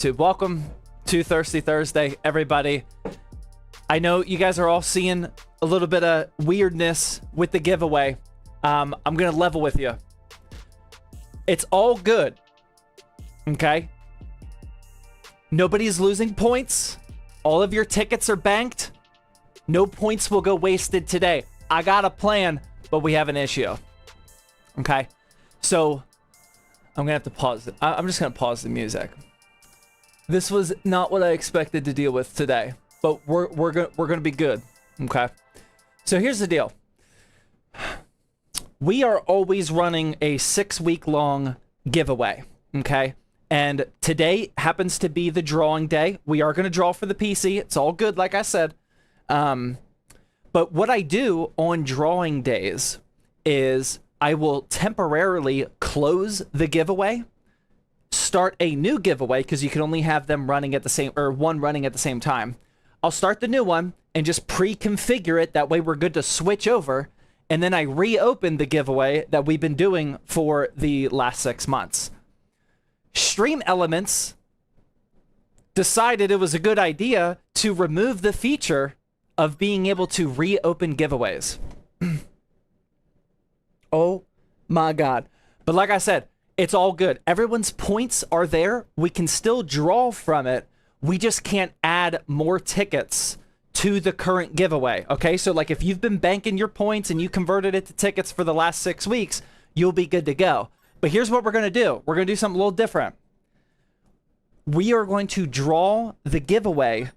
YouTube? Welcome to Thirsty Thursday, everybody. I know you guys are all seeing a little bit of weirdness with the giveaway. I'm gonna level with you. It's all good, okay? Nobody's losing points. All of your tickets are banked. No points will go wasted today. I got a plan, but we have an issue. Okay, so I'm gonna have to pause it. I'm just gonna pause the music. This was not what I expected to deal with today, but we're gonna be good. Okay, so here's the deal. We are always running a 6-week-long giveaway. Okay, and today happens to be the drawing day. We are gonna draw for the PC. It's all good, like I said. But what I do on drawing days is I will temporarily close the giveaway, start a new giveaway, because you can only have them running at the same, or one running at the same time. I'll start the new one and just pre-configure it. That way we're good to switch over. And then I reopen the giveaway that we've been doing for the last 6 months. Stream Elements decided it was a good idea to remove the feature of being able to reopen giveaways. Oh my God. But like I said, it's all good. Everyone's points are there. We can still draw from it. We just can't add more tickets to the current giveaway. Okay, so like if you've been banking your points and you converted it to tickets for the last 6 weeks, you'll be good to go. But here's what we're going to do. We're going to do something a little different. We are going to draw the giveaway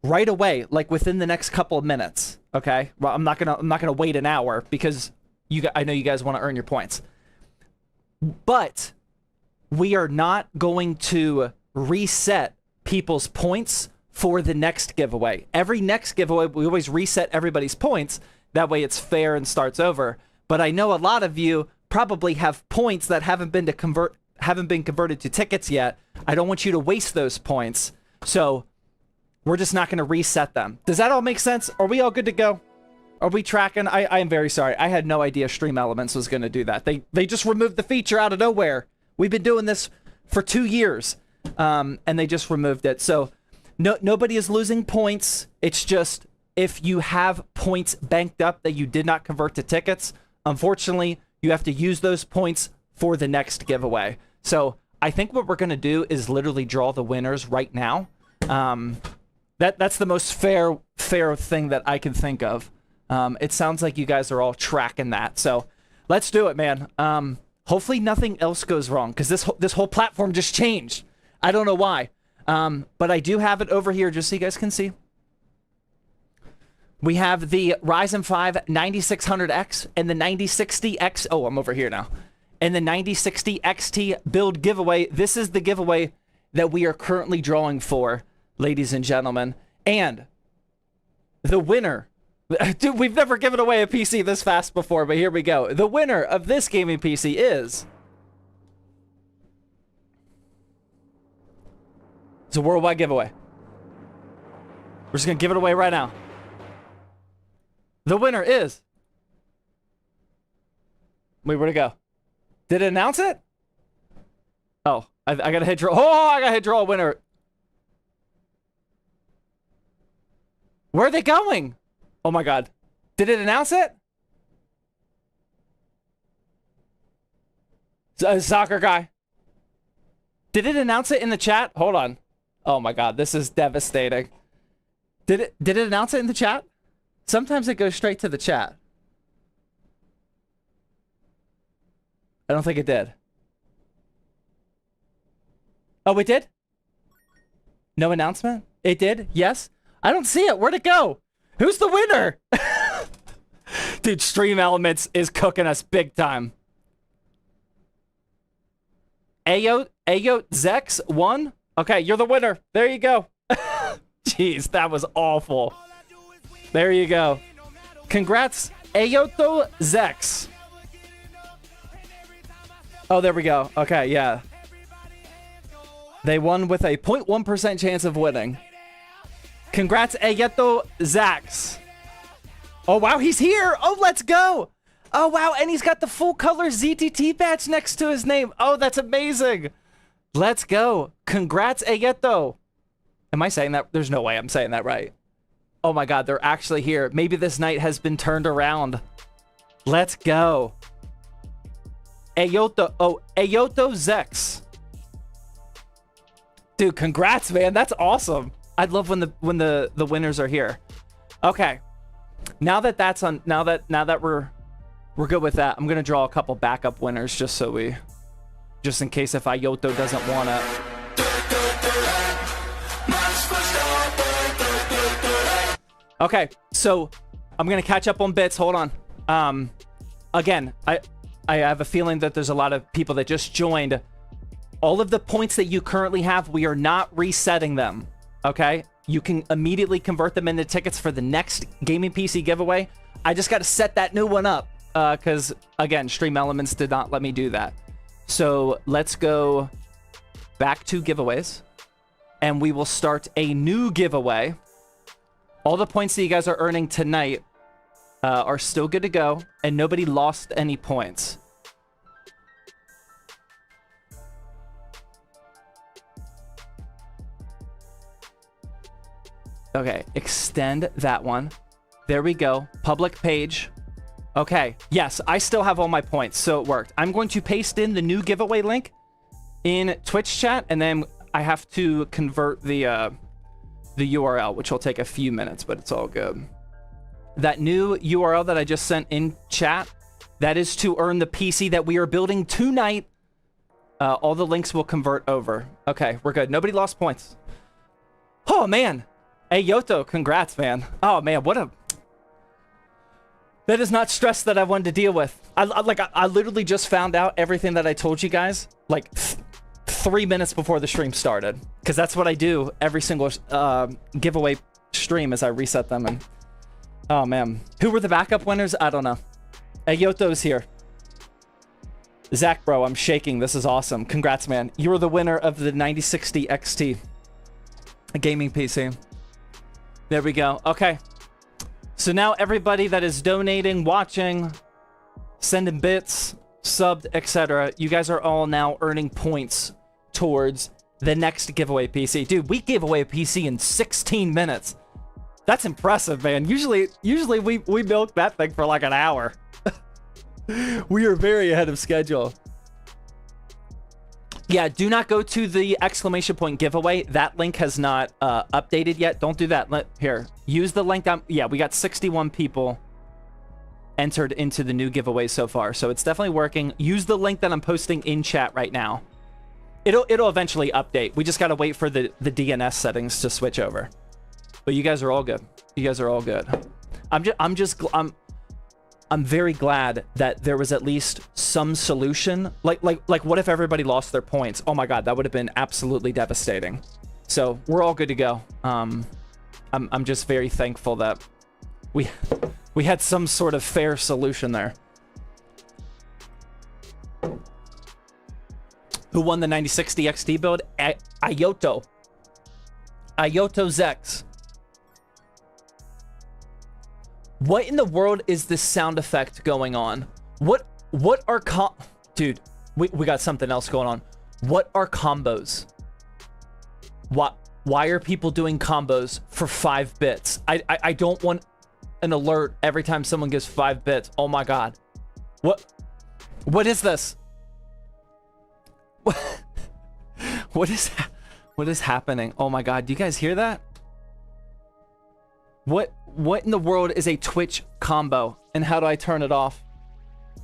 right away, like within the next couple of minutes. Okay, well, I'm not gonna wait an hour because I know you guys want to earn your points. But we are not going to reset people's points for the next giveaway. Every next giveaway, we always reset everybody's points. That way it's fair and starts over. But I know a lot of you probably have points that haven't been converted to tickets yet. I don't want you to waste those points. So we're just not going to reset them. Does that all make sense? Are we all good to go? Are we tracking? I am very sorry. I had no idea Stream Elements was going to do that. They just removed the feature out of nowhere. We've been doing this for 2 years, and they just removed it. So nobody is losing points. It's just if you have points banked up that you did not convert to tickets, unfortunately, you have to use those points for the next giveaway. So I think what we're going to do is literally draw the winners right now. That's the most fair thing that I can think of. It sounds like you guys are all tracking that. So let's do it, man. Hopefully nothing else goes wrong, because this whole platform just changed. I don't know why. But I do have it over here just so you guys can see. We have the Ryzen 5 9600X and the 9060X. Oh, I'm over here now. And the 9060 XT build giveaway. This is the giveaway that we are currently drawing for, ladies and gentlemen. And the winner, dude, we've never given away a PC this fast before, but here we go. The winner of this gaming PC is... It's a worldwide giveaway. We're just going to give it away right now. The winner is... Wait, where'd it go? Did it announce it? Oh, I got to hit draw. Oh, I got to hit draw a winner. Where are they going? Oh my God. Did it announce it? Soccer guy. Did it announce it in the chat? Hold on. Oh my God, this is devastating. Did it announce it in the chat? Sometimes it goes straight to the chat. I don't think it did. Oh, it did? No announcement? It did? Yes? I don't see it. Where'd it go? Who's the winner? Dude, Stream Elements is cooking us big time. AIO Zex won? Okay, you're the winner. There you go. Jeez, that was awful. There you go. Congrats, Ayoto Zex. Oh, there we go. Okay, yeah. They won with a 0.1% chance of winning. Congrats, Ayeto Zax. Oh, wow, he's here. Oh, let's go. Oh, wow, and he's got the full color ZTT badge next to his name. Oh, that's amazing. Let's go. Congrats, Ayeto. Am I saying that? There's no way I'm saying that right. Oh my god, they're actually here. Maybe this night has been turned around. Let's go. Ayoto. Oh, Ayoto Zex. Dude, congrats, man. That's awesome. I'd love when the winners are here. Okay. Now that that's on, now that we're good with that, I'm gonna draw a couple backup winners just in case if Ayoto doesn't want to. Okay, so I'm gonna catch up on bits. Hold on. Again, I have a feeling that there's a lot of people that just joined. All of the points that you currently have, we are not resetting them. Okay, you can immediately convert them into tickets for the next gaming PC giveaway. I just got to set that new one up because again, Stream Elements did not let me do that. So let's go back to giveaways and we will start a new giveaway. All the points that you guys are earning tonight are still good to go, and nobody lost any points. Okay, extend that one. There we go. Public page. Okay, yes, I still have all my points, so it worked. I'm going to paste in the new giveaway link in Twitch chat, and then I have to convert the URL, which will take a few minutes, but it's all good. That new URL that I just sent in chat, that is to earn the PC that we are building tonight. All the links will convert over. Okay, we're good. Nobody lost points. Oh, man. Hey, Yoto, congrats, man. Oh, man, what a... That is not stress that I wanted to deal with. I literally just found out everything that I told you guys, like, 3 minutes before the stream started. Because that's what I do every single giveaway stream as I reset them. And oh, man. Who were the backup winners? I don't know. Hey, Yoto's here. Zach, bro, I'm shaking. This is awesome. Congrats, man. You were the winner of the 9060 XT. A gaming PC. There we go. Okay. So now everybody that is donating, watching, sending bits, subbed, etc., you guys are all now earning points towards the next giveaway PC. Dude, we gave away a PC in 16 minutes. That's impressive, man. Usually we milk that thing for like an hour. We are very ahead of schedule. Yeah, do not go to the exclamation point giveaway. That link has not updated yet. Don't do that. Here, use the link. Yeah, we got 61 people entered into the new giveaway so far, so it's definitely working. Use the link that I'm posting in chat right now. It'll eventually update. We just gotta wait for the DNS settings to switch over. But you guys are all good. You guys are all good. I'm very glad that there was at least some solution. Like what if everybody lost their points? Oh my god, that would have been absolutely devastating. So we're all good to go. I'm just very thankful that we had some sort of fair solution there. Who won the 9060 XT build? Ayoto. Ayoto Zex. What in the world is this sound effect going on? What are dude, we got something else going on. What are combos? Why are people doing combos for 5 bits? I don't want an alert every time someone gives 5 bits. Oh my god. What is this? What is happening? Oh my god, do you guys hear that? What in the world is a Twitch combo? And how do I turn it off?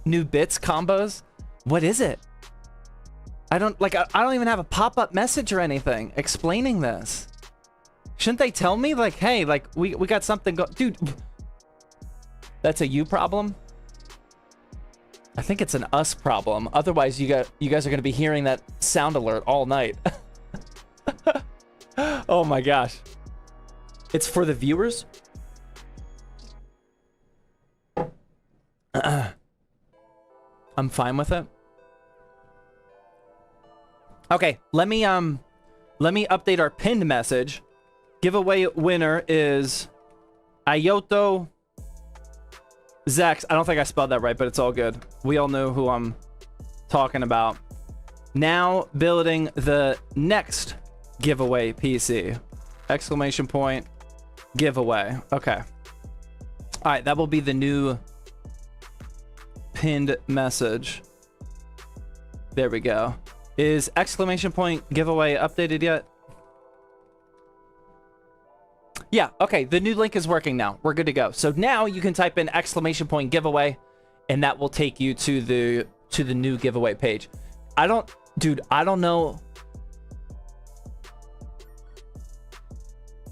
New bits combos? What is it? I don't even have a pop-up message or anything explaining this. Shouldn't they tell me like, hey, like we got something dude, that's a you problem? I think it's an us problem. Otherwise you guys are going to be hearing that sound alert all night. Oh my gosh. It's for the viewers? I'm fine with it. Okay, let me update our pinned message. Giveaway winner is Ayoto Zex. I don't think I spelled that right, but it's all good. We all know who I'm talking about. Now building the next giveaway PC. Exclamation point, giveaway. Okay. All right, that will be the new pinned message. There we go. Is exclamation point giveaway updated yet? Yeah, okay, the new link is working now. We're good to go. So now you can type in exclamation point giveaway, and that will take you to the new giveaway page. Dude, I don't know.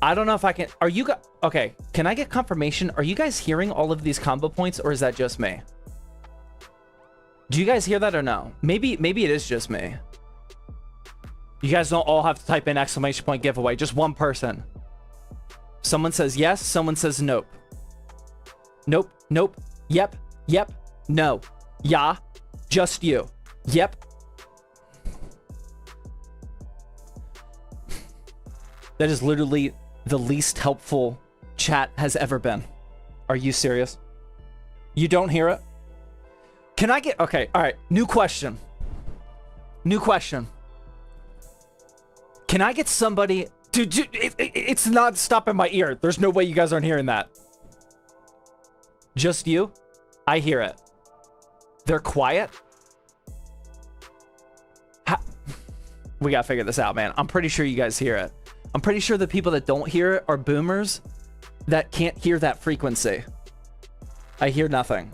I don't know if I can. Are you guys? Okay, can I get confirmation? Are you guys hearing all of these combo points, or is that just me? Do you guys hear that or no? Maybe it is just me. You guys don't all have to type in exclamation point giveaway. Just one person. Someone says yes. Someone says nope. Nope. Nope. Yep. Yep. No. Yeah. Just you. Yep. That is literally the least helpful chat has ever been. Are you serious? You don't hear it? Can I get... Okay, all right. New question. New question. Can I get somebody... Dude, it's not stopping my ear. There's no way you guys aren't hearing that. Just you? I hear it. They're quiet? We gotta figure this out, man. I'm pretty sure you guys hear it. I'm pretty sure the people that don't hear it are boomers that can't hear that frequency. I hear nothing.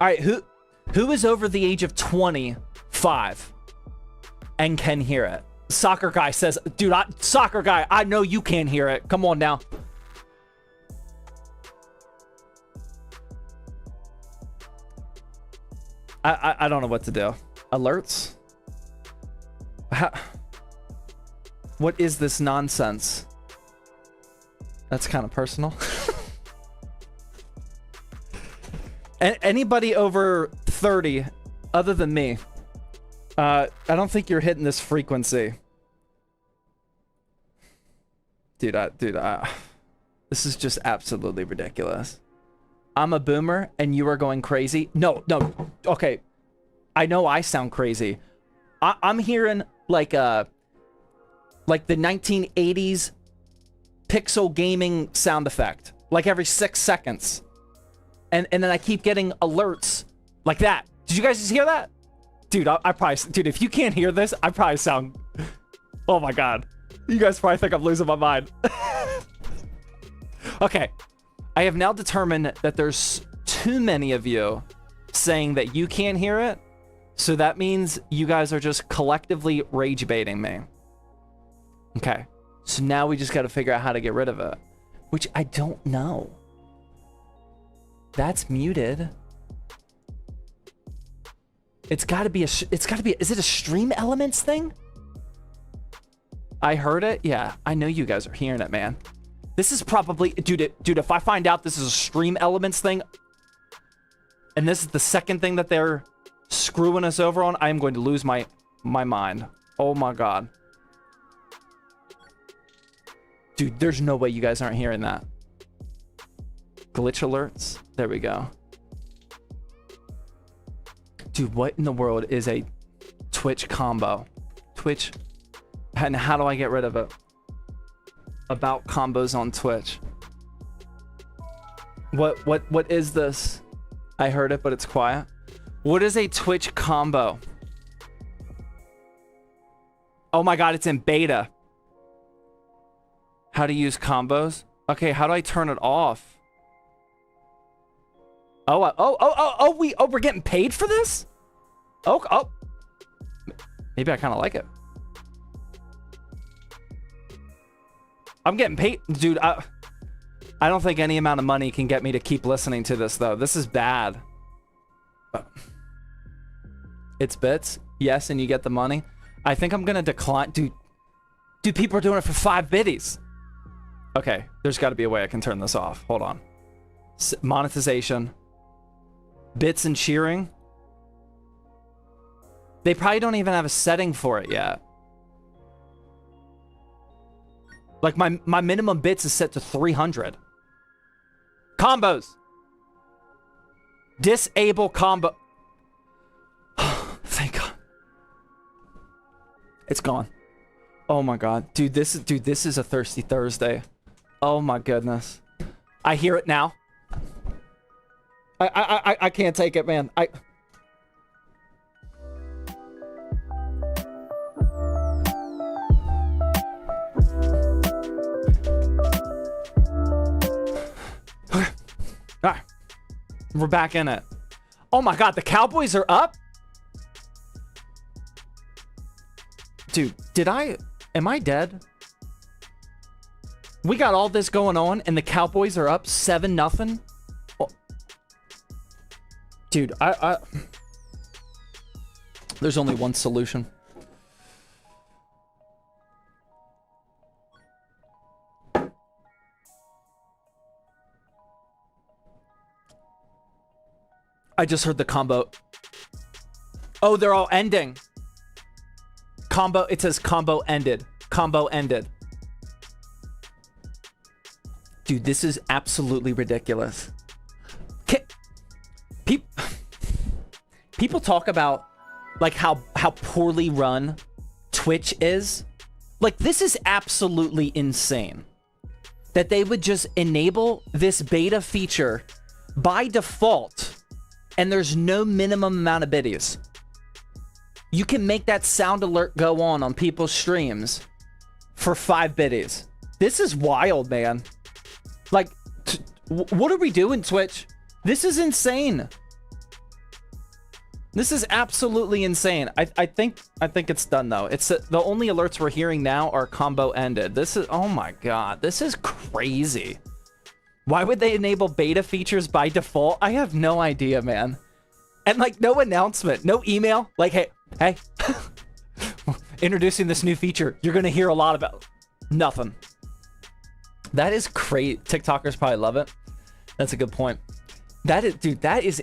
All right, who is over the age of 25 and can hear it? Soccer guy says, dude, soccer guy, I know you can't hear it. Come on now. I don't know what to do. Alerts? What is this nonsense? That's kind of personal. Anybody over 30 other than me, I don't think you're hitting this frequency. Dude, this is just absolutely ridiculous. I'm a boomer and you are going crazy. No. Okay. I know I sound crazy. I'm hearing like the 1980s pixel gaming sound effect, like every 6 seconds. And then I keep getting alerts like that. Did you guys just hear that? Dude, dude, if you can't hear this, I probably sound, oh my God. You guys probably think I'm losing my mind. Okay. I have now determined that there's too many of you saying that you can't hear it. So that means you guys are just collectively rage baiting me. Okay. So now we just got to figure out how to get rid of it, which I don't know. That's muted. It's got to be is it a stream elements thing? I heard it. Yeah, I know you guys are hearing it, man. This is probably, dude, if I find out this is a stream elements thing, and this is the second thing that they're screwing us over on, I am going to lose my mind. Oh my God. Dude, there's no way you guys aren't hearing that. Glitch alerts. There we go. Dude, what in the world is a Twitch combo? Twitch. And how do I get rid of it? About combos on Twitch. What is this? I heard it, but it's quiet. What is a Twitch combo? Oh my God, it's in beta. How to use combos? Okay, how do I turn it off? We're getting paid for this? Oh. Maybe I kind of like it. I'm getting paid. Dude, I don't think any amount of money can get me to keep listening to this, though. This is bad. It's bits. Yes, and you get the money. I think I'm going to decline. Dude, people are doing it for 5 biddies. Okay, there's got to be a way I can turn this off. Hold on. Monetization. Bits and cheering. They probably don't even have a setting for it yet. Like my minimum bits is set to 300. Combos. Disable combo. Thank God. It's gone. Oh my god. Dude, this is a thirsty Thursday. Oh my goodness. I hear it now. I can't take it, man. Okay. All right. We're back in it. Oh my god, the Cowboys are up? Dude, am I dead? We got all this going on and the Cowboys are up 7-0? Oh. Dude, there's only one solution. I just heard the combo. Oh, they're all ending. Combo, it says combo ended. Combo ended. Dude, this is absolutely ridiculous. People talk about like how poorly run Twitch is. Like, this is absolutely insane. That they would just enable this beta feature by default and there's no minimum amount of biddies. You can make that sound alert go on people's streams for 5 biddies. This is wild, man. Like, what are we doing, Twitch? This is insane. This is absolutely insane. I think it's done though. It's the only alerts we're hearing now are combo ended. This is, oh my god, this is crazy. Why would they enable beta features by default? I have no idea, man. And like, no announcement, no email. Like, hey, introducing this new feature. You're gonna hear a lot about. Nothing. That is crazy. TikTokers probably love it. That's a good point. That is, dude. That is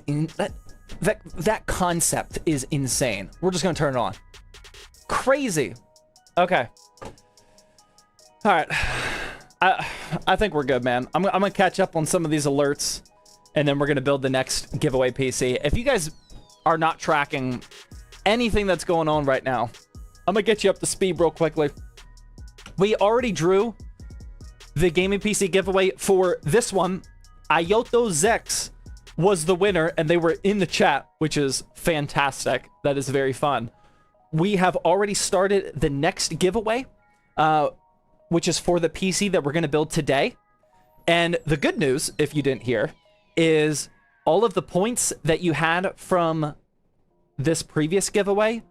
that concept is insane. We're just gonna turn it on. Crazy. Okay. All right. I think we're good, man. I'm gonna catch up on some of these alerts, and then we're gonna build the next giveaway PC. If you guys are not tracking anything that's going on right now, I'm gonna get you up to speed real quickly. We already drew the gaming PC giveaway for this one. Ayoto Zex was the winner, and they were in the chat, which is fantastic. That is very fun. We have already started the next giveaway, which is for the PC that we're going to build today. And the good news, if you didn't hear, is all of the points that you had from this previous giveaway,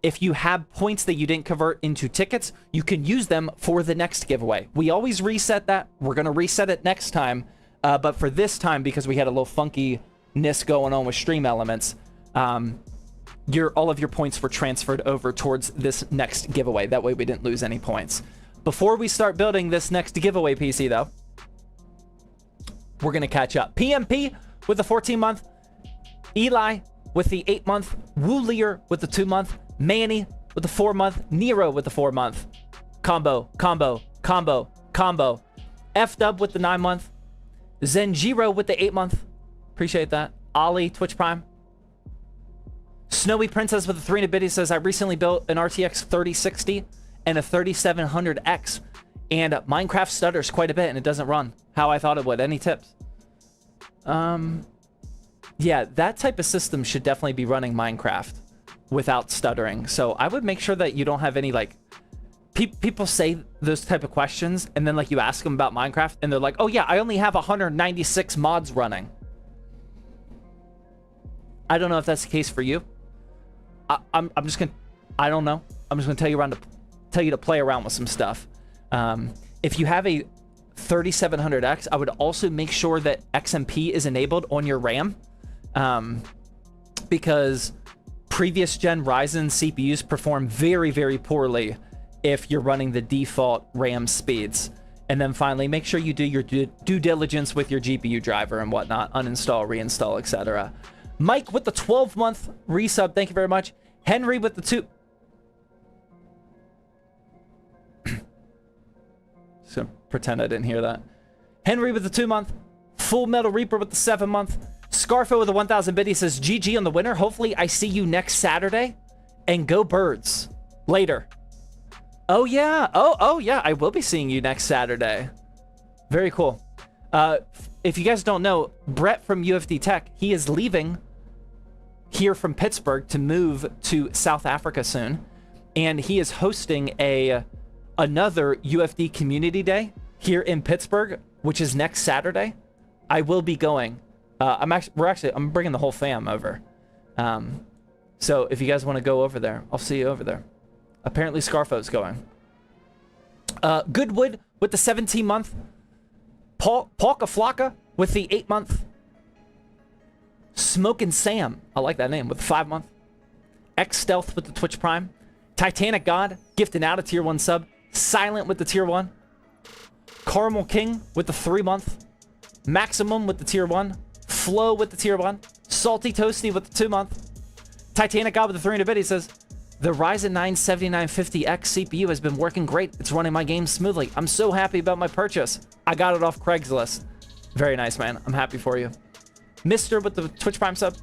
if you have points that you didn't convert into tickets, you can use them for the next giveaway. We always reset that. We're going to reset it next time. But for this time, because we had a little funkiness going on with stream elements, all of your points were transferred over towards this next giveaway. That way we didn't lose any points. Before we start building this next giveaway PC, though, we're going to catch up. PMP with the 14-month, Eli with the 8-month, Woolier with the 2-month, Manny with the 4-month, Nero with the 4-month, combo, F-Dub with the 9-month, Zenjiro with the 8-month, appreciate that, Ollie, Twitch Prime, Snowy Princess with the 3 biddy says, I recently built an RTX 3060 and a 3700X, and Minecraft stutters quite a bit and it doesn't run how I thought it would. Any tips? Yeah, that type of system should definitely be running Minecraft without stuttering. So I would make sure that you don't have any, like, people say those type of questions, and then like you ask them about Minecraft, and they're like, oh yeah, I only have 196 mods running. I don't know if that's the case for you. I'm just gonna, I don't know. I'm just gonna tell you to play around with some stuff. If you have a 3700X, I would also make sure that XMP is enabled on your RAM, because previous gen Ryzen CPUs perform very, very poorly if you're running the default RAM speeds. And then finally, make sure you do your due diligence with your GPU driver and whatnot, uninstall, reinstall, etc. Mike with the 12-month resub, thank you very much. Henry with the 2... So pretend I didn't hear that. Henry with the 2-month. Full Metal Reaper with the 7-month. Scarfo with the 1000 bid. He says, GG on the winner. Hopefully I see you next Saturday. And go Birds. Later. Oh yeah. Oh yeah. I will be seeing you next Saturday. Very cool. If you guys don't know, Brett from UFD Tech, he is leaving here from Pittsburgh to move to South Africa soon, and he is hosting another UFD Community Day here in Pittsburgh, which is next Saturday. I will be going. I'm bringing the whole fam over. So if you guys want to go over there, I'll see you over there. Apparently Scarfo's going. Goodwood with the 17-month. Polka Flocka with the 8-month. Smokin' Sam, I like that name, with the 5-month. X Stealth with the Twitch Prime. Titanic God gifting out a tier 1 sub. Silent with the tier 1. Caramel King with the 3-month. Maximum with the tier 1. Flo with the tier 1. Salty Toasty with the 2-month. Titanic God with the 3 and a bit. He says, the Ryzen 9 7950X CPU has been working great. It's running my games smoothly. I'm so happy about my purchase. I got it off Craigslist. Very nice, man. I'm happy for you. Mister with the Twitch Prime sub.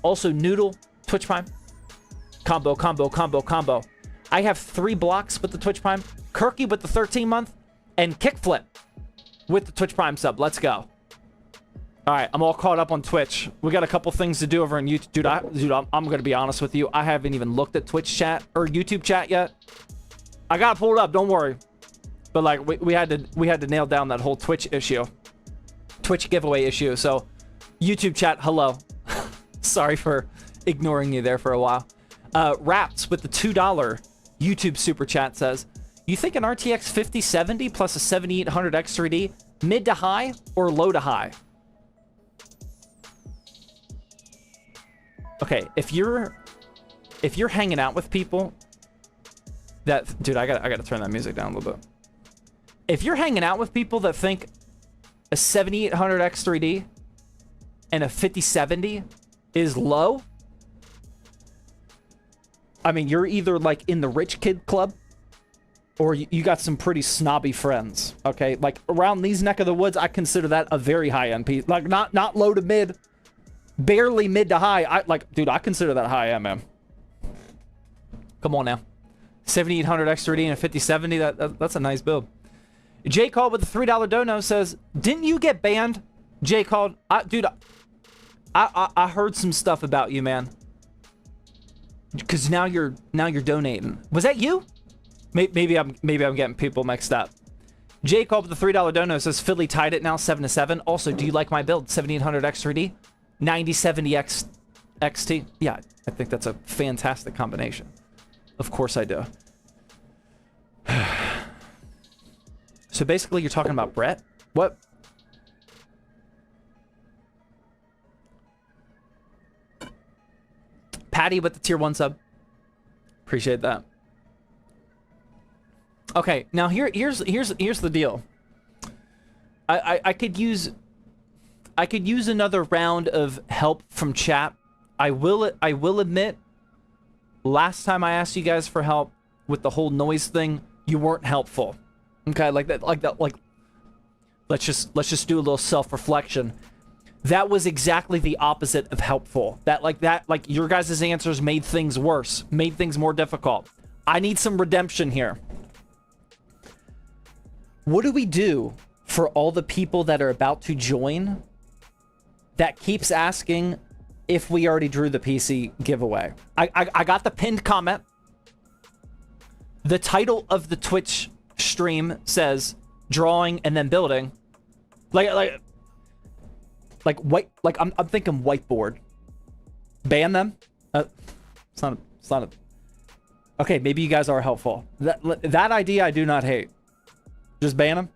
Also Noodle, Twitch Prime. Combo, combo, combo, combo. I have 3 blocks with the Twitch Prime. Kirky with the 13-month. And Kickflip with the Twitch Prime sub. Let's go. All right, I'm all caught up on Twitch. We got a couple things to do over on YouTube. Dude, I'm going to be honest with you. I haven't even looked at Twitch chat or YouTube chat yet. I got to pull it up. Don't worry. But like we had to nail down that whole Twitch issue. Twitch giveaway issue. So YouTube chat, hello. Sorry for ignoring you there for a while. Raps with the $2 YouTube super chat says, you think an RTX 5070 plus a 7800 X3D mid to high or low to high? Okay, if you're hanging out with people that, dude, I gotta turn that music down a little bit. If you're hanging out with people that think a 7800 X3D and a 5070 is low, I mean, you're either like in the rich kid club or you got some pretty snobby friends, okay? Like around these neck of the woods, I consider that a very high-end piece. Like not low to mid, barely mid to high. Dude, I consider that high end, man. Come on now. 7800 X3D and a 5070, that's a nice build. Jay called with the $3 dono says, didn't you get banned? Jay called, dude, I heard some stuff about you, man. Because now you're donating. Was that you? Maybe I'm getting people mixed up. Jay called with the $3 dono says Philly tied it now 7-7. Also, do you like my build? 7800 X3D, 9070 XT. Yeah, I think that's a fantastic combination. Of course I do. So basically, you're talking about Brett? What? Patty with the tier 1 sub. Appreciate that. Okay, now here's the deal. I could use another round of help from chat. I will admit, last time I asked you guys for help with the whole noise thing, you weren't helpful. Okay, like let's just do a little self-reflection. That was exactly the opposite of helpful. Like your guys' answers made things worse, made things more difficult. I need some redemption here. What do we do for all the people that are about to join that keeps asking if we already drew the PC giveaway? I got the pinned comment. The title of the Twitch stream says drawing and then building. I'm thinking whiteboard. Ban them? It's not a... Okay, maybe you guys are helpful. That idea I do not hate. Just ban them?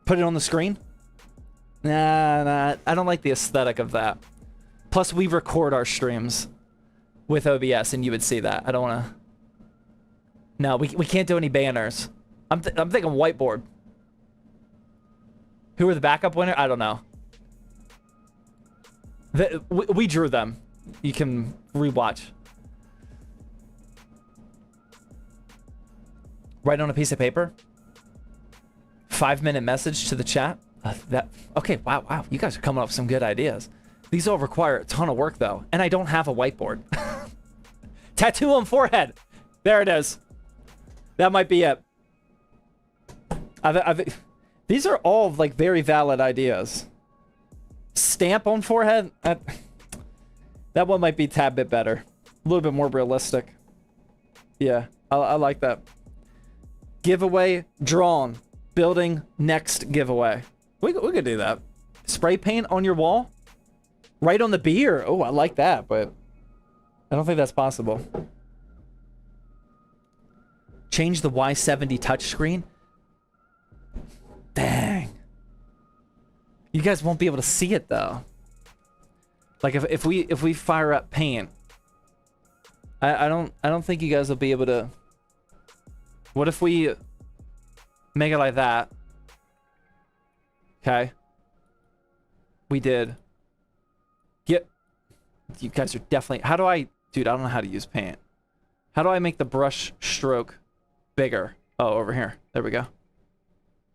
Put it on the screen? Nah, I don't like the aesthetic of that. Plus, we record our streams with OBS, and you would see that. I don't want to... No, we can't do any banners. I'm thinking whiteboard. Who are the backup winner? I don't know. We drew them. You can rewatch. Write on a piece of paper. 5-minute message to the chat. Okay, wow. You guys are coming up with some good ideas. These all require a ton of work, though. And I don't have a whiteboard. Tattoo on forehead. There it is. That might be it. These are all like very valid ideas. Stamp on forehead? That one might be a tad bit better. A little bit more realistic. Yeah, I like that. Giveaway drawn. Building next giveaway. We could do that. Spray paint on your wall? Right on the beer. Oh, I like that, but I don't think that's possible. Change the Y70 touchscreen? Dang. You guys won't be able to see it though. Like if we fire up paint, I don't think you guys will be able to. What if we make it like that? Okay. We did. Get. You guys are definitely. How do I, dude? I don't know how to use paint. How do I make the brush stroke bigger? Oh, over here. There we go.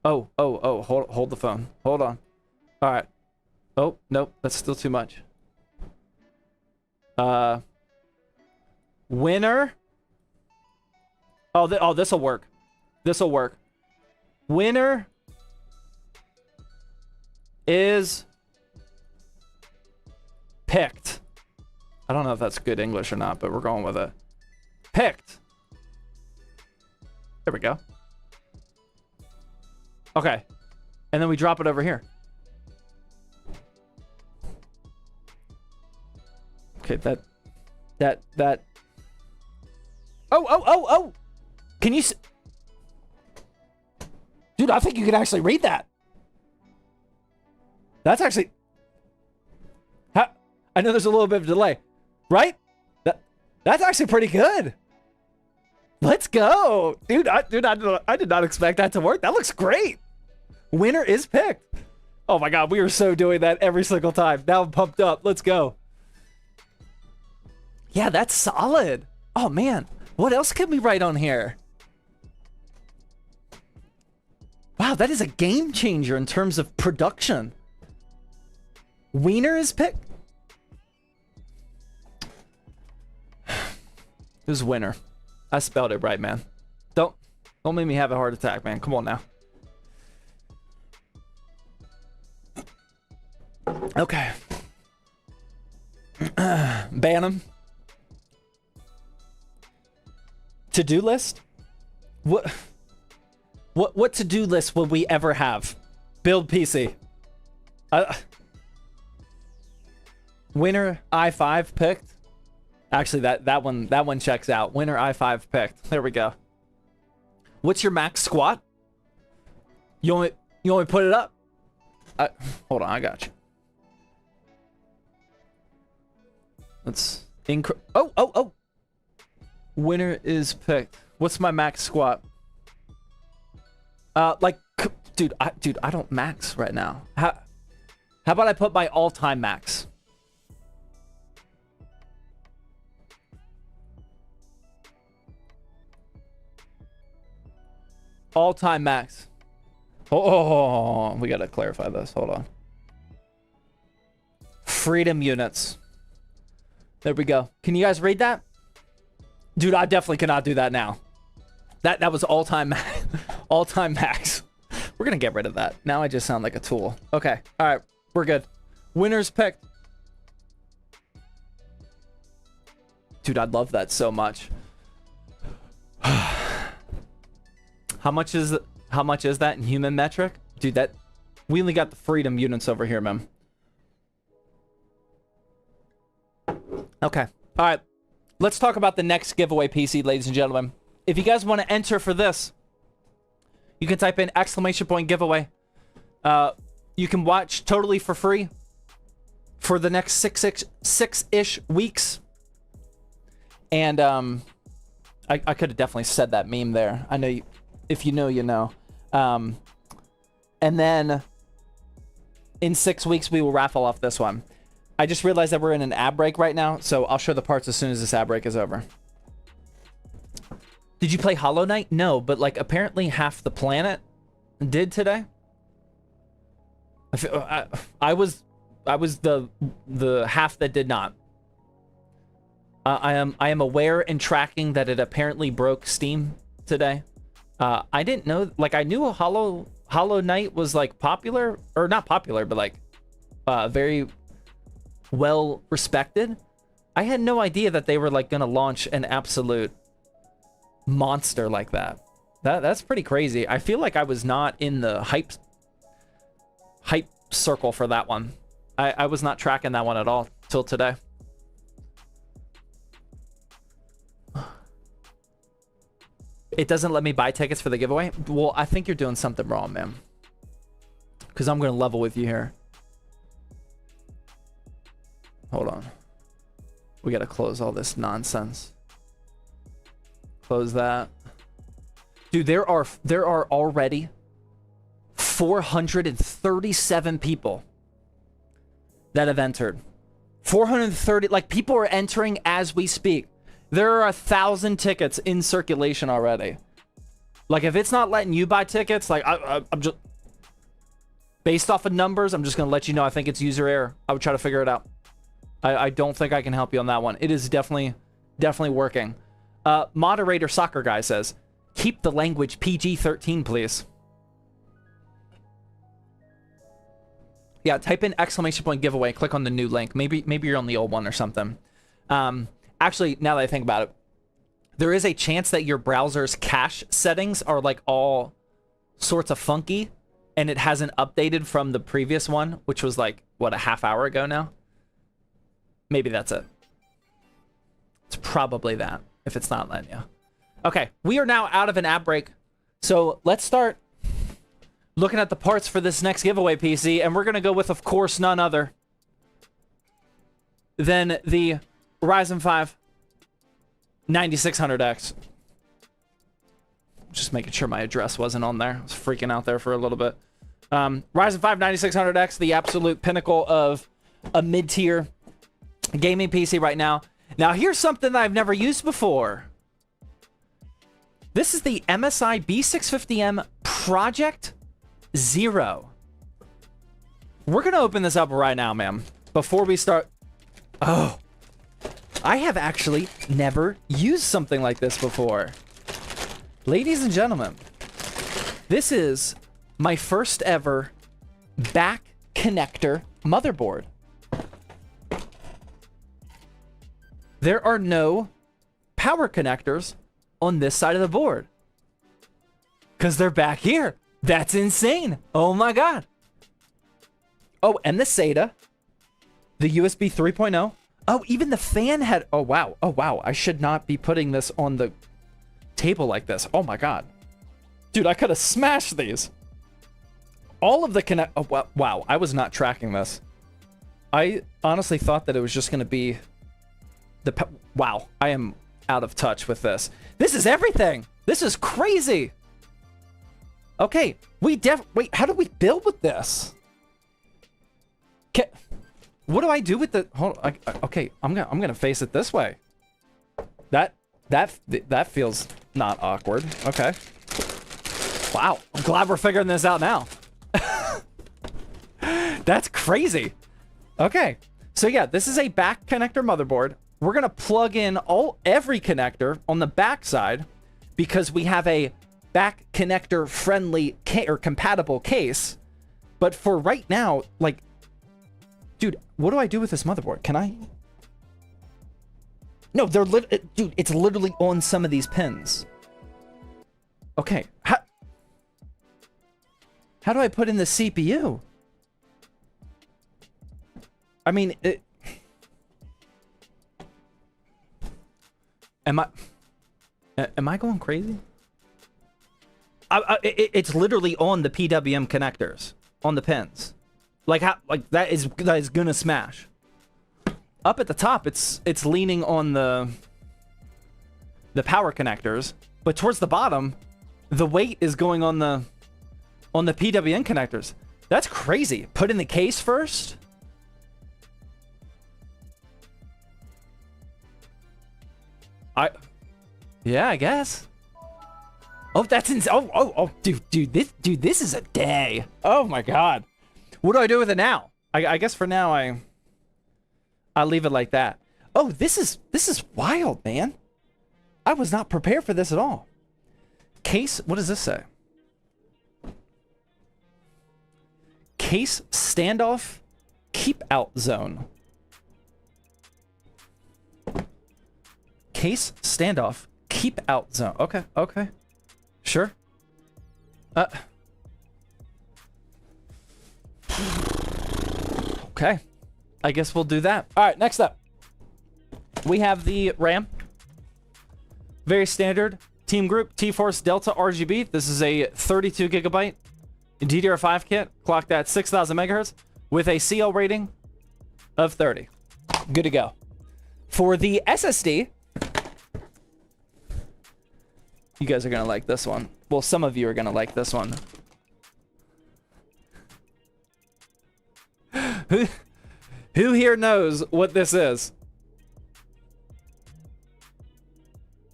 Oh. Hold the phone. Hold on. All right. Oh, nope. That's still too much. Winner. Oh, this'll work. This'll work. Winner is picked. I don't know if that's good English or not, but we're going with it. Picked. There we go. Okay. And then we drop it over here. Okay, that. Oh. Can you Dude, I think you can actually read that. That's actually... I know there's a little bit of delay. Right? That's actually pretty good. Let's go. Dude, I did not expect that to work. That looks great. Winner is picked. Oh my god, we are so doing that every single time. Now I'm pumped up. Let's go. Yeah, that's solid. Oh man, what else can we write on here? Wow, that is a game changer in terms of production. Wiener is picked. It was winner. I spelled it right, man. Don't make me have a heart attack, man. Come on now. Okay. Ban him. To-do list? What to-do list would we ever have? Build PC. Winner i5 picked. Actually, that one checks out. Winner i5 picked. There we go. What's your max squat? You want me put it up? Hold on, I got you. Let's oh. Winner is picked. What's my max squat? Like, dude, I don't max right now. How about I put my all-time max? All-time max. Oh, we gotta clarify this. Hold on. Freedom units. There we go. Can you guys read that? Dude, I definitely cannot do that now. That was all-time all-time max. We're gonna get rid of that. Now I just sound like a tool. Okay. All right. We're good. Winners picked. Dude, I'd love that so much. How much is that in human metric? Dude, we only got the freedom units over here, man. Okay. All right. Let's talk about the next giveaway PC, ladies and gentlemen. If you guys want to enter for this, you can type in !giveaway. You can watch totally for free for the next six-ish weeks. And I could have definitely said that meme there. I know you, if you know, you know. And then in 6 weeks, we will raffle off this one. I just realized that we're in an ad break right now, so I'll show the parts as soon as this ad break is over. Did you play Hollow Knight? No, but like apparently half the planet did today. I was the half that did not. I am aware and tracking that it apparently broke Steam today. I didn't know, like, I knew a Hollow Knight was like popular, or not popular, but like very well respected. I had no idea that they were like gonna launch an absolute monster like that. That's pretty crazy. I feel like I was not in the hype circle for that one. I was not tracking that one at all till today. It doesn't let me buy tickets for the giveaway? Well, I think you're doing something wrong, man. Because I'm going to level with you here. Hold on. We got to close all this nonsense. Close that. Dude, there are already 437 people that have entered. 430, like, people are entering as we speak. There are 1,000 tickets in circulation already. Like, if it's not letting you buy tickets, like, I'm just... Based off of numbers, I'm just going to let you know I think it's user error. I would try to figure it out. I don't think I can help you on that one. It is definitely working. Moderator Soccer Guy says, keep the language PG-13, please. Yeah, type in ! giveaway, click on the new link. Maybe you're on the old one or something. Actually, now that I think about it, there is a chance that your browser's cache settings are like all sorts of funky, and it hasn't updated from the previous one, which was like, what, a half hour ago now? Maybe that's it. It's probably that, if it's not letting you. Okay, we are now out of an ad break, so let's start looking at the parts for this next giveaway PC, and we're going to go with, of course, none other than the Ryzen 5 9600X. Just making sure my address wasn't on there. I was freaking out there for a little bit. Ryzen 5 9600X, the absolute pinnacle of a mid-tier gaming PC right now. Now, here's something that I've never used before. This is the MSI B650M Project Zero. We're going to open this up right now, man. Before we start... Oh... I have actually never used something like this before. Ladies and gentlemen, this is my first ever back connector motherboard. There are no power connectors on this side of the board, because they're back here. That's insane. Oh my God. Oh, and the SATA, the USB 3.0. Oh, even the fan had... Oh, wow. Oh, wow. I should not be putting this on the table like this. Oh, my God. Dude, I could have smashed these. All of the connect... Oh, wow. I was not tracking this. I honestly thought that it was just going to be... Wow. I am out of touch with this. This is everything. This is crazy. Okay. Wait, how do we build with this? What do I do with the... Hold on, okay, I'm gonna face it this way. That feels not awkward. Okay. Wow, I'm glad we're figuring this out now. That's crazy. Okay, so yeah, this is a back connector motherboard. We're gonna plug in every connector on the back side because we have a back connector friendly or compatible case. But for right now, like... Dude, what do I do with this motherboard? Can I? No, dude, it's literally on some of these pins. Okay, how do I put in the CPU? I mean, am I going crazy? It's literally on the PWM connectors, on the pins. Like that is gonna smash. Up at the top, it's leaning on the power connectors, but towards the bottom, the weight is going on the PWM connectors. That's crazy. Put in the case first. Yeah, I guess. Oh, that's insane. Oh, dude, this is a day. Oh my God. What do I do with it now? I guess for now I'll leave it like that. Oh, this is wild, man. I was not prepared for this at all. Case, what does this say? Case standoff keep out zone. Case standoff keep out zone. Okay, okay. Sure. Okay. I guess we'll do that. All right, next up. We have the RAM. Very standard. Team Group T-Force Delta RGB. This is a 32 gigabyte DDR5 kit, clocked at 6,000 megahertz with a CL rating of 30. Good to go. For the SSD, you guys are going to like this one. Well, some of you are going to like this one. Who here knows what this is?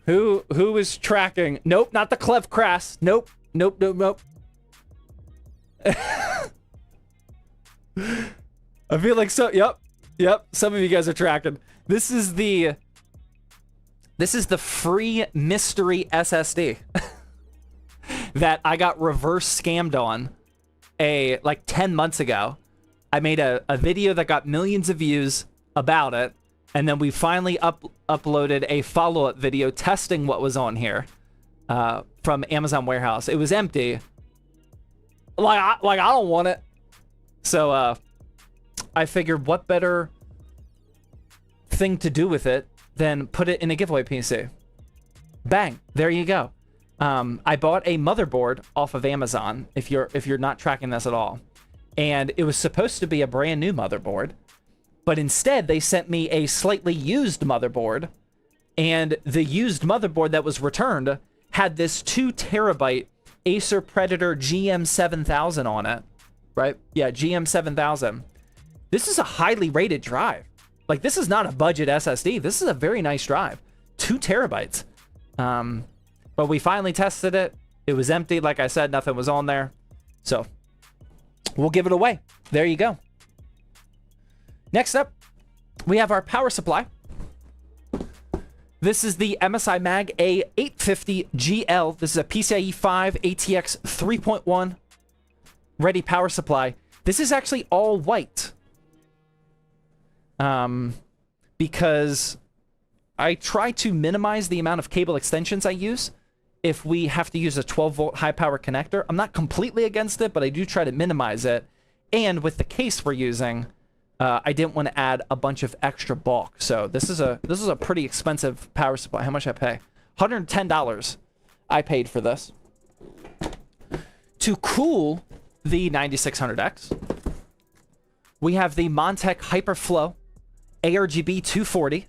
Who is tracking? Nope, not the Clev Crass. Nope. Nope, nope, nope. I feel like so. Yep. Some of you guys are tracking. This is the free mystery SSD that I got reverse scammed on like 10 months ago. I made a video that got millions of views about it, and then we finally uploaded a follow-up video testing what was on here from Amazon Warehouse. It was empty. Like I don't want it. So I figured what better thing to do with it than put it in a giveaway PC. Bang, there you go. I bought a motherboard off of Amazon, if you're not tracking this at all. And it was supposed to be a brand new motherboard, but instead they sent me a slightly used motherboard, and the used motherboard that was returned had this 2 terabyte Acer Predator GM7000 on it, right? Yeah, GM7000. This is a highly rated drive. Like, this is not a budget SSD. This is a very nice drive. 2 terabytes. But we finally tested it. It was empty. Like I said, nothing was on there. So we'll give it away. There you go. Next up, we have our power supply. This is the MSI Mag A850GL. This is a PCIe 5 ATX 3.1 ready power supply. This is actually all white. Because I try to minimize the amount of cable extensions I use if we have to use a 12-volt high-power connector. I'm not completely against it, but I do try to minimize it. And with the case we're using, I didn't want to add a bunch of extra bulk. So this is a pretty expensive power supply. How much I pay? $110 I paid for this. To cool the 9600X, we have the Montech Hyperflow ARGB 240.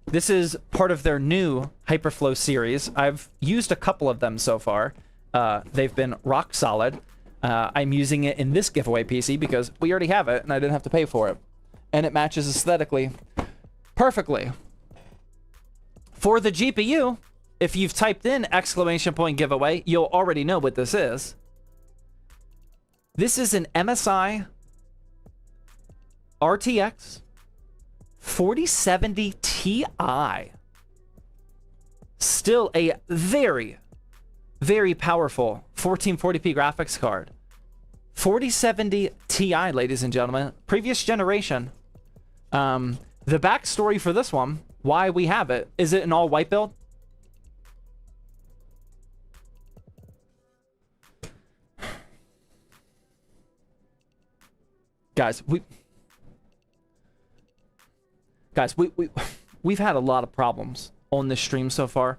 This is part of their new Hyperflow series. I've used a couple of them so far. They've been rock solid. I'm using it in this giveaway PC because we already have it and I didn't have to pay for it. And it matches aesthetically perfectly. For the GPU, if you've typed in ! giveaway, you'll already know what this is. This is an MSI RTX 4070 Ti. Still a very, very powerful 1440p graphics card. 4070 Ti, ladies and gentlemen. Previous generation. The backstory for this one, why we have it, is it an all-white build? Guys, we've had a lot of problems on this stream so far.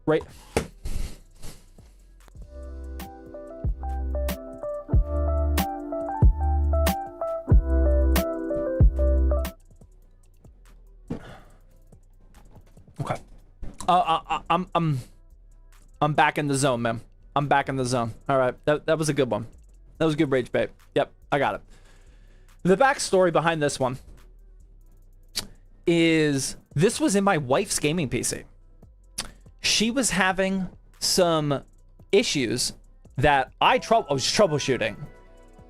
Right? Okay. I'm back in the zone, man. I'm back in the zone. All right. That was a good one. That was a good rage bait. Yep, I got it. The backstory behind this one is this was in my wife's gaming PC. She was having some issues that I was troubleshooting,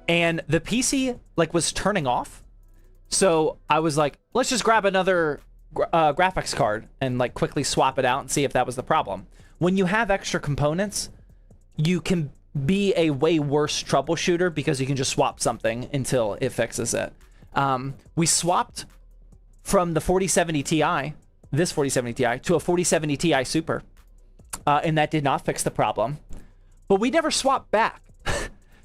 and the PC like was turning off. So I was like, let's just grab another graphics card and like quickly swap it out and see if that was the problem. when you have extra components, you can be a way worse troubleshooter because you can just swap something until it fixes it. We swapped from the 4070 Ti, this 4070 Ti, to a 4070 Ti Super, and that did not fix the problem. But we never swapped back.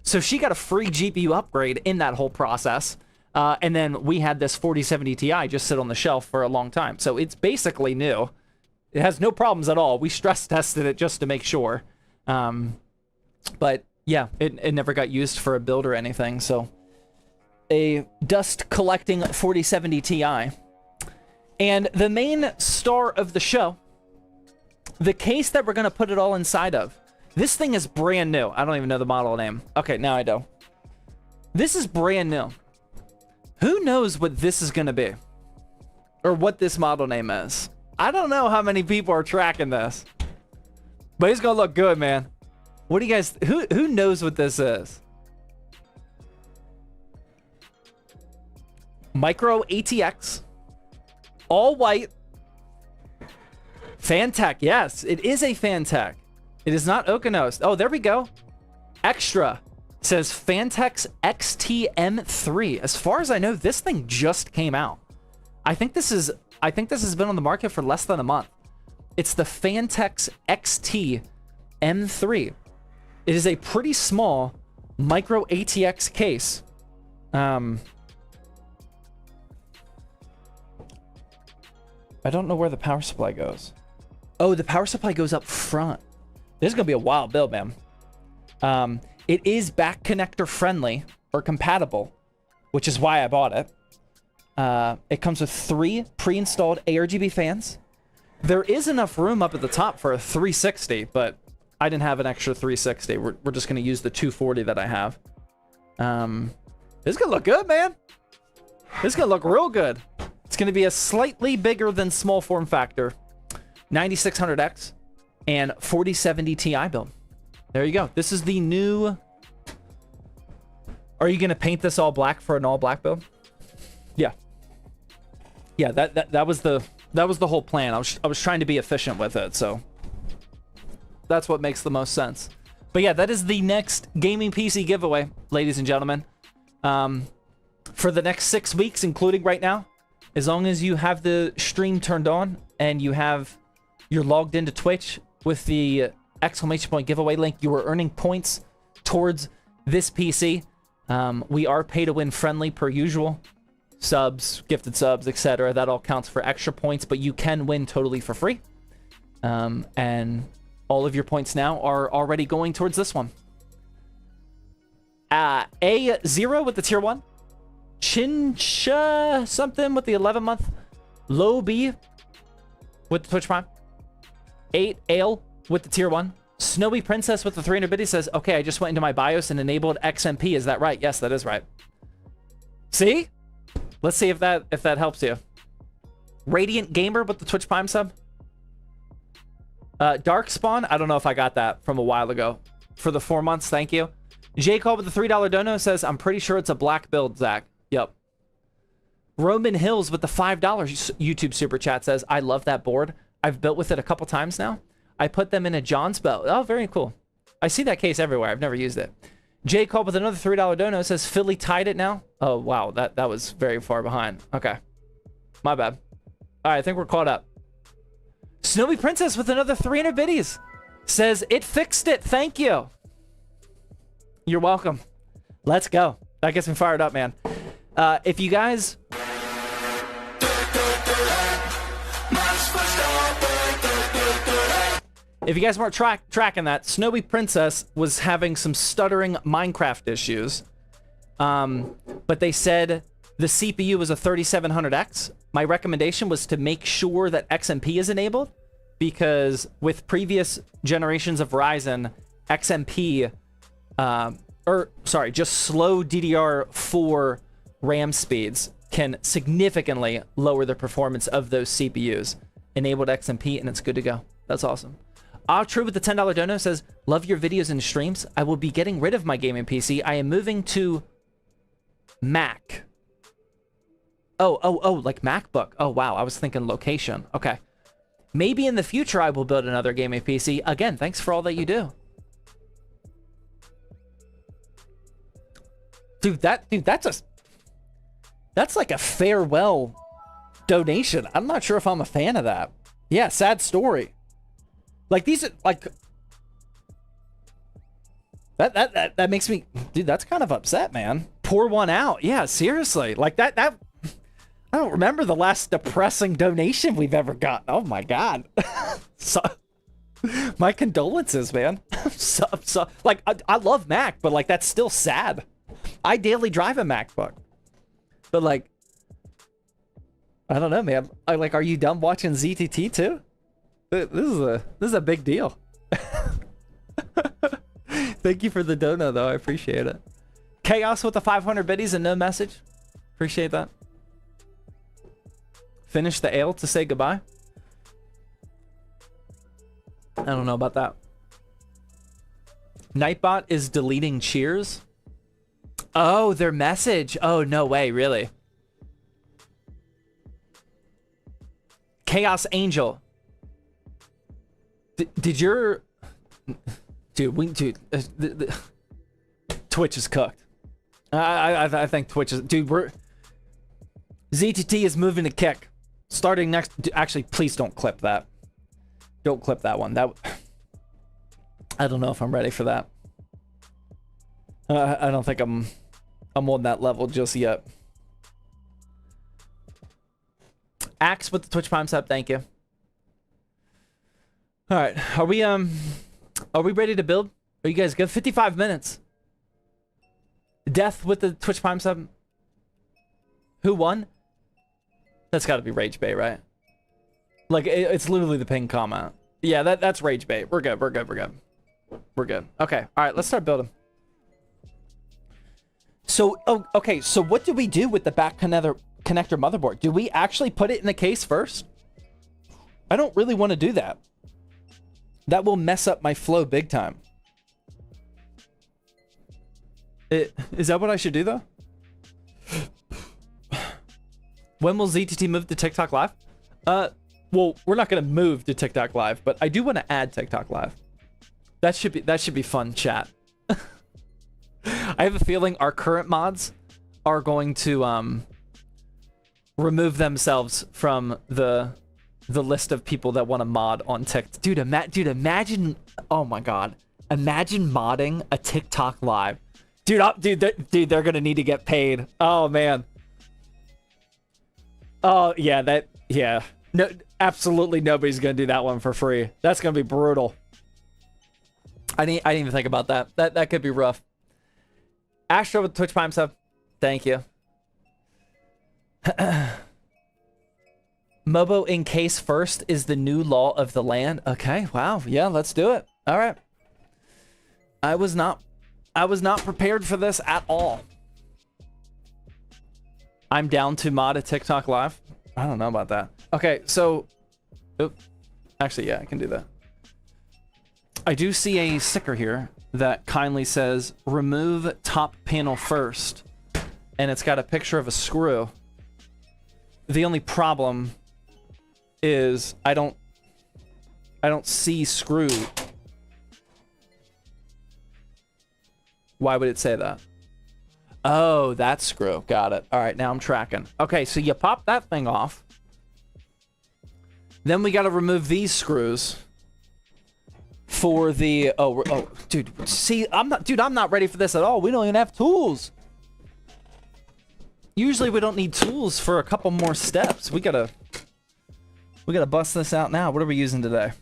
So she got a free GPU upgrade in that whole process. And then we had this 4070 Ti just sit on the shelf for a long time. So it's basically new. It has no problems at all. We stress tested it just to make sure. But yeah, it never got used for a build or anything. So a dust collecting 4070 Ti. And the main star of the show, the case that we're going to put it all inside of. This thing is brand new. I don't even know the model name. Okay, now I do. This is brand new. Who knows what this is going to be? Or what this model name is? I don't know how many people are tracking this. But it's going to look good, man. What do you guys... Who knows what this is? Micro ATX. All white. Fantech. Yes, it is a Fantech. It is not Okanos. Oh, there we go. Extra. It says Fantech XTM3. As far as I know, this thing just came out. I think this has been on the market for less than a month. It's the Fantech XTM3. It is a pretty small micro ATX case. I don't know where the power supply goes. Oh, the power supply goes up front. This is going to be a wild build, man. It is back connector friendly or compatible, which is why I bought it. It comes with 3 pre-installed ARGB fans. There is enough room up at the top for a 360, but I didn't have an extra 360. We're just going to use the 240 that I have. This is going to look good, man. This is going to look real good. It's going to be a slightly bigger than small form factor 9600X and 4070 Ti build. There you go. This is the new... Are you going to paint this all black for an all black build? Yeah. Yeah, that was the whole plan. I was trying to be efficient with it, so that's what makes the most sense. But yeah, that is the next gaming PC giveaway, ladies and gentlemen. For the next 6 weeks, including right now, as long as you have the stream turned on and you're logged into Twitch with the exclamation point giveaway link, you are earning points towards this PC. We are pay to win friendly per usual. Subs, gifted subs, etc. That all counts for extra points, but you can win totally for free. And all of your points now are already going towards this one. A0 with the tier 1. Chincha something with the 11-month. Low B with the Twitch Prime. 8 Ale with the tier 1. Snowy Princess with the 300 biddy says, okay, I just went into my BIOS and enabled XMP. Is that right? Yes, that is right. See? Let's see if that helps you. Radiant Gamer with the Twitch Prime sub. Dark Spawn, I don't know if I got that from a while ago. For the 4 months, thank you. J. Cole with the $3 dono says, I'm pretty sure it's a black build, Zach. Yep. Roman Hills with the $5 YouTube super chat says, I love that board. I've built with it a couple times now. I put them in a John's belt. Oh, very cool. I see that case everywhere. I've never used it. J. Cole with another $3 dono says, Philly tied it now. Oh, wow. That was very far behind. Okay. My bad. All right, I think we're caught up. Snowy Princess with another 300 biddies says, it fixed it. Thank you. You're welcome. Let's go. That gets me fired up, man. If you guys... If you guys weren't tracking that, Snowy Princess was having some stuttering Minecraft issues. But they said the CPU was a 3700X. My recommendation was to make sure that XMP is enabled, because with previous generations of Ryzen, XMP, just slow DDR4 RAM speeds can significantly lower the performance of those CPUs. Enabled XMP and it's good to go. That's awesome. True with the $10 dono says, love your videos and streams. I will be getting rid of my gaming PC. I am moving to Mac. Oh, like MacBook. Oh, wow. I was thinking location. Okay. Maybe in the future I will build another gaming PC. Again, thanks for all that you do. Dude, that's like a farewell donation. I'm not sure if I'm a fan of that. Yeah, sad story. Like these, like that makes me, dude. That's kind of upset, man. Pour one out. Yeah, seriously. Like that. I don't remember the last depressing donation we've ever gotten. Oh my god. So, my condolences, man. Like I love Mac, but like that's still sad. I daily drive a MacBook, but like, I don't know, man. Are you done watching ZTT too? This is a big deal. Thank you for the dono, though. I appreciate it. Chaos with the 500 biddies and no message. Appreciate that. Finish the ale to say goodbye. I don't know about that. Nightbot is deleting cheers. Oh, their message. Oh, no way, really. Chaos Angel. Did your... Dude, Twitch is cooked. I think Twitch is... Dude, ZTT is moving to Kick. Starting next... Actually, please don't clip that. Don't clip that one. I don't know if I'm ready for that. I don't think I'm on that level just yet. Axe with the Twitch Prime sub, thank you. All right, are we ready to build? Are you guys good? 55 minutes. Death with the Twitch Prime sub. Who won? That's got to be Rage Bait, right? Like it's literally the ping comment. Yeah, that's Rage Bait. We're good. We're good. Okay. All right, let's start building. So, okay. So what do we do with the back connector motherboard? Do we actually put it in the case first? I don't really want to do that. That will mess up my flow big time. Is that what I should do, though? When will ZTT move to TikTok Live? Well, we're not going to move to TikTok Live, but I do want to add TikTok Live. That should be fun, chat. I have a feeling our current mods are going to remove themselves from the list of people that want to mod on TikTok. Dude, imagine, oh my god, imagine modding a TikTok Live. Dude, they're gonna need to get paid. Oh man. Oh yeah, yeah. No, absolutely nobody's gonna do that one for free. That's gonna be brutal. I didn't even think about that. That could be rough. Astro with Twitch Prime sub. Thank you. Mobo in case first is the new law of the land. Okay, wow. Yeah, let's do it. All right. I was not prepared for this at all. I'm down to mod a TikTok Live. I don't know about that. Okay, so actually, yeah, I can do that. I do see a sticker here that kindly says remove top panel first, and it's got a picture of a screw. The only problem is I don't see screw. Why would it say that? Oh, that's screw. Got it. All right, now I'm tracking. Okay, so you pop that thing off. Then we got to remove these screws for the oh dude, see, I'm not ready for this at all. We don't even have tools. Usually we don't need tools for a couple more steps. We gotta bust this out now. What are we using today?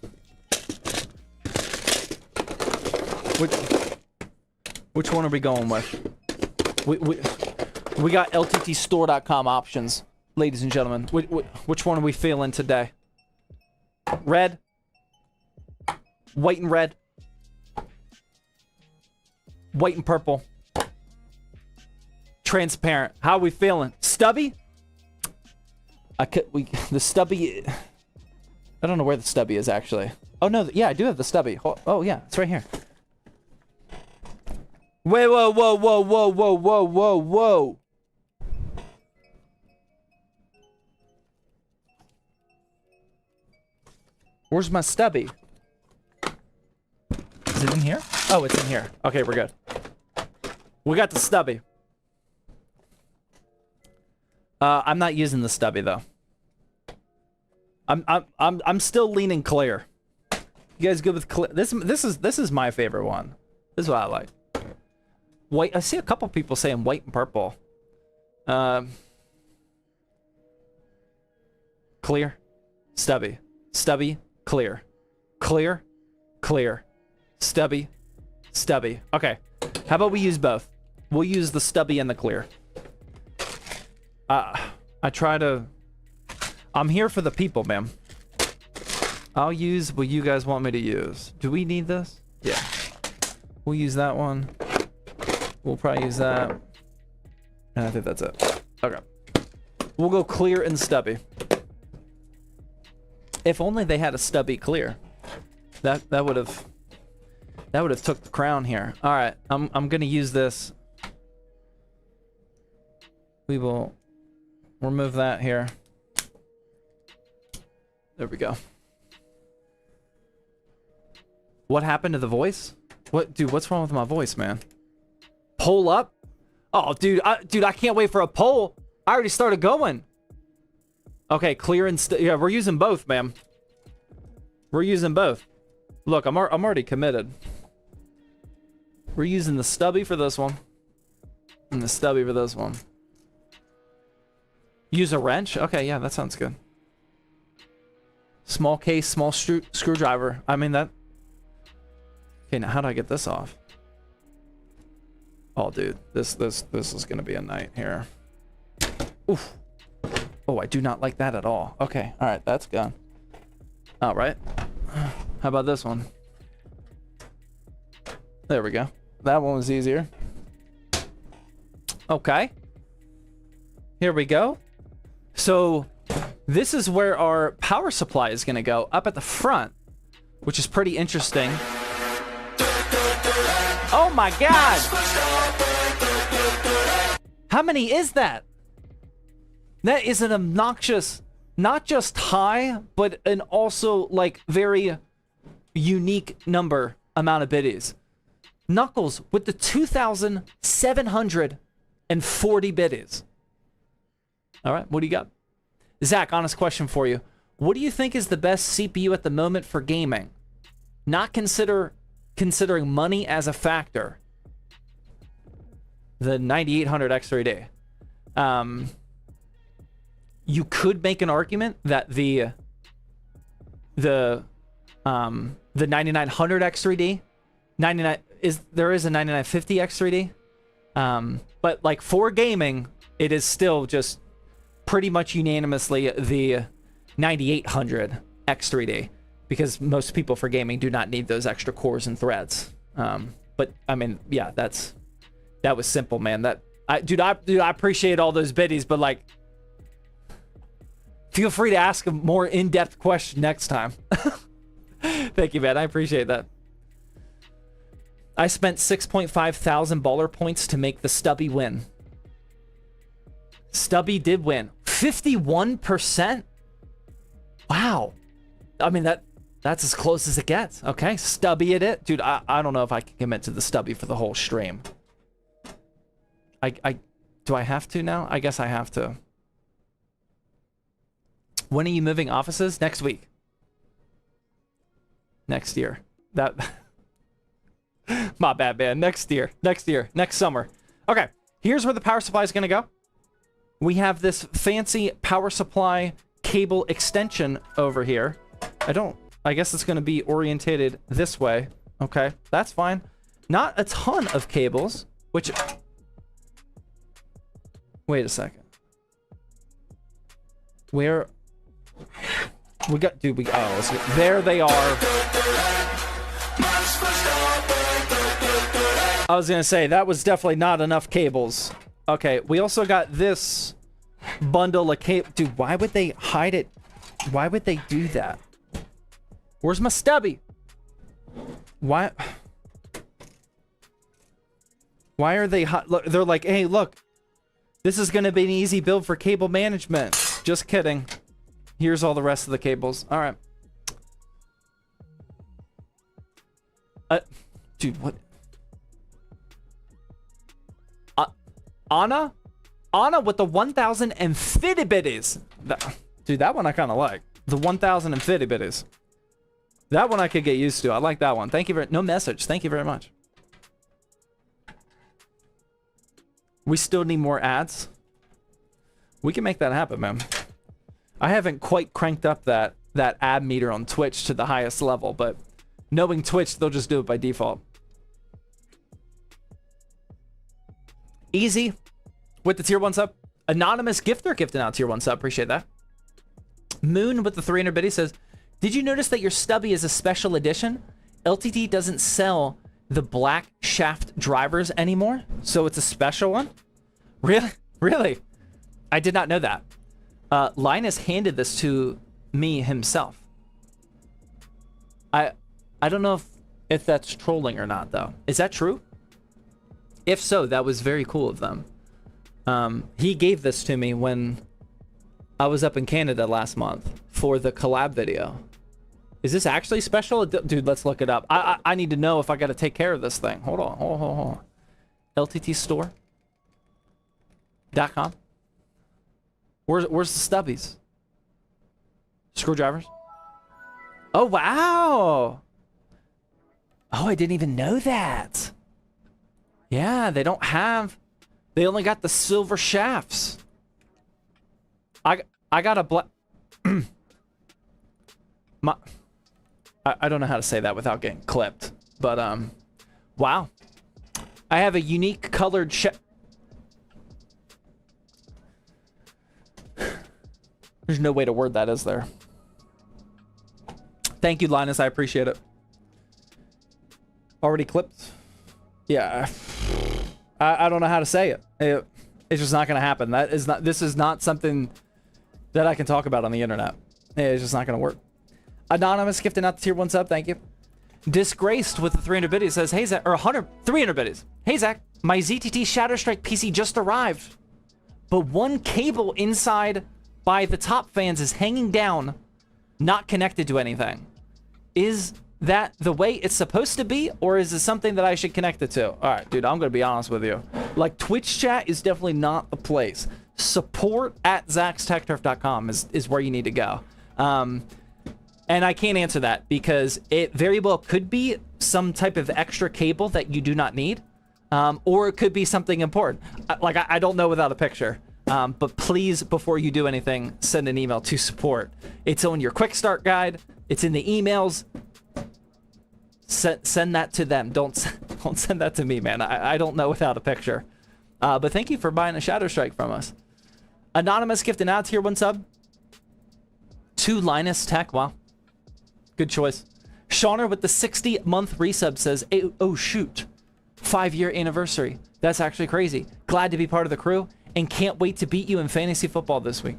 Which one are we going with? We got lttstore.com options, ladies and gentlemen. Which one are we feeling today? Red, white and red, white and purple, transparent. How are we feeling? Stubby? The stubby. I don't know where the stubby is actually. Oh no, yeah, I do have the stubby. Oh yeah, it's right here. Wait, whoa. Where's my stubby? Is it in here? Oh, it's in here. Okay, we're good. We got the stubby. I'm not using the stubby though. I'm still leaning clear. You guys good with clear? This is my favorite one. This is what I like. White. I see a couple people saying white and purple. Clear, stubby, stubby, clear, clear, clear, stubby, stubby. Okay, how about we use both? We'll use the stubby and the clear. I try to... I'm here for the people, man. I'll use what you guys want me to use. Do we need this? Yeah. We'll use that one. We'll probably use that. And I think that's it. Okay. We'll go clear and stubby. If only they had a stubby clear. That would have took the crown here. All right, I'm gonna use this. We will remove that here. There we go. What happened to the voice? What, dude? What's wrong with my voice, man? Poll up? Oh, dude, I can't wait for a poll. I already started going. Okay, clear and yeah, we're using both, man. We're using both. Look, I'm already committed. We're using the stubby for this one, and the stubby for this one. Use a wrench? Okay, yeah, that sounds good. Small case, small screwdriver. I mean that. Okay, now how do I get this off? Oh, dude, this is gonna be a night here. Oof. Oh, I do not like that at all. Okay, all right, that's gone. All right. How about this one? There we go. That one was easier. Okay. Here we go. So this is where our power supply is going to go, up at the front, which is pretty interesting. Oh my God! How many is that? That is an obnoxious, not just high, but an also like very unique amount of biddies. Knuckles with the 2,740 biddies. All right, what do you got? Zach, honest question for you. What do you think is the best CPU at the moment for gaming? Not considering money as a factor. The 9800 X3D. You could make an argument that the 9900 X3D, there is a 9950 X3D, but like for gaming, it is still just pretty much unanimously the 9800 X3D, because most people for gaming do not need those extra cores and threads. But I mean, yeah, that was simple, man. Dude, I appreciate all those biddies, but like, feel free to ask a more in-depth question next time. Thank you, man. I appreciate that. I spent 6.5 thousand baller points to make the stubby win. Stubby did win. 51%? Wow. I mean, that's as close as it gets. Okay, stubby it. Dude, I don't know if I can commit to the stubby for the whole stream. Do I have to now? I guess I have to. When are you moving offices? Next week. Next year. My bad, man. Next year. Next summer. Okay, here's where the power supply is going to go. We have this fancy power supply cable extension over here. I guess it's going to be orientated this way. Okay, that's fine. Not a ton of cables, which... Wait a second. Where... We got... Dude, oh, let's get, there they are. I was going to say, that was definitely not enough cables. Okay, we also got this bundle of cable. Dude, why would they hide it? Why would they do that? Where's my stubby? Why are they look, they're like, hey, look, this is going to be an easy build for cable management. Just kidding. Here's all the rest of the cables. All right. Dude, what? Anna with the 1000 and fitty bitties. Dude, that one I kind of like. The 1000 and fitty bitties. That one I could get used to. I like that one. Thank you very no message. Thank you very much. We still need more ads. We can make that happen, man. I haven't quite cranked up that ad meter on Twitch to the highest level, but knowing Twitch, they'll just do it by default. Easy with the tier 1 sub. Anonymous gifter gifting out tier 1 sub. Appreciate that. Moon with the 300 biddy says, did you notice that your stubby is a special edition? LTD doesn't sell the black shaft drivers anymore, so it's a special one? Really? Really? I did not know that. Linus handed this to me himself. I don't know if that's trolling or not, though. Is that true? If so, that was very cool of them. He gave this to me when I was up in Canada last month for the collab video. Is this actually special? Dude, let's look it up. I need to know if I got to take care of this thing. Hold on. LTTstore.com. Where's the stubbies? Screwdrivers? Oh, wow. Oh, I didn't even know that. Yeah, they don't have... They only got the silver shafts. I got a black... I don't know how to say that without getting clipped. But, wow. I have a unique colored There's no way to word that, is there? Thank you, Linus. I appreciate it. Already clipped? Yeah. I don't know how to say it. It's just not going to happen. This is not something that I can talk about on the internet. It's just not going to work. Anonymous gifting out the tier 1 sub. Thank you. Disgraced with the 300 biddies says, hey, Zach, or 300 biddies. Hey, Zach, my ZTT Shatterstrike PC just arrived, but one cable inside by the top fans is hanging down, not connected to anything. Is that the way it's supposed to be, or is it something that I should connect it to? All right, dude, I'm going to be honest with you. Like, Twitch chat is definitely not the place. Support at zaxtechturf.com is where you need to go. And I can't answer that because it very well could be some type of extra cable that you do not need, or it could be something important. Like, I don't know without a picture. But please, before you do anything, send an email to support. It's on your quick start guide. It's in the emails. Send that to them. Don't send that to me, man. I don't know without a picture. But thank you for buying a Shatterstrike from us. Anonymous gifting out tier 1 sub. To Linus Tech. Wow. Good choice. Shauner with the 60-month resub says, oh shoot, 5-year anniversary. That's actually crazy. Glad to be part of the crew and can't wait to beat you in fantasy football this week.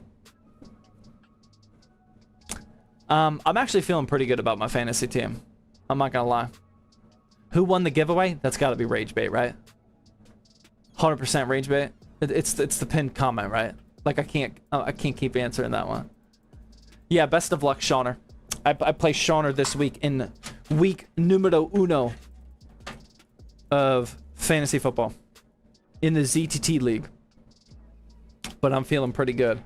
I'm actually feeling pretty good about my fantasy team. I'm not gonna lie. Who won the giveaway? That's got to be Ragebait, right? 100% Ragebait. It's the pinned comment, right? Like I can't keep answering that one. Yeah, best of luck, Shauner. I play Shauner this week in week numero uno of fantasy football in the ZTT league. But I'm feeling pretty good.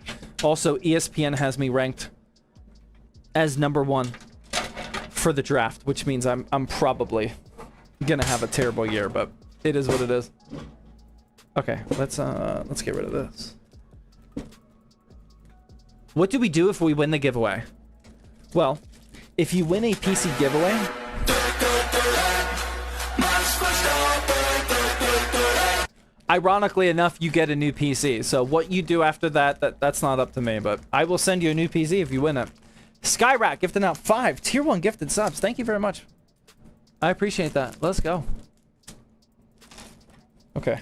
Also, ESPN has me ranked as #1 for the draft, which means I'm probably gonna have a terrible year, but it is what it is. Okay, let's get rid of this. What do we do if we win the giveaway? Well, if you win a PC giveaway, ironically enough, you get a new PC. So what you do after that's not up to me, but I will send you a new PC if you win it. Skyrack gifting out 5 tier 1 gifted subs. Thank you very much. I appreciate that. Let's go. Okay.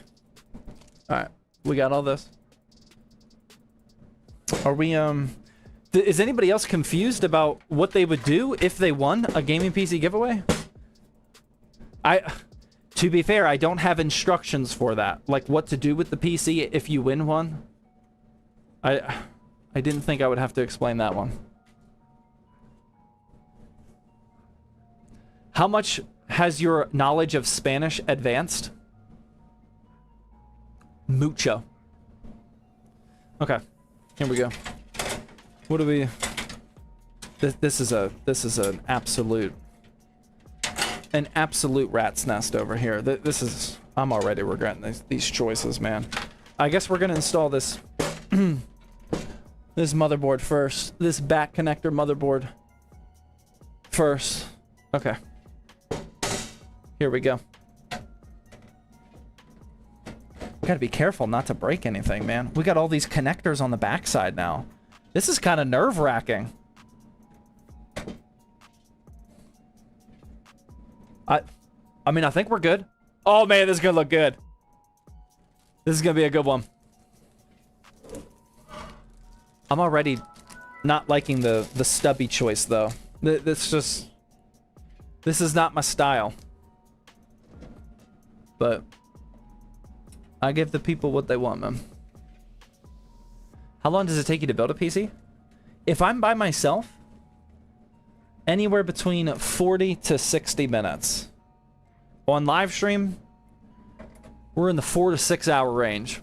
All right. We got all this. Are we, is anybody else confused about what they would do if they won a gaming PC giveaway? To be fair, I don't have instructions for that. Like what to do with the PC if you win one. I didn't think I would have to explain that one. How much Has your knowledge of Spanish advanced? Mucho. Okay, here we go. What do we... This is an absolute rat's nest over here. This is... I'm already regretting these choices, man. I guess we're gonna install this this motherboard first. This back connector motherboard first. Okay. Here we go. We gotta be careful not to break anything, man. We got all these connectors on the backside now. This is kind of nerve-wracking. I mean, I think we're good. Oh, man, this is gonna look good. This is gonna be a good one. I'm already not liking the stubby choice, though. This is not my style. But I give the people what they want, man. How long does it take you to build a PC? If I'm by myself, anywhere between 40 to 60 minutes. On live stream, we're in the 4 to 6 hour range.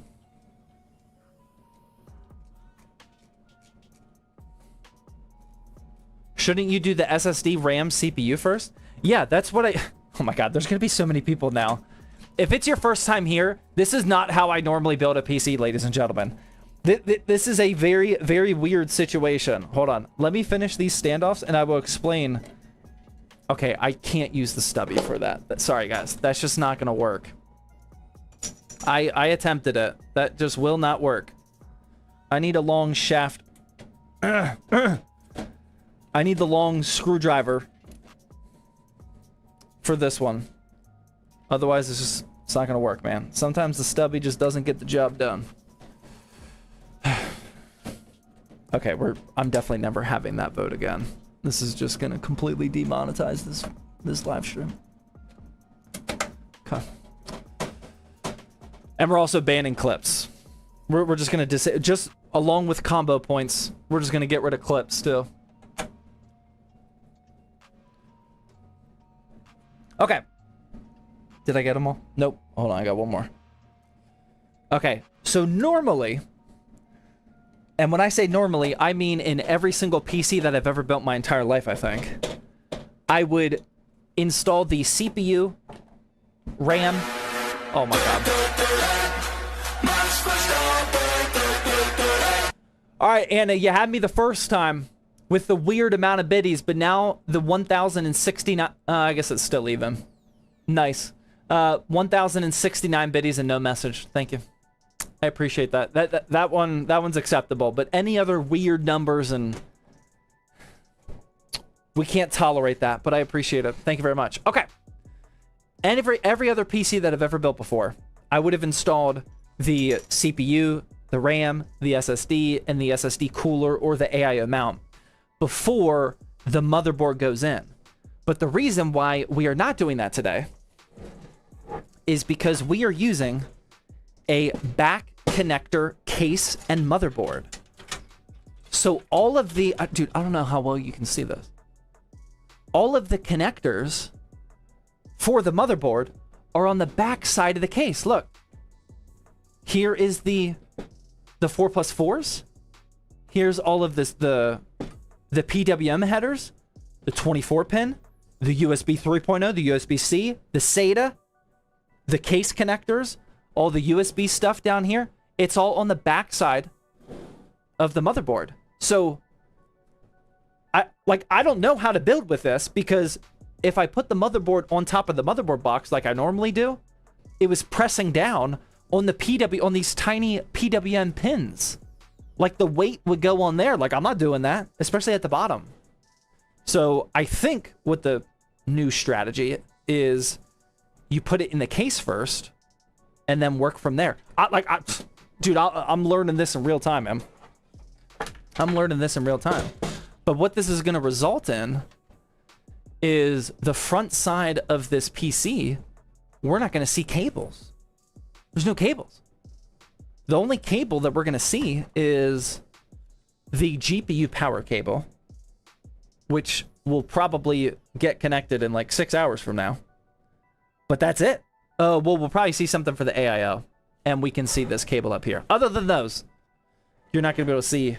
Shouldn't you do the SSD, RAM, CPU first? Yeah, that's what I... Oh my god, there's gonna be so many people now. If it's your first time here, this is not how I normally build a PC, ladies and gentlemen. This is a very, very weird situation. Hold on. Let me finish these standoffs, and I will explain... Okay, I can't use the stubby for that. Sorry, guys. That's just not gonna work. I attempted it. That just will not work. I need a long shaft. I need the long screwdriver for this one. Otherwise, it's not gonna work, man. Sometimes the stubby just doesn't get the job done. Okay, I'm definitely never having that vote again. This is just gonna completely demonetize this live stream. Okay. And we're also banning clips. We're just gonna just along with combo points, we're just gonna get rid of clips too. Okay. Did I get them all? Nope. Hold on, I got one more. Okay, so normally, and when I say normally, I mean in every single PC that I've ever built my entire life, I think, I would install the CPU, RAM. Oh my god. Alright, Anna, you had me the first time with the weird amount of biddies, but now the 1,069... I guess it's still even. Nice. 1,069 biddies and no message. Thank you. I appreciate that. That one's acceptable, but any other weird numbers and... We can't tolerate that, but I appreciate it. Thank you very much. Okay. And every other PC that I've ever built before, I would have installed the CPU, the RAM, the SSD, and the SSD cooler or the AIO mount before the motherboard goes in. But the reason why we are not doing that today is because we are using a back connector case and motherboard. So all of the... dude, I don't know how well you can see this. All of the connectors for the motherboard are on the back side of the case. Look. Here is the 4+4s. Here's all of this, the PWM headers, the 24 pin, the USB 3.0, the USB-C, the SATA, the case connectors, all the USB stuff down here. It's all on the back side of the motherboard. So I don't know how to build with this, because if I put the motherboard on top of the motherboard box like I normally do, it was pressing down on the on these tiny PWM pins. Like the weight would go on there. Like I'm not doing that, especially at the bottom. So I think what the new strategy is, you put it in the case first and then work from there. Dude, I'm learning this in real time, man. I'm learning this in real time. But what this is going to result in is the front side of this PC, we're not going to see cables. There's no cables. The only cable that we're going to see is the GPU power cable, which will probably get connected in like 6 hours from now. But that's it. Well, we'll probably see something for the AIO. And we can see this cable up here. Other than those, you're not going to be able to see.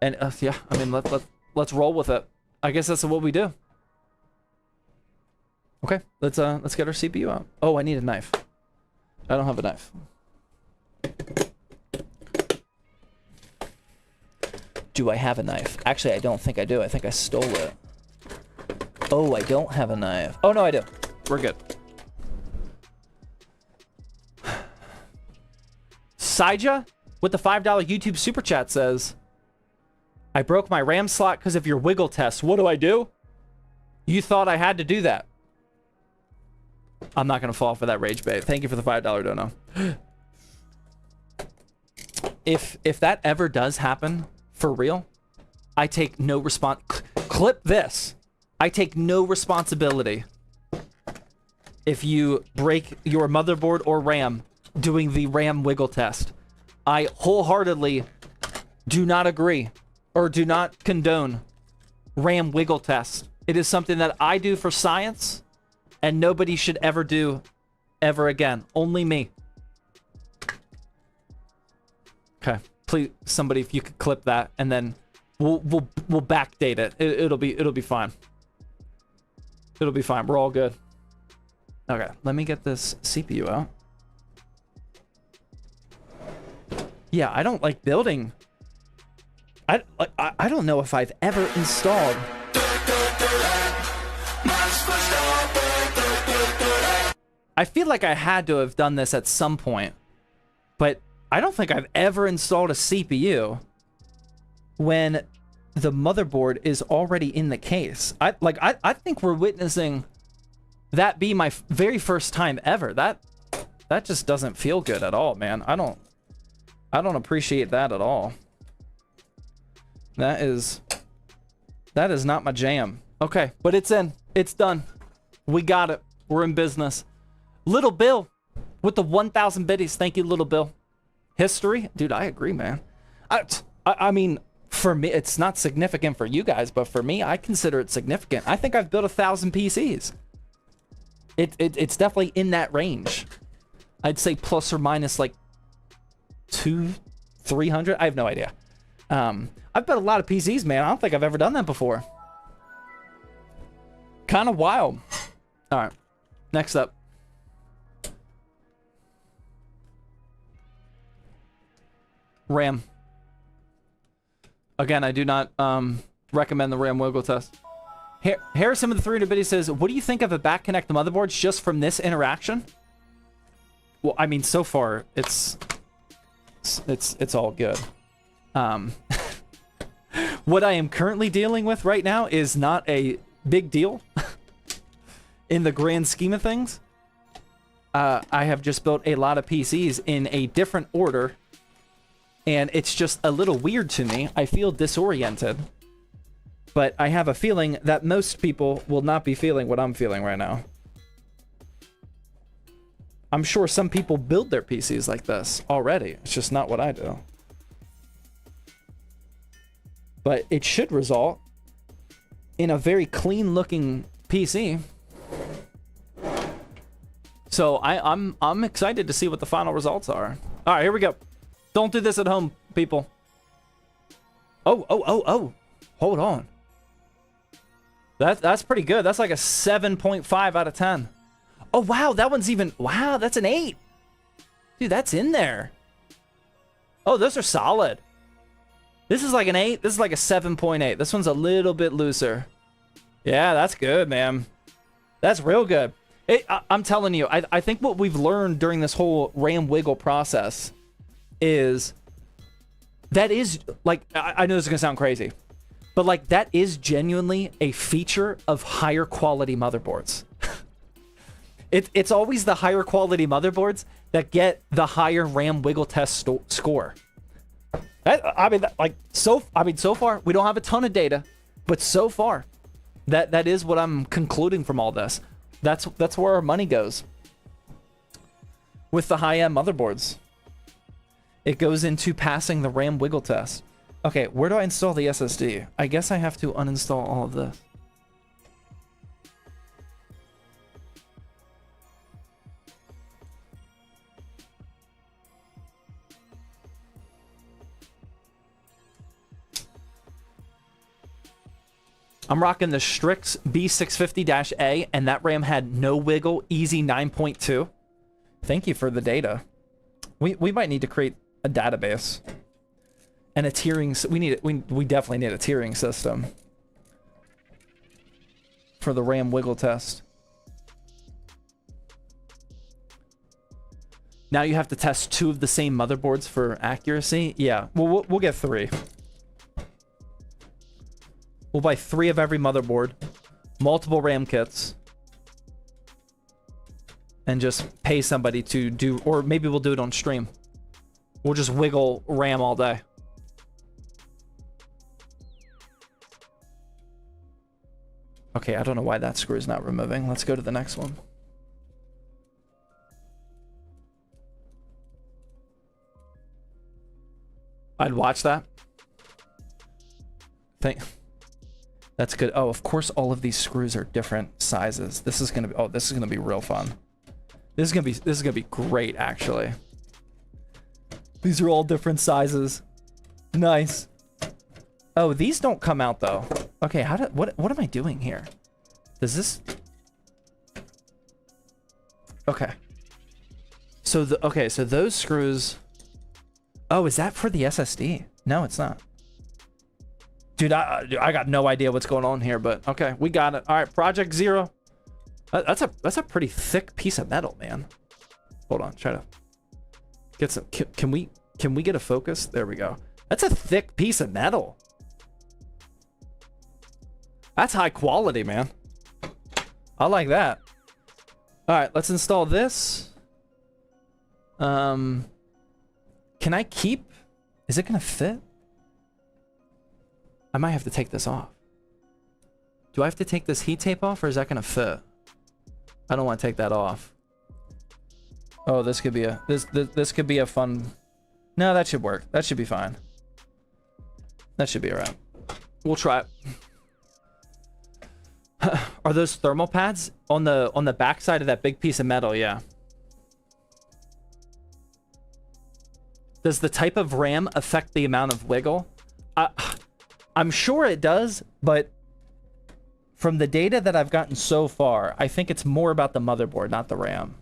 And yeah, I mean, let's roll with it. I guess that's what we do. Okay, let's get our CPU out. Oh, I need a knife. I don't have a knife. Do I have a knife? Actually, I don't think I do. I think I stole it. Oh, I don't have a knife. Oh, no, I do. We're good. Saija with the $5 YouTube Super Chat says, I broke my RAM slot because of your wiggle test. What do I do? You thought I had to do that. I'm not going to fall for that rage bait. Thank you for the $5 dono. If that ever does happen, for real, I take no response. Clip this. I take no responsibility if you break your motherboard or RAM doing the RAM wiggle test. I wholeheartedly do not agree or do not condone RAM wiggle test. It is something that I do for science and nobody should ever do ever again. Only me. Okay, please, somebody, if you could clip that, and then we'll backdate it. It'll be fine. It'll be fine. We're all good. Okay, let me get this CPU out. Yeah, I don't like building. I don't know if I've ever installed. I feel like I had to have done this at some point, but I don't think I've ever installed a CPU when the motherboard is already in the case. I think we're witnessing that be my very first time ever. That just doesn't feel good at all, man. I don't appreciate that at all. That is not my jam. Okay, but it's in. It's done. We got it. We're in business. Little Bill with the 1,000 biddies. Thank you, Little Bill. History? Dude, I agree, man. I mean, for me, it's not significant for you guys, but for me, I consider it significant. I think I've built 1,000 PCs. It's definitely in that range. I'd say plus or minus like 200-300. I have no idea. I've built a lot of PCs, man. I don't think I've ever done that before. Kind of wild. All right, next up. RAM. Again, I do not recommend the RAM wiggle test. Harrison with the 300 biddies says, what do you think of a back connect the motherboards just from this interaction? Well, I mean, so far it's all good. What I am currently dealing with right now is not a big deal in the grand scheme of things. I have just built a lot of PCs in a different order, and it's just a little weird to me. I feel disoriented, but I have a feeling that most people will not be feeling what I'm feeling right now. I'm sure some people build their PCs like this already. It's just not what I do. But it should result in a very clean looking PC. So I'm excited to see what the final results are. All right, here we go. Don't do this at home, people. Oh. Hold on. That's pretty good. That's like a 7.5 out of 10. Oh, wow, that one's even... Wow, that's an 8. Dude, that's in there. Oh, those are solid. This is like an 8. This is like a 7.8. This one's a little bit looser. Yeah, that's good, man. That's real good. I'm telling you, I think what we've learned during this whole RAM wiggle process is... That is, like, I know this is going to sound crazy, but, like, that is genuinely a feature of higher quality motherboards. It's always the higher quality motherboards that get the higher RAM wiggle test score. So far we don't have a ton of data, but so far, that is what I'm concluding from all this. That's where our money goes with the high-end motherboards. It goes into passing the RAM wiggle test. Okay, where do I install the SSD? I guess I have to uninstall all of this. I'm rocking the Strix B650-A, and that RAM had no wiggle, easy 9.2. Thank you for the data. We might need to create a database and a tiering. We definitely need a tiering system for the RAM wiggle test. Now you have to test 2 of the same motherboards for accuracy. Yeah, well, we'll get 3. We'll buy 3 of every motherboard, multiple RAM kits, and just pay somebody to do, or maybe we'll do it on stream. We'll just wiggle RAM all day. Okay, I don't know why that screw is not removing. Let's go to the next one. I'd watch that. That's good. Oh, of course, all of these screws are different sizes. This is gonna be. Oh, this is gonna be real fun. This is gonna be great, actually. These are all different sizes. Nice. Oh, these don't come out though. Okay, what am I doing here? Does this? Okay. So so those screws. Oh, is that for the SSD? No, it's not. Dude, I got no idea what's going on here, but okay, we got it. All right, Project Zero. That's a pretty thick piece of metal, man. Hold on, try to get some. Can we get a focus? There we go. That's a thick piece of metal. That's high quality, man. I like that. All right, let's install this. Can I keep? Is it gonna fit? I might have to take this off. Do I have to take this heat tape off, or is that gonna fit? I don't want to take that off. Oh, this could be a this could be a fun. No, that should work. That should be fine. That should be alright. We'll try it. Are those thermal pads on the back side of that big piece of metal? Yeah. Does the type of RAM affect the amount of wiggle? I'm sure it does, but from the data that I've gotten so far, I think it's more about the motherboard, not the RAM.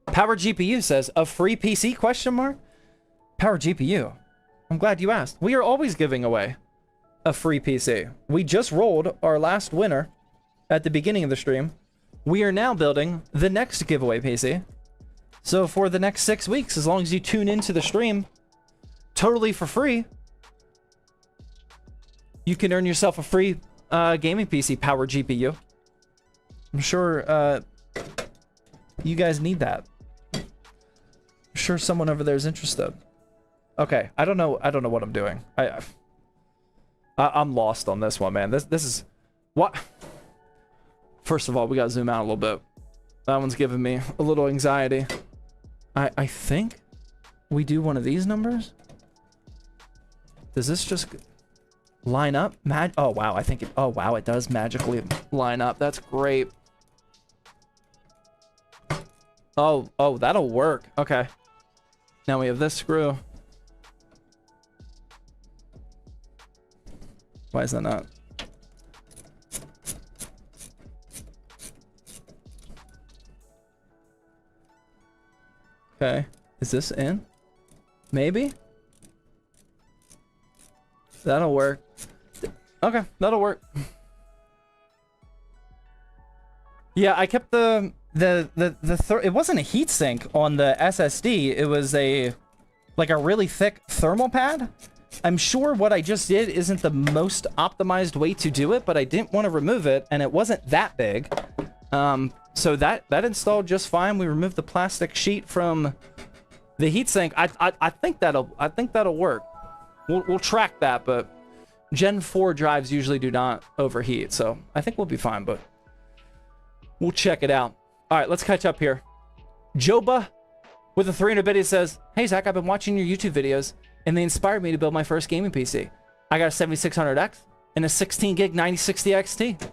Power GPU says, a free PC, question mark? Power GPU. I'm glad you asked. We are always giving away a free PC. We just rolled our last winner at the beginning of the stream. We are now building the next giveaway PC. So for the next 6 weeks, as long as you tune into the stream, totally for free, you can earn yourself a free gaming PC, Power GPU. I'm sure you guys need that. I'm sure someone over there is interested. Okay, I don't know what I'm doing. I'm lost on this one, man. This is what. First of all, we gotta zoom out a little bit. That one's giving me a little anxiety. I think we do one of these numbers. Does this just line up? Oh wow, I think it. Oh wow, it does magically line up. That's great. Oh, that'll work. Okay. Now we have this screw. Why is that not? Okay. Is this in? Maybe? That'll work. Okay, that'll work. Yeah, I kept it wasn't a heatsink on the SSD. It was like a really thick thermal pad. I'm sure what I just did isn't the most optimized way to do it, but I didn't want to remove it, and it wasn't that big. So that installed just fine. We removed the plastic sheet from the heatsink. I think that'll work. We'll track that, but Gen 4 drives usually do not overheat, so I think we'll be fine, but we'll check it out. All right, let's catch up here. Joba with a 300 bit says, "Hey Zach, I've been watching your YouTube videos, and they inspired me to build my first gaming PC. I got a 7600X and a 16 gig 9060 XT.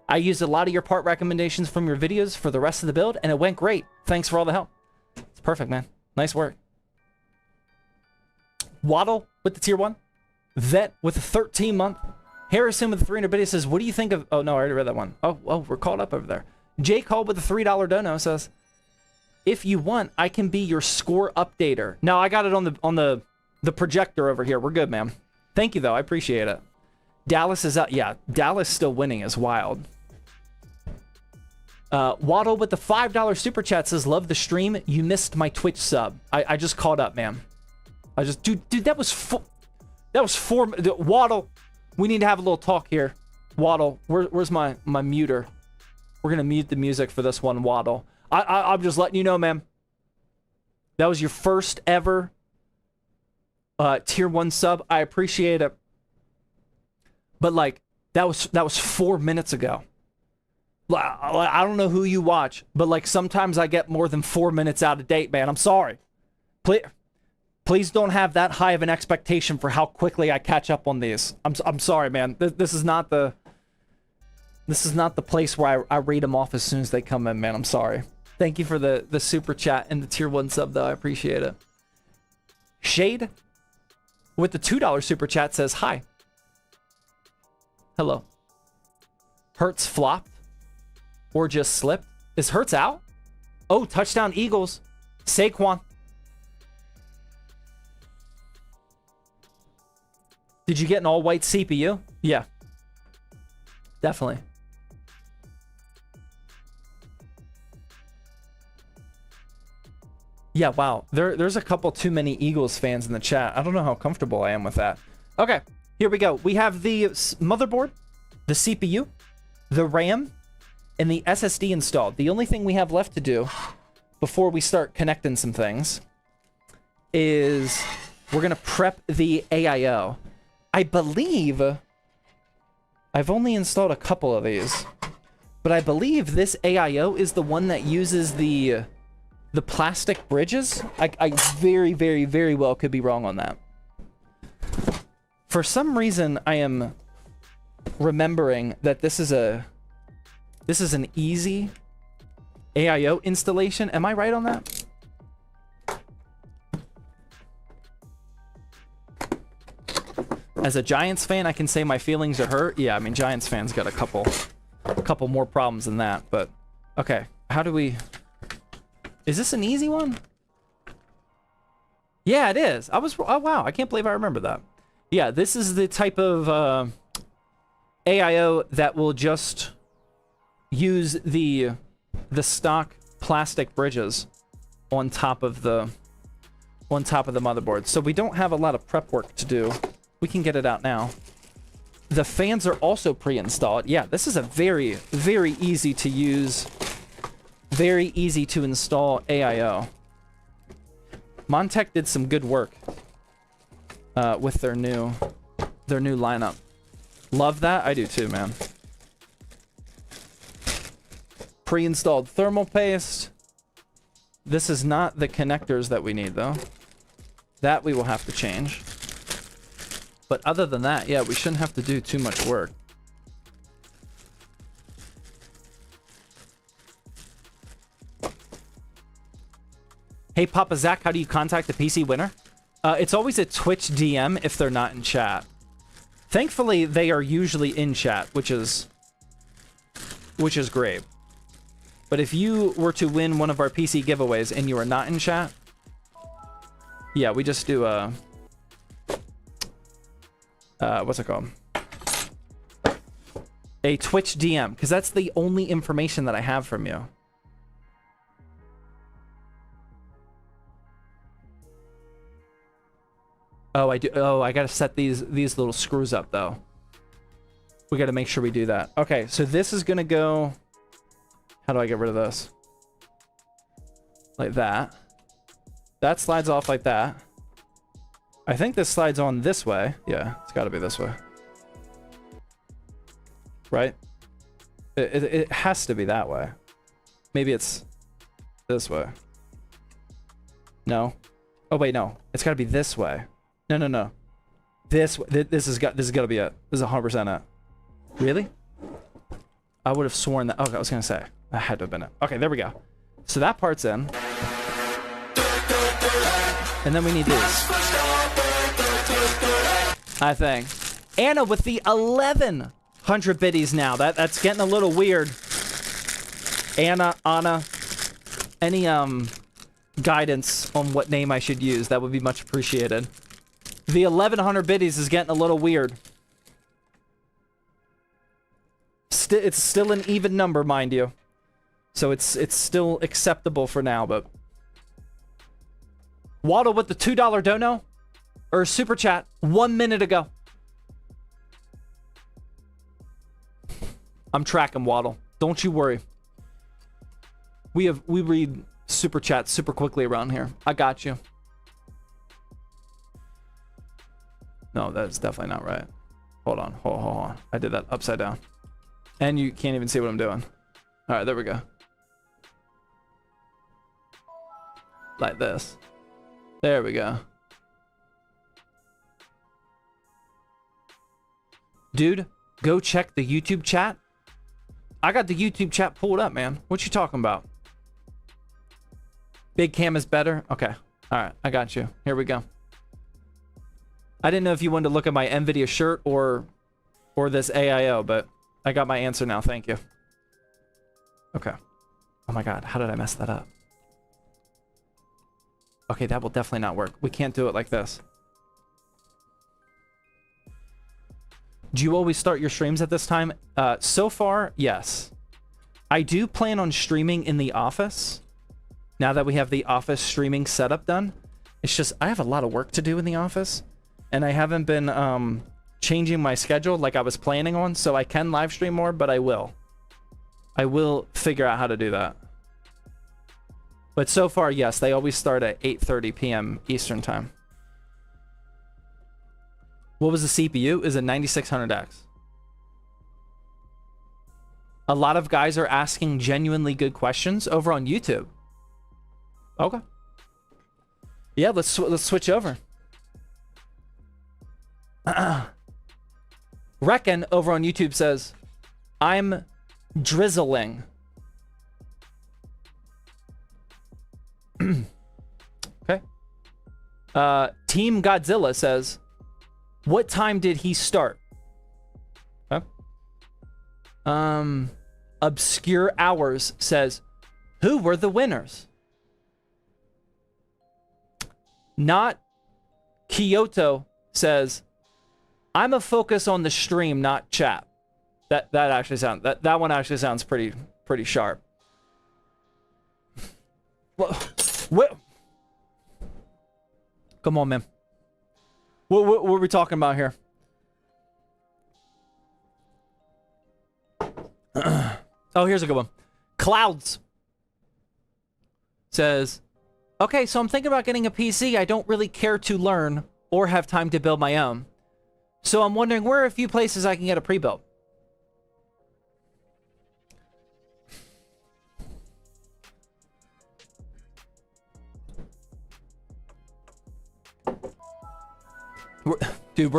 I used a lot of your part recommendations from your videos for the rest of the build, and it went great. Thanks for all the help." It's perfect, man. Nice work. Waddle with the tier 1. Vet with a 13-month. Harrison with the 300 biddy says, what do you think of... Oh, no, I already read that one. Oh, we're caught up over there. Jake Hall with the $3 dono says, if you want, I can be your score updater. No, I got it on the projector over here. We're good, man. Thank you, though. I appreciate it. Dallas is up. Yeah, Dallas still winning is wild. Waddle with the $5 super chat says, love the stream. You missed my Twitch sub. I just caught up, man. Dude, that was four. Waddle, we need to have a little talk here. Waddle, where's my muter? We're going to mute the music for this one, Waddle. I'm just letting you know, man. That was your first ever tier 1 sub. I appreciate it. But, like, that was 4 minutes ago. I don't know who you watch, but, like, sometimes I get more than 4 minutes out of date, man. I'm sorry. Please don't have that high of an expectation for how quickly I catch up on these. I'm sorry, man. This is not the place where I read them off as soon as they come in, man. I'm sorry. Thank you for the super chat and the tier 1 sub, though. I appreciate it. Shade with the $2 super chat says, hi. Hello. Hurts flopped or just slipped. Is Hurts out? Oh, touchdown Eagles. Saquon. Did you get an all-white CPU? Yeah. Definitely. Yeah, wow. There's a couple too many Eagles fans in the chat. I don't know how comfortable I am with that. Okay, here we go. We have the motherboard, the CPU, the RAM, and the SSD installed. The only thing we have left to do before we start connecting some things is we're going to prep the AIO. I believe I've only installed a couple of these, but I believe this AIO is the one that uses the plastic bridges. I very, very, very well could be wrong on that. For some reason, I am remembering that this is an easy AIO installation. Am I right on that? As a Giants fan, I can say my feelings are hurt. Yeah, I mean, Giants fans got a couple more problems than that, but okay. How do we... Is this an easy one? Yeah, it is. Oh, wow. I can't believe I remember that. Yeah, this is the type of AIO that will just use the stock plastic bridges on top of the motherboard. So we don't have a lot of prep work to do. We can get it out now. The fans are also pre-installed. Yeah, this is a very, very easy to use, very easy to install AIO. Montech did some good work with their new lineup. Love that. I do too, man. Pre-installed thermal paste. This is not the connectors that we need, though. That we will have to change. But other than that, yeah, we shouldn't have to do too much work. Hey, Papa Zach, how do you contact the PC winner? It's always a Twitch DM if they're not in chat. Thankfully, they are usually in chat, which is great. But if you were to win one of our PC giveaways and you are not in chat, yeah, we just do what's it called? A Twitch DM, because that's the only information that I have from you. Oh, I do. Oh, I gotta set these little screws up though. We gotta make sure we do that. Okay, so this is gonna go. How do I get rid of this? Like that. That slides off like that. I think this slides on this way. Yeah, it's got to be this way. Right? It has to be that way. Maybe it's this way. No. Oh wait, no. It's got to be this way. No. This is got to be it. This is 100% it. Really? I would have sworn that. Okay, I was gonna say that had to have been it. Okay, there we go. So that part's in, and then we need these. I think. Anna with the 1100 biddies now. That's getting a little weird. Anna, any guidance on what name I should use? That would be much appreciated. The 1100 biddies is getting a little weird. It's still an even number, mind you. So it's still acceptable for now, but... Waddle with the $2 dono? Or super chat 1 minute ago. I'm tracking Waddle. Don't you worry. We read super chats super quickly around here. I got you. No, that's definitely not right. Hold on. Hold on. I did that upside down. And you can't even see what I'm doing. All right, there we go. Like this. There we go. Dude, go check the YouTube chat. I got the YouTube chat pulled up, man. What you talking about? Big cam is better? Okay. All right, I got you. Here we go. I didn't know if you wanted to look at my NVIDIA shirt or this AIO, but I got my answer now. Thank you. Okay. Oh my God, how did I mess that up? Okay, that will definitely not work. We can't do it like this. Do you always start your streams at this time? So far, yes. I do plan on streaming in the office. Now that we have the office streaming setup done. It's just, I have a lot of work to do in the office. And I haven't been changing my schedule like I was planning on. So I can live stream more, but I will. I will figure out how to do that. But so far, yes, they always start at 8:30 p.m. Eastern time. What was the CPU? Is a 9600X. A lot of guys are asking genuinely good questions over on YouTube. Okay. Yeah, let's switch over. Reckon over on YouTube says, I'm drizzling. Okay. Team Godzilla says, what time did he start? Okay. Obscure Hours says, who were the winners? Not Kyoto says, I'm a focus on the stream, not chat. That actually sounds that one actually sounds pretty sharp. What? Come on, man. What are we talking about here? Oh, here's a good one. Clouds says, okay, so I'm thinking about getting a PC. I don't really care to learn or have time to build my own. So I'm wondering where are a few places I can get a pre-built. Dude,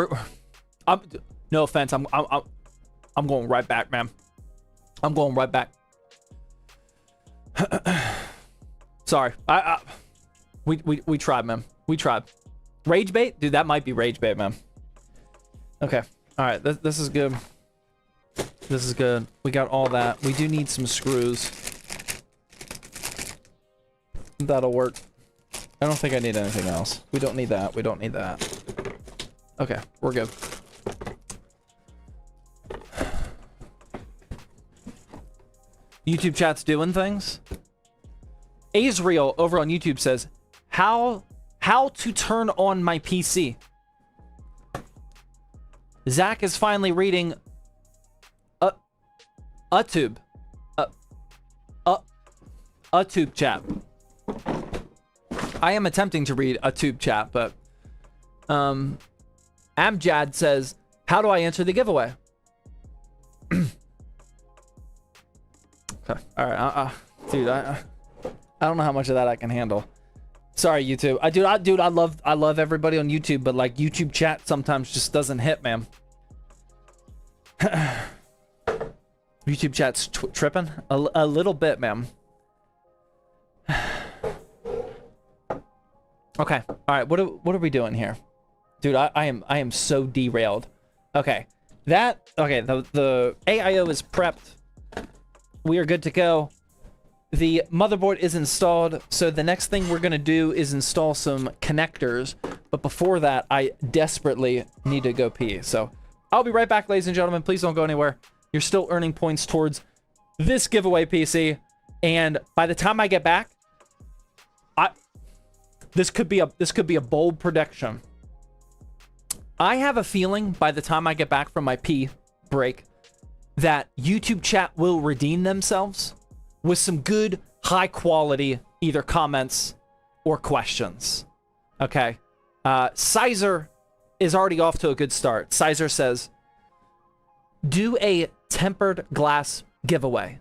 no offense. I'm going right back, man. I'm going right back. Sorry. We tried, man. We tried. Rage bait? Dude, that might be rage bait, man. Okay. All right. This is good. This is good. We got all that. We do need some screws. That'll work. I don't think I need anything else. We don't need that. We don't need that. Okay, we're good. YouTube chat's doing things. Azriel over on YouTube says, how to turn on my PC. Zach is finally reading a tube chat. I am attempting to read a tube chat, but Amjad says, how do I answer the giveaway? Okay. All right. Dude, I don't know how much of that I can handle. Sorry, YouTube. I love everybody on YouTube, but like YouTube chat sometimes just doesn't hit, man. YouTube chat's tripping a little bit, man. Okay. All right. What are we doing here? Dude, I am so derailed. Okay. The AIO is prepped. We are good to go. The motherboard is installed, so the next thing we're gonna do is install some connectors. But before that, I desperately need to go pee. So I'll be right back, ladies and gentlemen. Please don't go anywhere. You're still earning points towards this giveaway PC. And by the time I get back, this could be a bold prediction. I have a feeling by the time I get back from my pee break that YouTube chat will redeem themselves with some good, high quality either comments or questions. Okay. Sizer is already off to a good start. Sizer says, do a tempered glass giveaway.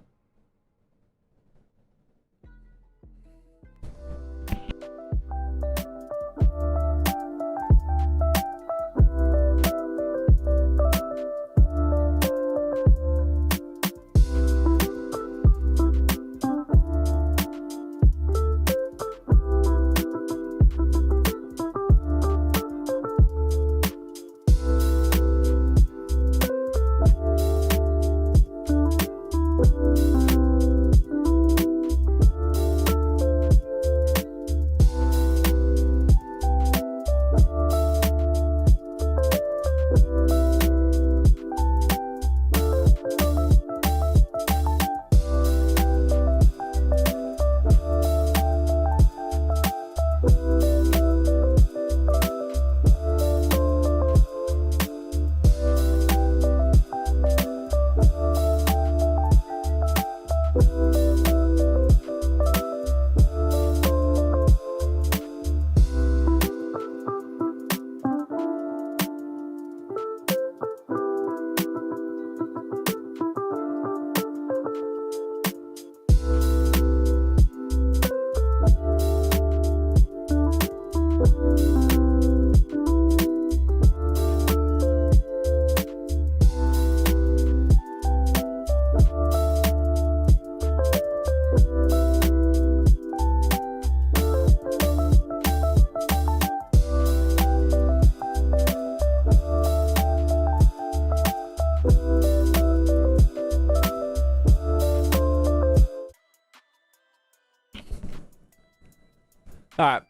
All right,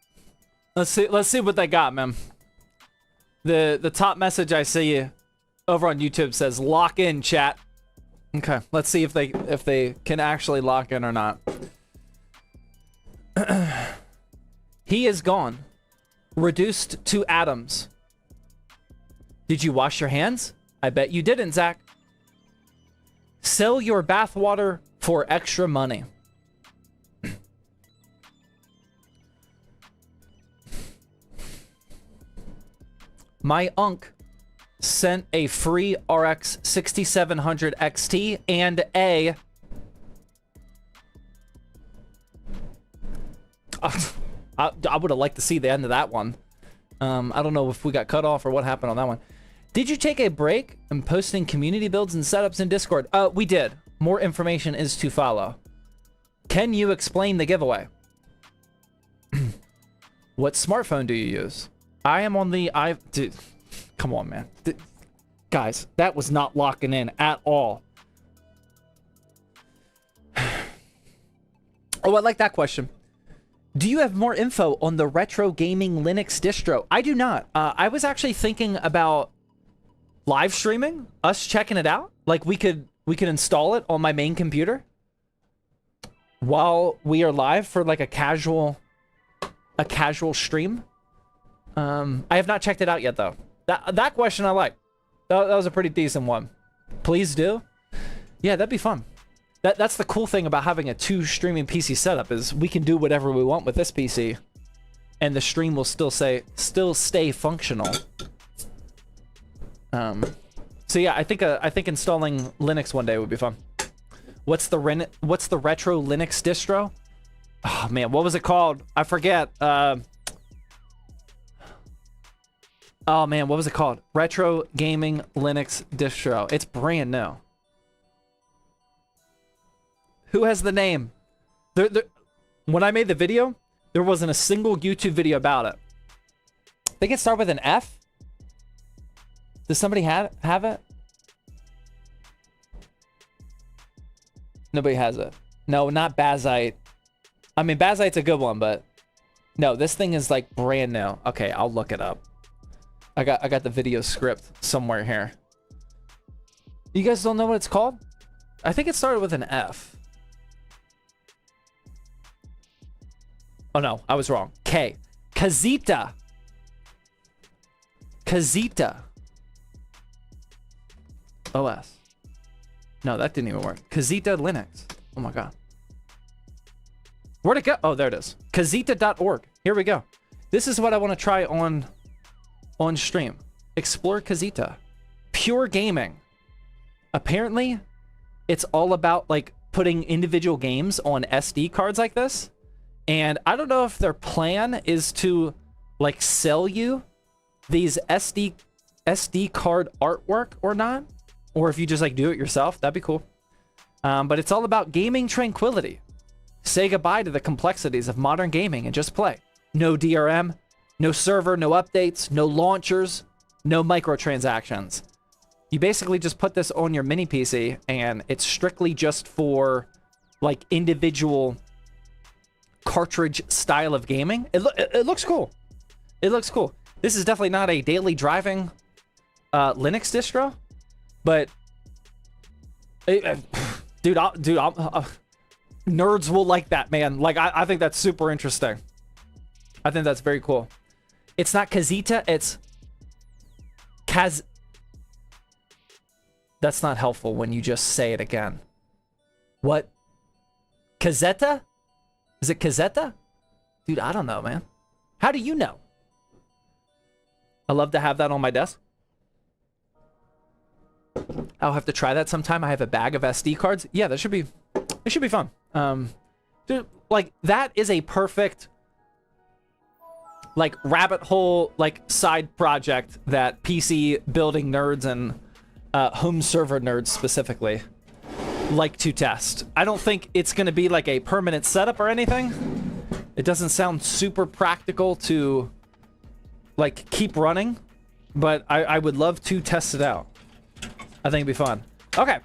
let's see what they got, man. The top message I see over on YouTube says lock in, chat. Okay, let's see if they can actually lock in or not. He is gone, reduced to atoms. Did you wash your hands? I bet you didn't, Zach. Sell your bathwater for extra money. My unc sent a free RX 6700 XT and a... I would have liked to see the end of that one. I don't know if we got cut off or what happened on that one. Did you take a break and posting community builds and setups in Discord? We did. More information is to follow. Can you explain the giveaway? What smartphone do you use? I am on the dude, come on, man. Guys, that was not locking in at all. Oh, I like that question. Do you have more info on the retro gaming Linux distro? I do not. I was actually thinking about live streaming, us checking it out. Like we could install it on my main computer while we are live for like a casual stream. I have not checked it out yet, though. That question I like. That was a pretty decent one. Please do. Yeah, that'd be fun. That's the cool thing about having a 2 streaming PC setup is we can do whatever we want with this PC, and the stream will still stay functional. So yeah, I think installing Linux one day would be fun. What's the retro Linux distro? Oh man, what was it called? I forget. Oh man, what was it called? Retro Gaming Linux Distro. It's brand new. Who has the name? When I made the video, there wasn't a single YouTube video about it. I think it started with an F. Does somebody have it? Nobody has it. No, not Bazite. I mean, Bazite's a good one, but no, this thing is like brand new. Okay, I'll look it up. I got the video script somewhere here. You guys don't know what it's called? I think it started with an F. Oh no, I was wrong. K. Kazita. Kazita. OS. No, that didn't even work. Kazita Linux. Oh my god. Where'd it go? Oh, there it is. Kazita.org. Here we go. This is what I want to try on stream. Explore Kazita. Pure gaming. Apparently, it's all about like putting individual games on SD cards like this. And I don't know if their plan is to like sell you these SD card artwork or not, or if you just like do it yourself. That'd be cool. But it's all about gaming tranquility. Say goodbye to the complexities of modern gaming and just play. No DRM, no server, no updates, no launchers, no microtransactions. You basically just put this on your mini PC and it's strictly just for like individual cartridge style of gaming. It looks cool. It looks cool. This is definitely not a daily driving Linux distro, but dude, nerds will like that, man. Like, I think that's super interesting. I think that's very cool. It's not Kazita, it's Kaz... That's not helpful when you just say it again. What? Kazeta? Is it Kazeta? Dude, I don't know, man. How do you know? I love to have that on my desk. I'll have to try that sometime. I have a bag of SD cards. Yeah, that should be... It should be fun. Dude, like, that is a perfect, like, rabbit hole, like, side project that PC building nerds and home server nerds specifically like to test. I don't think it's going to be, like, a permanent setup or anything. It doesn't sound super practical to, like, keep running, but I would love to test it out. I think it'd be fun. Okay,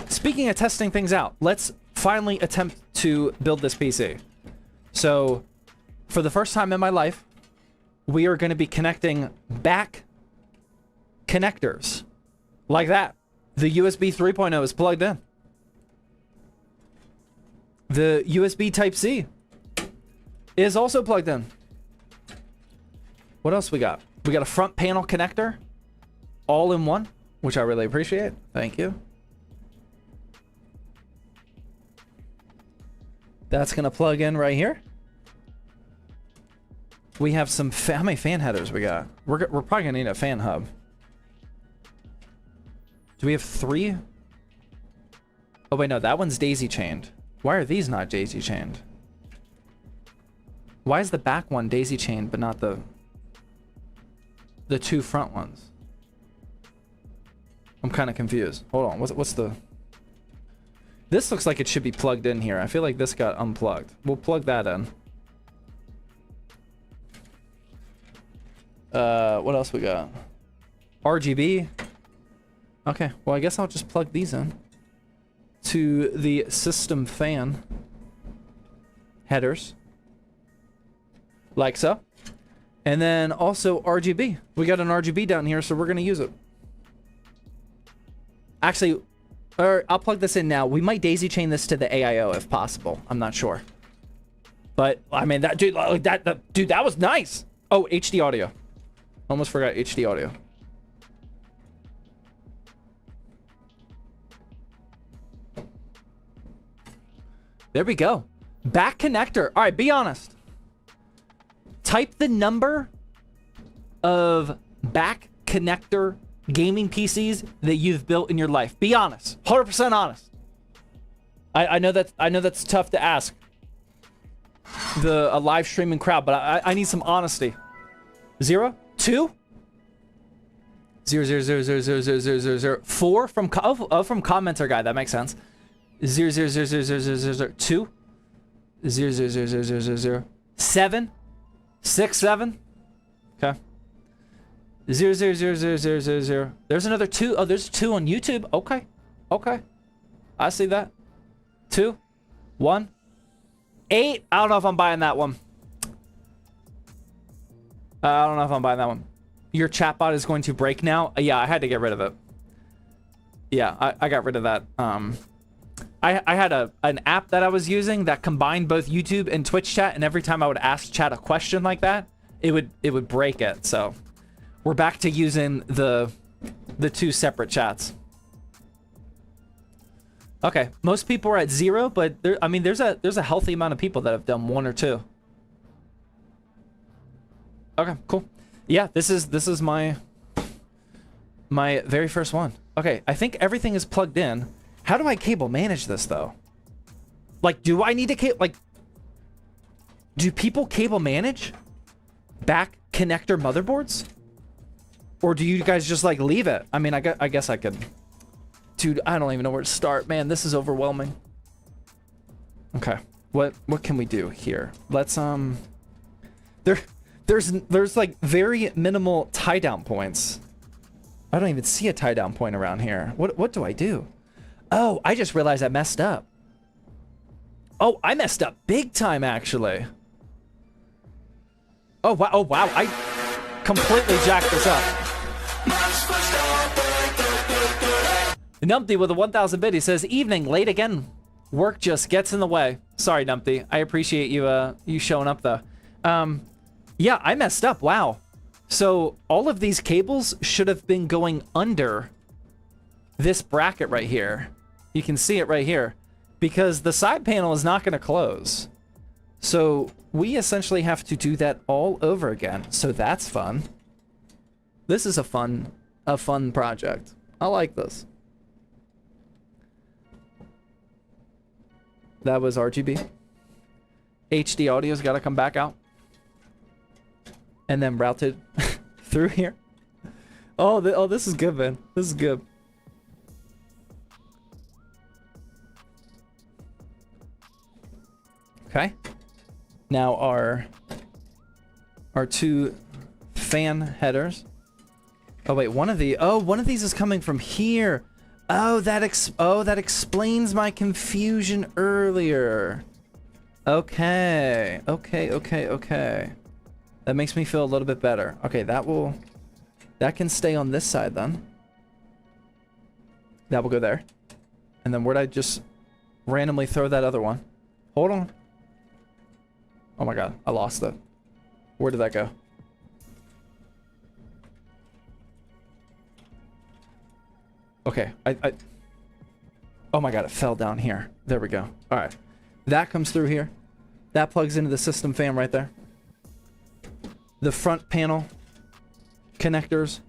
speaking of testing things out, let's finally attempt to build this PC. So, for the first time in my life, we are going to be connecting back connectors like that. The USB 3.0 is plugged in. The USB Type-C is also plugged in. What else we got? We got a front panel connector, all in one, which I really appreciate. Thank you. That's going to plug in right here. We have some... How many fan headers we got? We're probably going to need a fan hub. Do we have 3? Oh, wait, no. That one's daisy-chained. Why are these not daisy-chained? Why is the back one daisy-chained, but not the 2 front ones? I'm kind of confused. Hold on. What's the... This looks like it should be plugged in here. I feel like this got unplugged. We'll plug that in. What else we got? RGB. Okay, well, I guess I'll just plug these in to the system fan headers. Like so. And then also RGB. We got an RGB down here, so we're going to use it. Actually... Or I'll plug this in now. We might daisy chain this to the AIO if possible. I'm not sure. But I mean, that dude, dude, that was nice. Oh, HD audio. Almost forgot HD audio. There we go. Back connector. All right, be honest. Type the number of back connector gaming PCs that you've built in your life. Be honest. 100% honest. I know that's tough to ask a live streaming crowd, but I need some honesty. 0, 2, 0, 0, 0, 0, 0, 0, 0, 0, 0, 4 from commenter guy. That makes sense. 0, 0, 0, 0, 0, 0, 0, 0, 2, 0, 0, 0, 0, 0, 0, 0, 7, 6, 7. Okay. Zero, zero, zero, zero, zero, zero, zero. There's another 2. Oh, there's 2 on YouTube. Okay. Okay. I see that. 2. 1. 8. I don't know if I'm buying that one. I don't know if I'm buying that one. Your chatbot is going to break now. Yeah, I had to get rid of it. Yeah, I got rid of that. I had an app that I was using that combined both YouTube and Twitch chat, and every time I would ask chat a question like that, it would break it. So we're back to using the 2 separate chats. Okay, most people are at 0, but I mean there's a healthy amount of people that have done 1 or 2. Okay, cool. Yeah, this is my very first one. Okay, I think everything is plugged in. How do I cable manage this though? Like, do I need to cable, like, do people cable manage back connector motherboards? Or do you guys just like leave it? I mean, I guess I could. Dude, I don't even know where to start. Man, this is overwhelming. Okay, what can we do here? Let's there's like very minimal tie down points. I don't even see a tie down point around here. What do I do? Oh, I just realized I messed up. Oh, I messed up big time actually. Oh wow, I completely jacked this up. Numpty with a 1,000 bit, he says, evening, late again. Work just gets in the way. Sorry, Numpty. I appreciate you showing up though. Yeah, I messed up. Wow. So all of these cables should have been going under this bracket right here. You can see it right here because the side panel is not going to close. So we essentially have to do that all over again. So that's fun. This is a fun project. I like this. That was RGB. HD audio's got to come back out. And then routed through here. Oh, this is good, man. This is good. Okay. Now our 2 fan headers. Oh wait, one of these is coming from here. Oh, that explains my confusion earlier. Okay. That makes me feel a little bit better. Okay, that can stay on this side then. That will go there. And then where'd I just randomly throw that other one? Hold on. Oh my god, I lost it. Where did that go? Okay, oh my god, it fell down here. There we go. Alright. That comes through here. That plugs into the system fan right there. The front panel connectors.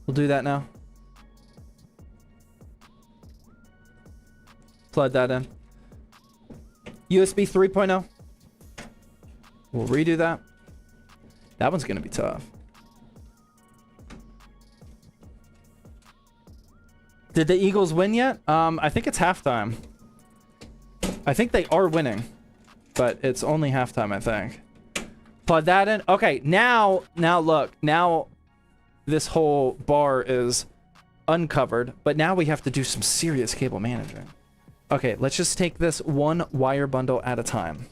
We'll do that now. Plug that in. USB 3.0. We'll redo that. That one's gonna be tough. Did the Eagles win yet? I think it's halftime. I think they are winning, but it's only halftime, I think. Plug that in. Okay, now look. Now this whole bar is uncovered, but now we have to do some serious cable management. Okay, let's just take this one wire bundle at a time.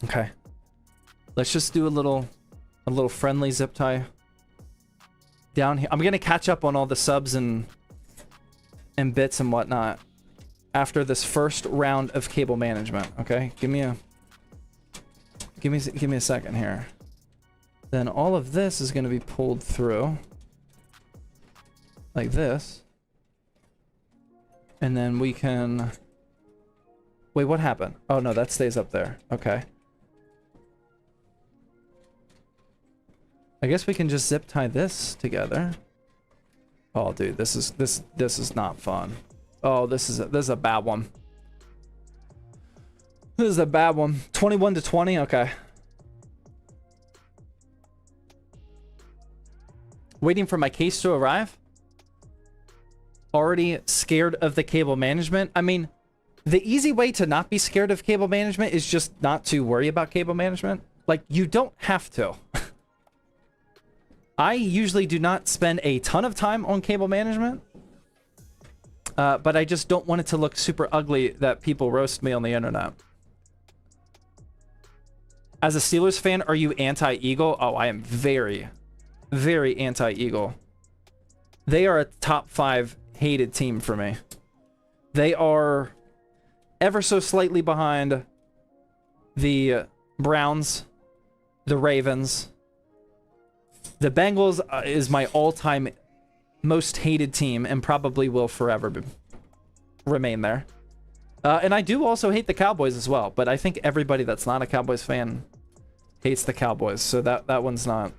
Okay. Let's just do a little friendly zip tie down here. I'm going to catch up on all the subs and bits and whatnot after this first round of cable management, okay? Give me a second here. Then all of this is going to be pulled through like this. And then we can... Wait, what happened? Oh, no, that stays up there. Okay. I guess we can just zip tie this together. Oh, dude, this is not fun. Oh, this is a bad one. This is a bad one. 21 to 20. Okay. Waiting for my case to arrive. Already scared of the cable management. I mean, the easy way to not be scared of cable management is just not to worry about cable management. Like, you don't have to. I usually do not spend a ton of time on cable management, but I just don't want it to look super ugly that people roast me on the internet. As a Steelers fan, are you anti-Eagle? Oh, I am very, very anti-Eagle. They are a top 5 hated team for me. They are ever so slightly behind the Browns, the Ravens. The Bengals is my all-time most hated team and probably will forever remain there. And I do also hate the Cowboys as well, but I think everybody that's not a Cowboys fan hates the Cowboys, so that one's not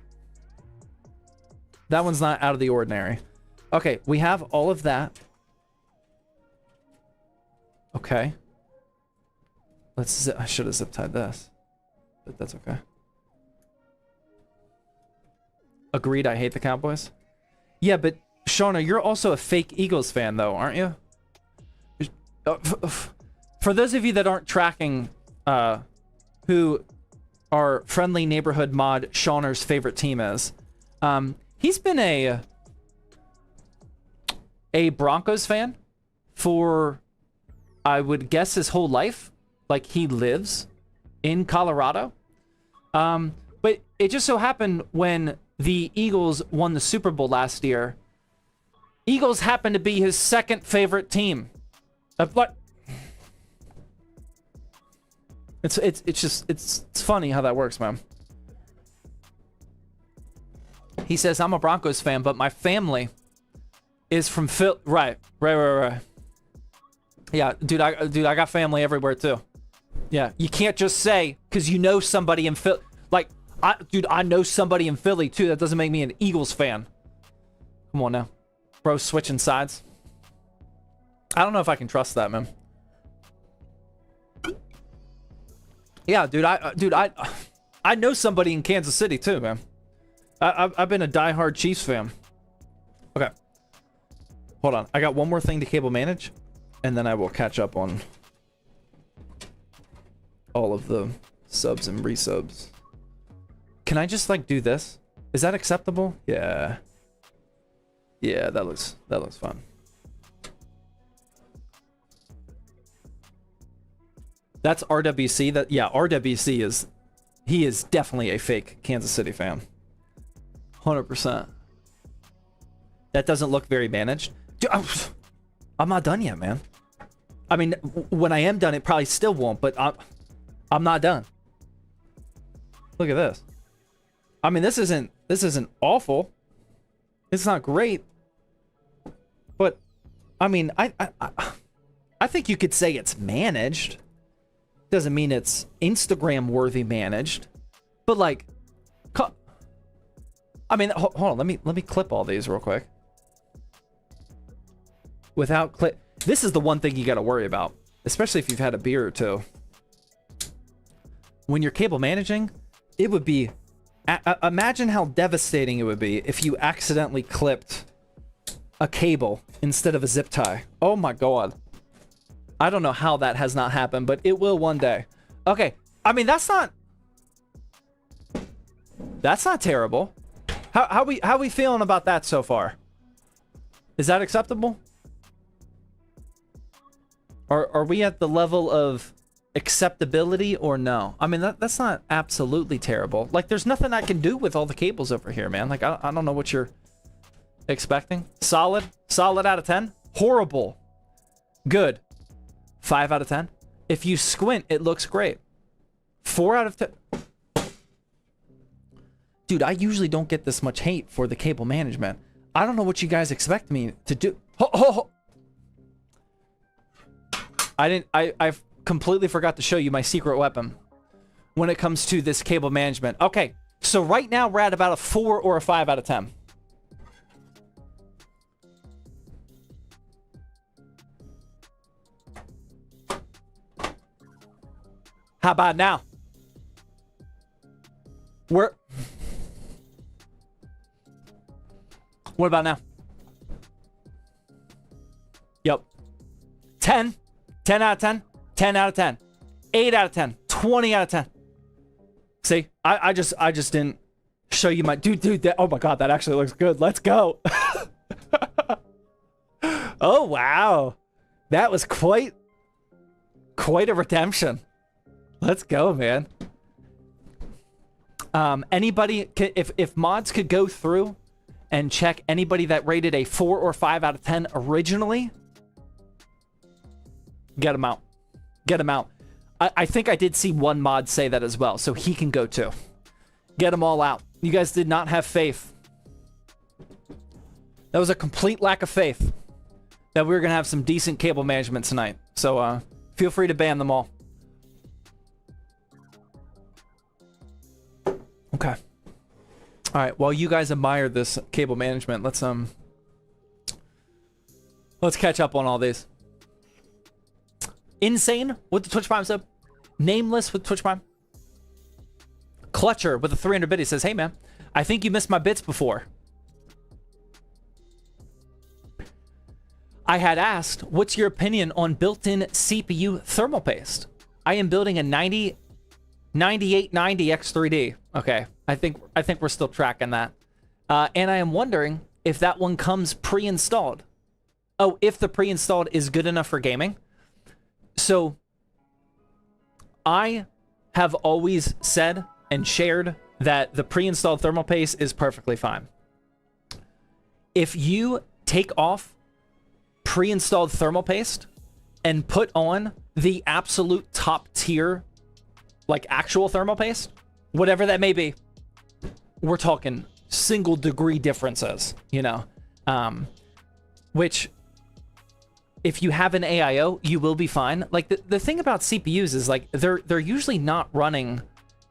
out of the ordinary. Okay, we have all of that. Okay. I should have zip tied this, but that's okay. Agreed, I hate the Cowboys. Yeah, but Shauna, you're also a fake Eagles fan, though, aren't you? For those of you that aren't tracking, who our friendly neighborhood mod Shauner's favorite team is, he's been a Broncos fan for, I would guess, his whole life. Like, he lives in Colorado. But it just so happened when the Eagles won the Super Bowl last year, Eagles happened to be his second favorite team. What? It's funny how that works, man. He says, I'm a Broncos fan, but my family is from Phil. Right. Yeah, dude, I got family everywhere too. Yeah, you can't just say because you know somebody in Philly. Like, I know somebody in Philly too. That doesn't make me an Eagles fan. Come on now, bro, switching sides. I don't know if I can trust that, man. Yeah, dude, I know somebody in Kansas City too, man. I've been a diehard Chiefs fan. Okay, hold on. I got one more thing to cable manage, and then I will catch up on all of the subs and resubs. Can I just like do this? Is that acceptable? Yeah. Yeah, that looks fun. That's RWC. Yeah, RWC he is definitely a fake Kansas City fan. 100%. That doesn't look very managed. Dude, I'm not done yet, man. I mean, when I am done, it probably still won't, but I'm not done. Look at this. I mean, this isn't awful. It's not great. But I mean, I think you could say it's managed. Doesn't mean it's Instagram worthy managed, but like, I mean, hold on, let me clip all these real quick. Without clip, this is the one thing you got to worry about, especially if you've had a beer or two. When you're cable managing, it would be, imagine how devastating it would be if you accidentally clipped a cable instead of a zip tie. Oh my God. I don't know how that has not happened, but it will one day. Okay. I mean, that's not terrible. How we feeling about that so far? Is that acceptable? Are we at the level of acceptability or no? I mean, that's not absolutely terrible. Like, there's nothing I can do with all the cables over here, man. Like, I don't know what you're expecting. Solid out of 10. Horrible. Good. 5 out of 10. If you squint, it looks great. 4 out of 10. Dude, I usually don't get this much hate for the cable management. I don't know what you guys expect me to do. I completely forgot to show you my secret weapon when it comes to this cable management. Okay, so right now we're at about a 4 or a 5 out of 10. How about now? What about now? Yep. 10. 10 out of 10. 10 out of 10. 8 out of 10. 20 out of 10. See? I just didn't show you my dude. That, oh my god, that actually looks good. Let's go. Oh wow, that was quite a redemption. Let's go, man. Anybody, if mods could go through and check anybody that rated a 4 or 5 out of 10 originally, get them out. Get them out. I think I did see one mod say that as well, so he can go too. Get them all out. You guys did not have faith. That was a complete lack of faith that we were going to have some decent cable management tonight. So feel free to ban them all. Okay. All right, while you guys admire this cable management, let's catch up on all these. Insane with the Twitch Prime sub. Nameless with Twitch Prime. Clutcher with the 300 biddy says, hey man, I think you missed my bits before. I had asked, what's your opinion on built-in CPU thermal paste? I am building a 9890 X3D. Okay, I think we're still tracking that. And I am wondering if that one comes pre-installed. Oh, if the pre-installed is good enough for gaming. So I have always said and shared that the pre-installed thermal paste is perfectly fine. If you take off pre-installed thermal paste and put on the absolute top tier, like actual thermal paste, whatever that may be, we're talking single degree differences, you know, which if you have an AIO, you will be fine. Like the thing about CPUs is like they're usually not running.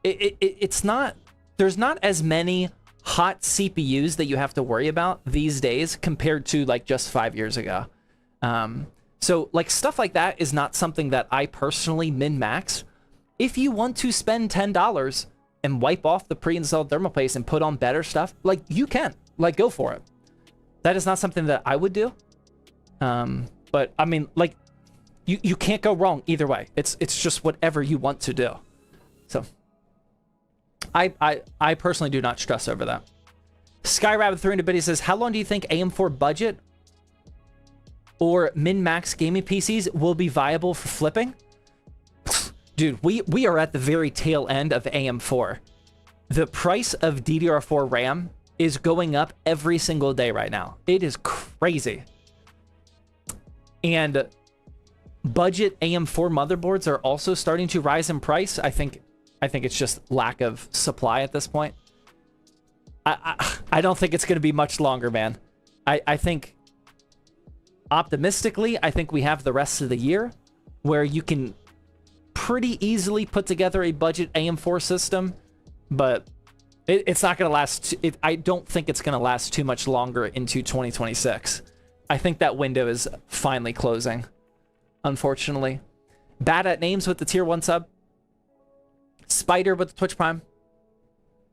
It's not, there's not as many hot CPUs that you have to worry about these days compared to like just 5 years ago. So like stuff like that is not something that I personally min-max. If you want to spend $10 and wipe off the pre-installed thermal paste and put on better stuff, like you can, like go for it. That is not something that I would do. But I mean, like you can't go wrong either way. It's just whatever you want to do. So I personally do not stress over that. Skyrabbit 300 biddy says, how long do you think AM4 budget or min-max gaming PCs will be viable for flipping? Dude, we are at the very tail end of AM4. The price of DDR4 RAM is going up every single day right now. It is crazy. And budget AM4 motherboards are also starting to rise in price. I think it's just lack of supply at this point. I don't think it's going to be much longer, man. I think optimistically, I think we have the rest of the year where you can pretty easily put together a budget AM4 system, but it's not going to last. I don't think it's going to last too much longer into 2026. I think that window is finally closing, unfortunately. Bad at names with the tier 1 sub. Spider with the Twitch Prime.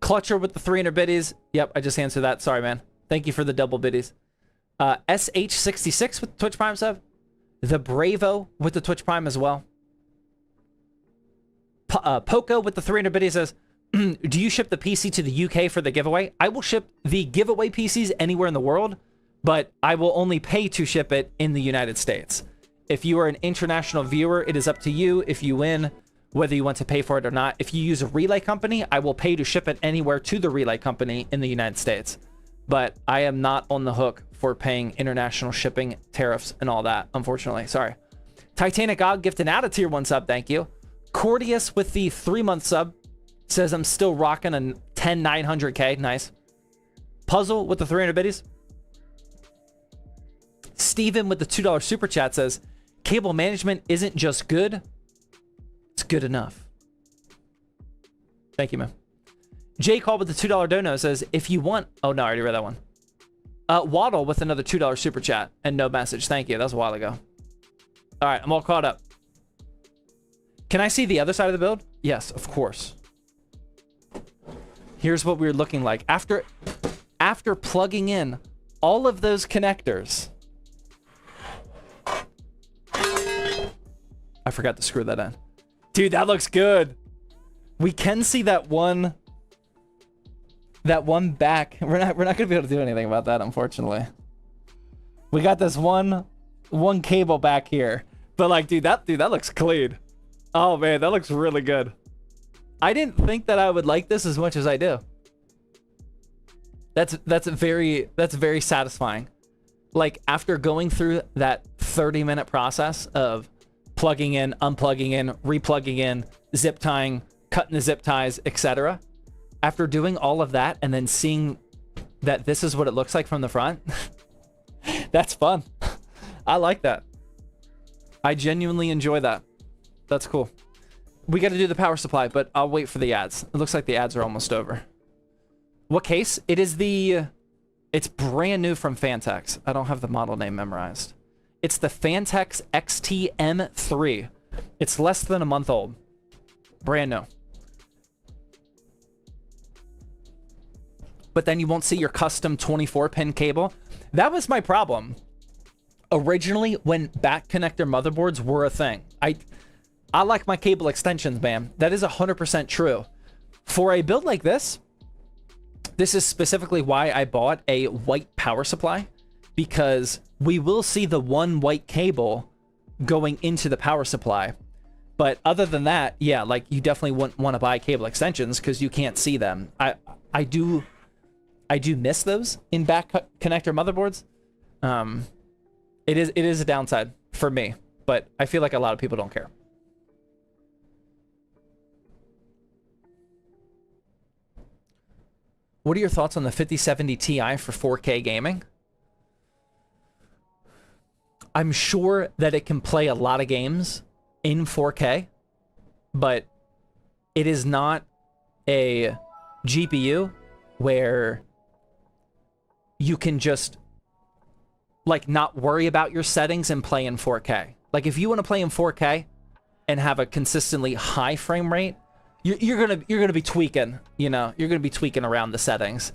Clutcher with the 300 biddies. Yep, I just answered that. Sorry, man. Thank you for the double biddies. SH66 with the Twitch Prime sub. The Bravo with the Twitch Prime as well. Poco with the 300 biddies says, do you ship the PC to the UK for the giveaway? I will ship the giveaway PCs anywhere in the world, but I will only pay to ship it in the United States. If you are an international viewer, it is up to you if you win, whether you want to pay for it or not. If you use a relay company, I will pay to ship it anywhere to the relay company in the United States. But I am not on the hook for paying international shipping tariffs and all that, unfortunately. Sorry. Titanic God gifted out a tier 1 sub, thank you. Cordius with the 3-month sub says I'm still rocking a 10,900K. Nice. Puzzle with the 300 biddies. Steven with the $2 super chat says, cable management isn't just good, it's good enough. Thank you, man. J Call with the $2 dono says, if you want... Oh, no, I already read that one. Waddle with another $2 super chat and no message. Thank you. That was a while ago. All right, I'm all caught up. Can I see the other side of the build? Yes, of course. Here's what we're looking like. After plugging in all of those connectors... I forgot to screw that in. Dude, that looks good. We can see that one that one back. We're not gonna be able to do anything about that, unfortunately. We got this one cable back here, but like, dude, that looks clean. Oh man, that looks really good. I didn't think that I would like this as much as I do. That's very satisfying. Like, after going through that 30-minute process of plugging in, unplugging in, replugging in, zip tying, cutting the zip ties, etc. After doing all of that and then seeing that this is what it looks like from the front, that's fun. I like that. I genuinely enjoy that. That's cool. We got to do the power supply, but I'll wait for the ads. It looks like the ads are almost over. What case? It is the... It's brand new from Fantex. I don't have the model name memorized. It's the Fantex XT-M3. It's less than a month old. Brand new. But then you won't see your custom 24-pin cable. That was my problem. Originally, when back connector motherboards were a thing. I like my cable extensions, man. That is 100% true. For a build like this, this is specifically why I bought a white power supply, because we will see the one white cable going into the power supply. But other than that, yeah, like, you definitely wouldn't want to buy cable extensions because you can't see them. I do miss those in back connector motherboards. It is a downside for me, but I feel like a lot of people don't care. What are your thoughts on the 5070 Ti for 4K gaming? I'm sure that it can play a lot of games in 4K, but it is not a GPU where you can just, like, not worry about your settings and play in 4K. Like, if you want to play in 4K and have a consistently high frame rate, you're gonna be tweaking, you know, you're gonna be tweaking around the settings,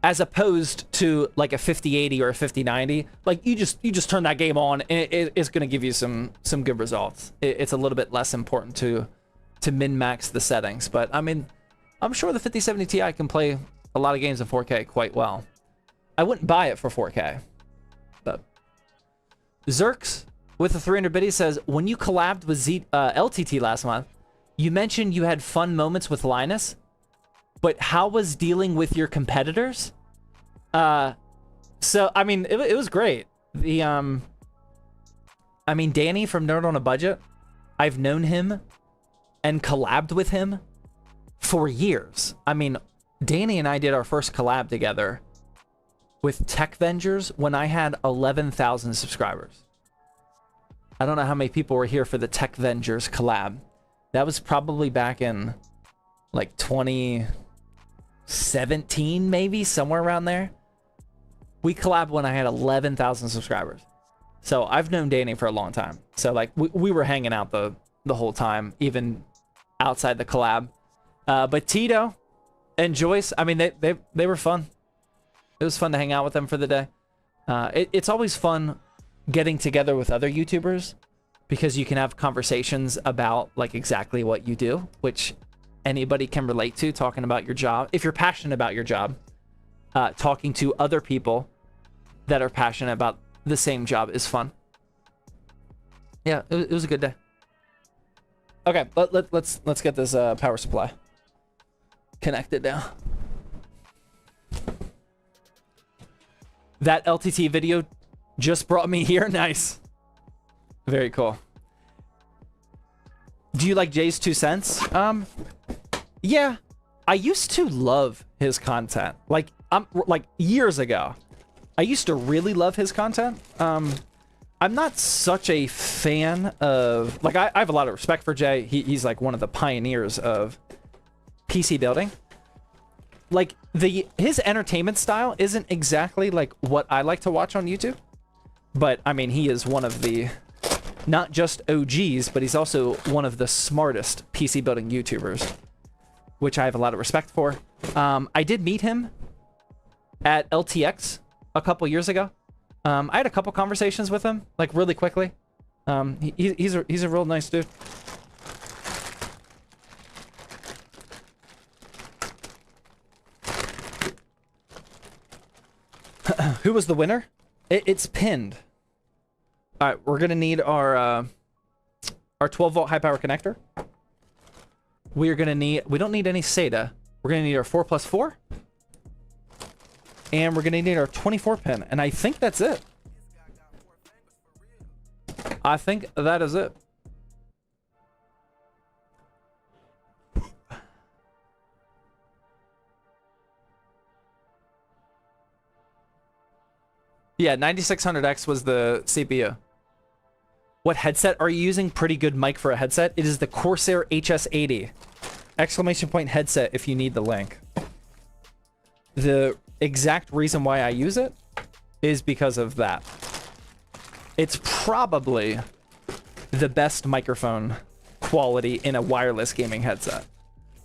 as opposed to like a 5080 or a 5090. Like, you just turn that game on and it's gonna give you some good results. It's a little bit less important to min-max the settings, but I mean, I'm sure the 5070 Ti can play a lot of games in 4K quite well. I wouldn't buy it for 4K, but Zerks with the 300 biddies says, when you collabed with LTT last month, you mentioned you had fun moments with Linus, but how was dealing with your competitors? So, I mean, it was great. I mean, Danny from Nerd on a Budget, I've known him and collabed with him for years. I mean, Danny and I did our first collab together with Tech Vengers when I had 11,000 subscribers. I don't know how many people were here for the Tech Vengers collab. That was probably back in like 2017, maybe, somewhere around there. We collabed when I had 11,000 subscribers. So I've known Danny for a long time. So like we were hanging out the whole time, even outside the collab. But Tito and Joyce, I mean, they were fun. It was fun to hang out with them for the day. It's always fun getting together with other YouTubers, because you can have conversations about like exactly what you do, which anybody can relate to, talking about your job. If you're passionate about your job, talking to other people that are passionate about the same job is fun. Yeah, it was a good day. Okay, let's get this power supply connected now. That LTT video just brought me here. Nice. Very cool. Do you like Jay's 2 cents? Yeah. I used to love his content. Like years ago. I used to really love his content. I'm not such a fan of, like, I have a lot of respect for Jay. He's like one of the pioneers of PC building. Like, his entertainment style isn't exactly like what I like to watch on YouTube. But I mean, he is one of the, not just OGs, but he's also one of the smartest PC building YouTubers, which I have a lot of respect for. I did meet him at LTX a couple years ago. I had a couple conversations with him, like, really quickly. He's a real nice dude. Who was the winner? It's pinned. All right, we're gonna need our 12-volt high power connector. We don't need any SATA. We're gonna need our 4+4. And we're gonna need our 24 pin. And I think that's it. I think that is it. Yeah, 9600X was the CPU. What headset are you using? Pretty good mic for a headset. It is the Corsair HS80. Exclamation point headset if you need the link. The exact reason why I use it is because of that. It's probably the best microphone quality in a wireless gaming headset.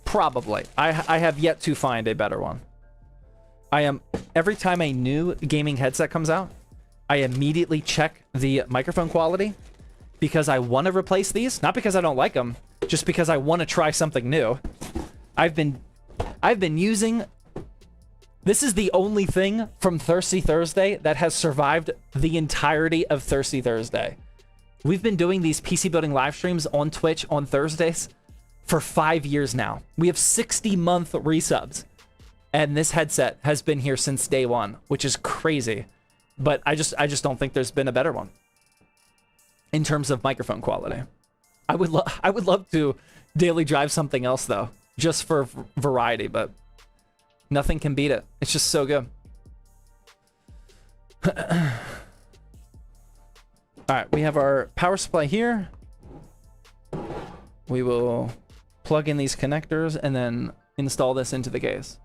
Probably. I have yet to find a better one. Every time a new gaming headset comes out, I immediately check the microphone quality because I want to replace these, not because I don't like them, just because I want to try something new. I've been using, this is the only thing from Thirsty Thursday that has survived the entirety of Thirsty Thursday. We've been doing these PC building live streams on Twitch on Thursdays for 5 years now. We have 60-month resubs. And this headset has been here since day one, which is crazy. But I just don't think there's been a better one in terms of microphone quality. I would love to daily drive something else though, just for variety, but nothing can beat it. It's just so good. All right, we have our power supply here. We will plug in these connectors and then install this into the case.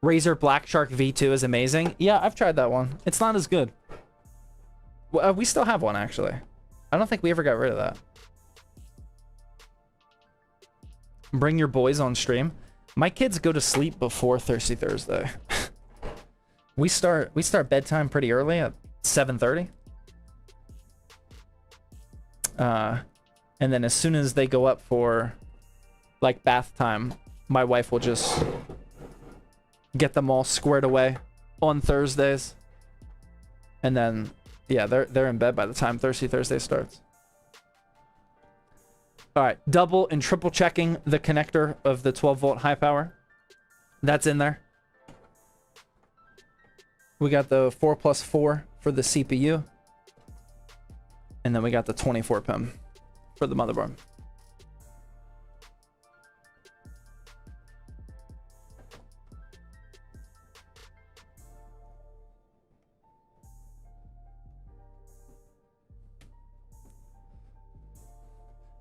Razer Black Shark V2 is amazing. Yeah, I've tried that one. It's not as good. We still have one, actually. I don't think we ever got rid of that. Bring your boys on stream. My kids go to sleep before Thirsty Thursday. we start bedtime pretty early at 7:30. And then as soon as they go up for like bath time, my wife will just get them all squared away on Thursdays. And then, yeah, they're in bed by the time Thirsty Thursday starts. All right, double and triple checking the connector of the 12-volt high power. That's in there. We got the 4+4 for the CPU. And then we got the 24 pin for the motherboard.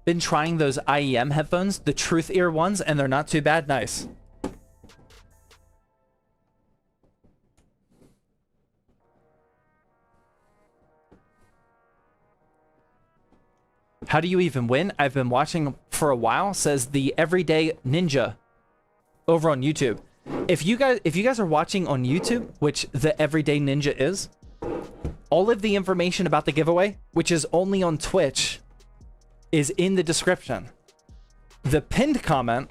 Been trying those IEM headphones, the Truth Ear ones, and they're not too bad. Nice. How do you even win? I've been watching for a while, says the Everyday Ninja over on YouTube. If you guys are watching on YouTube, which the Everyday Ninja is, all of the information about the giveaway, which is only on Twitch, is in the description. The pinned comment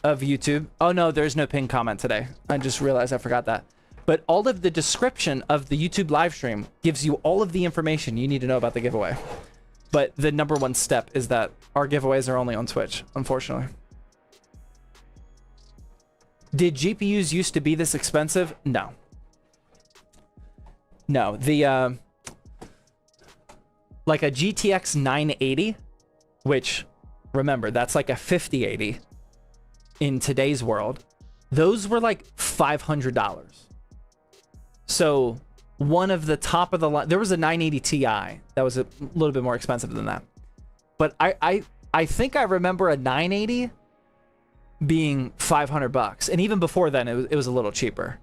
of YouTube. Oh no, there's no pinned comment today. I just realized I forgot that. But all of the description of the YouTube live stream gives you all of the information you need to know about the giveaway. But the number one step is that our giveaways are only on Twitch, unfortunately. Did GPUs used to be this expensive? No. No, the like a GTX 980, which, remember, that's like a 5080 in today's world. Those were like $500. So one of the top of the line, there was a 980 Ti that was a little bit more expensive than that. But I think I remember a 980 being $500, and even before then it was a little cheaper.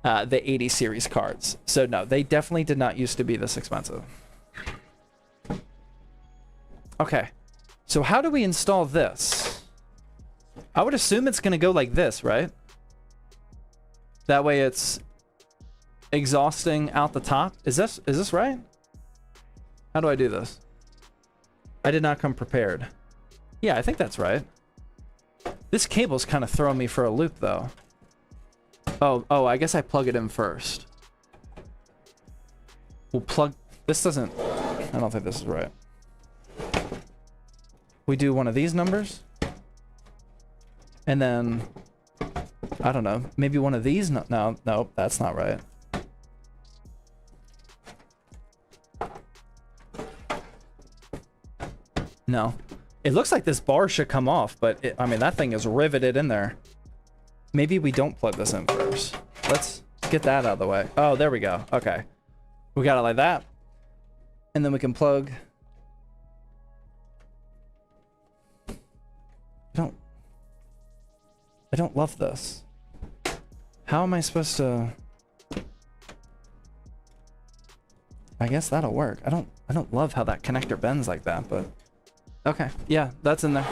The 80 series cards. So no, they definitely did not used to be this expensive. Okay. So how do we install this? I would assume it's going to go like this, right? That way it's exhausting out the top. Is this right? How do I do this? I did not come prepared. Yeah, I think that's right. This cable's kind of throwing me for a loop though. Oh, I guess I plug it in first. We'll plug... This doesn't... I don't think this is right. We do one of these numbers. And then... I don't know. Maybe one of these... No, that's not right. No. It looks like this bar should come off, but I mean, that thing is riveted in there. Maybe we don't plug this in first. Let's get that out of the way. Oh, there we go. Okay. We got it like that. And then we can plug... I don't love this. How am I supposed to... I guess that'll work. I don't love how that connector bends like that, but... Okay, yeah, that's in there.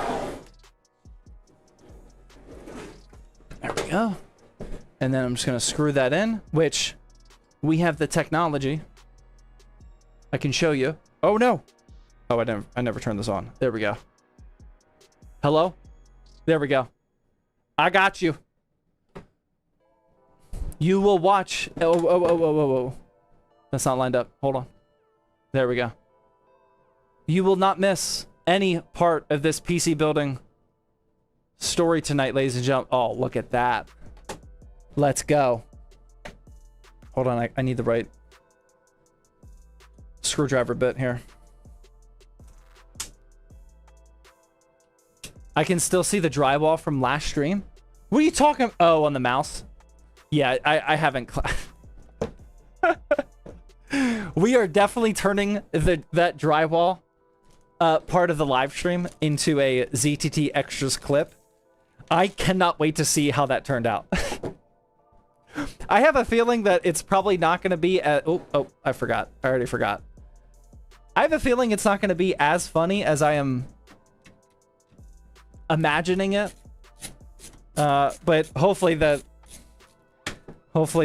There we go. And then I'm just gonna screw that in, which we have the technology. I can show you. Oh no! Oh, I never turned this on. There we go. Hello? There we go. I got you. You will watch. Oh. That's not lined up. Hold on. There we go. You will not miss any part of this PC building story tonight, ladies and gentlemen. Oh, look at that. Let's go. Hold on, I need the right screwdriver bit here. I can still see the drywall from last stream. What are you talking? Oh, on the mouse. Yeah, I haven't. We are definitely turning that drywall part of the live stream into a ZTT Extras clip. I cannot wait to see how that turned out. I have a feeling that it's probably not going to be oh, I forgot. I already forgot. I have a feeling it's not going to be as funny as I am imagining it. But hopefully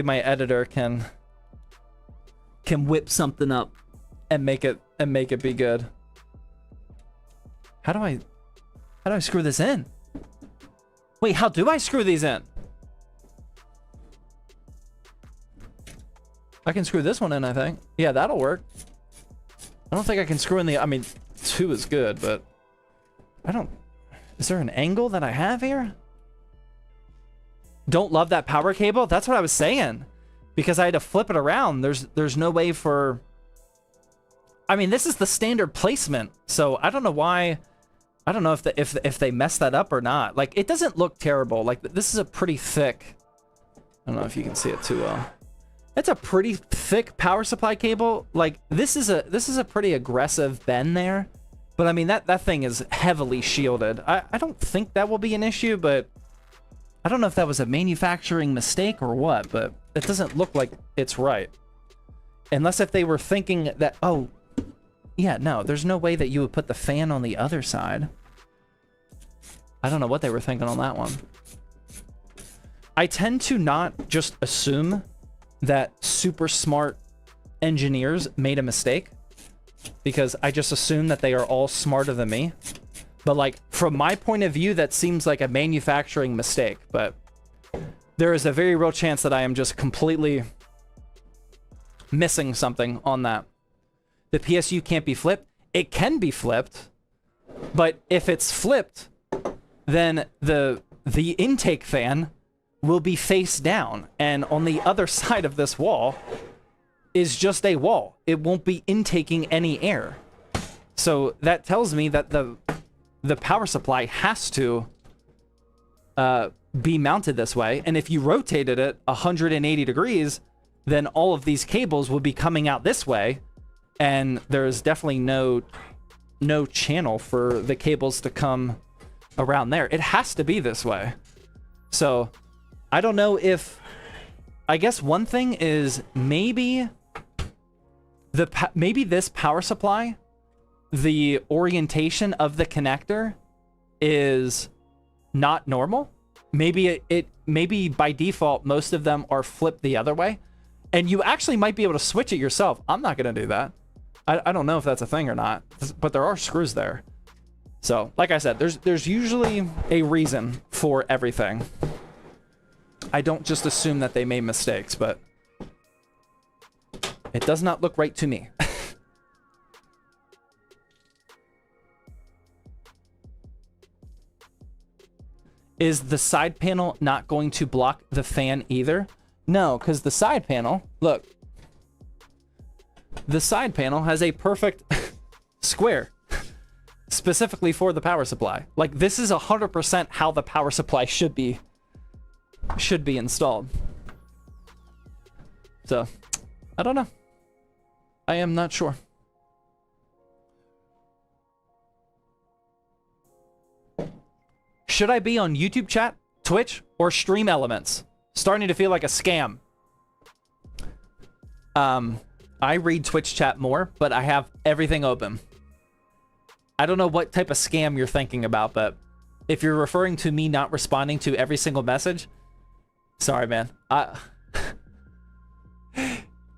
my editor can whip something up and make it be good. How do I screw this in? Wait, how do I screw these in? I can screw this one in, I think. Yeah, that'll work. I don't think I can screw in I mean, 2 is good, but is there an angle that I have here? Don't love that power cable? That's what I was saying. Because I had to flip it around. There's no way for... I mean, this is the standard placement, so I don't know why... I don't know if they messed that up or not. Like, it doesn't look terrible. Like, this is a pretty thick... I don't know if you can see it too well. It's a pretty thick power supply cable. Like, this is a pretty aggressive bend there. But I mean, that thing is heavily shielded. I don't think that will be an issue, but I don't know if that was a manufacturing mistake or what, but it doesn't look like it's right. Unless if they were thinking that, oh, yeah, no, there's no way that you would put the fan on the other side. I don't know what they were thinking on that one. I tend to not just assume that super smart engineers made a mistake, because I just assume that they are all smarter than me. But like, from my point of view, that seems like a manufacturing mistake, but there is a very real chance that I am just completely missing something on that. The PSU can't be flipped. It can be flipped, but if it's flipped, then the intake fan will be face down, and on the other side of this wall is just a wall. It won't be intaking any air. So that tells me that the power supply has to be mounted this way, and if you rotated it 180 degrees, then all of these cables would be coming out this way, and there's definitely no channel for the cables to come around there. It has to be this way. So I don't know if... I guess one thing is maybe this power supply, the orientation of the connector is not normal. Maybe by default most of them are flipped the other way, and you actually might be able to switch it yourself. I'm not going to do that. I don't know if that's a thing or not, but there are screws there. So, like I said, there's usually a reason for everything. I don't just assume that they made mistakes, but It does not look right to me. Is the side panel not going to block the fan either? No, because the side panel, look. The side panel has a perfect square specifically for the power supply. Like, this is 100% how the power supply should be installed. So, I don't know. I am not sure. Should I be on YouTube chat, Twitch, or Stream Elements? Starting to feel like a scam. I read Twitch chat more, but I have everything open. I don't know what type of scam you're thinking about, but if you're referring to me not responding to every single message, sorry, man. I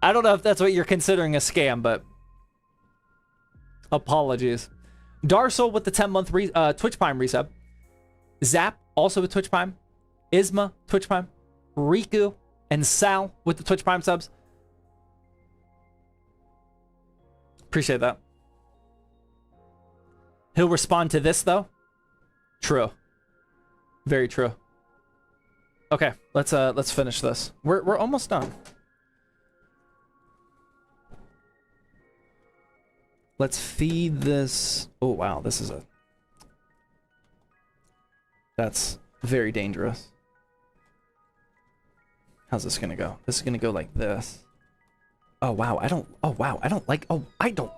don't know if that's what you're considering a scam, but apologies. Darsol with the 10-month Twitch Prime resub. Zap, also with Twitch Prime. Isma, Twitch Prime. Riku and Sal with the Twitch Prime subs. Appreciate that. He'll respond to this, though. True. Very true. Okay, let's finish this. We're almost done. Let's feed this. Oh, wow, this is that's very dangerous. How's this gonna go? This is gonna go like this. Oh wow, I don't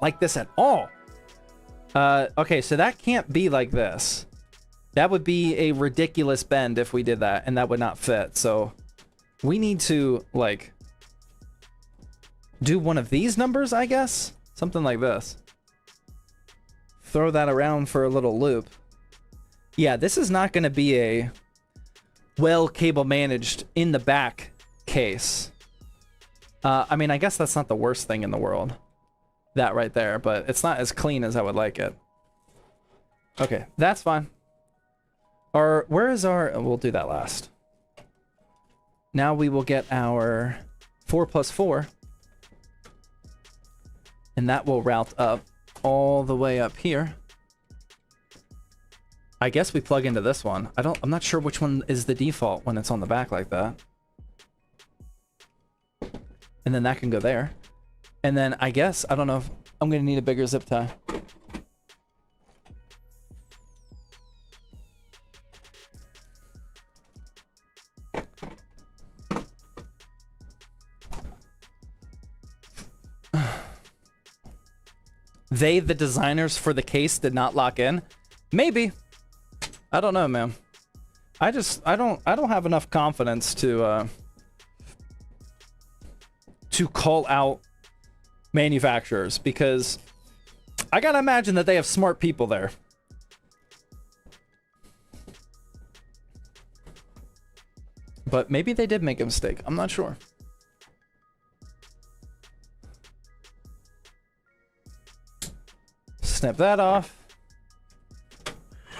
like this at all. Okay, so that can't be like this. That would be a ridiculous bend if we did that, and that would not fit. So we need to, like, do one of these numbers, I guess? Something like this. Throw that around for a little loop. Yeah, this is not going to be a well cable managed in the back case. I mean, I guess that's not the worst thing in the world. That right there, but it's not as clean as I would like it. Okay, that's fine. Where is our... We'll do that last. Now we will get our 4+4. And that will route up all the way up here. I guess we plug into this one. I'm not sure which one is the default when it's on the back like that. And then that can go there. And then I guess, I don't know if I'm going to need a bigger zip tie. They, the designers for the case, did not lock in. Maybe. I don't know, man. I don't have enough confidence to call out manufacturers, because I gotta imagine that they have smart people there. But maybe they did make a mistake. I'm not sure. Snap that off.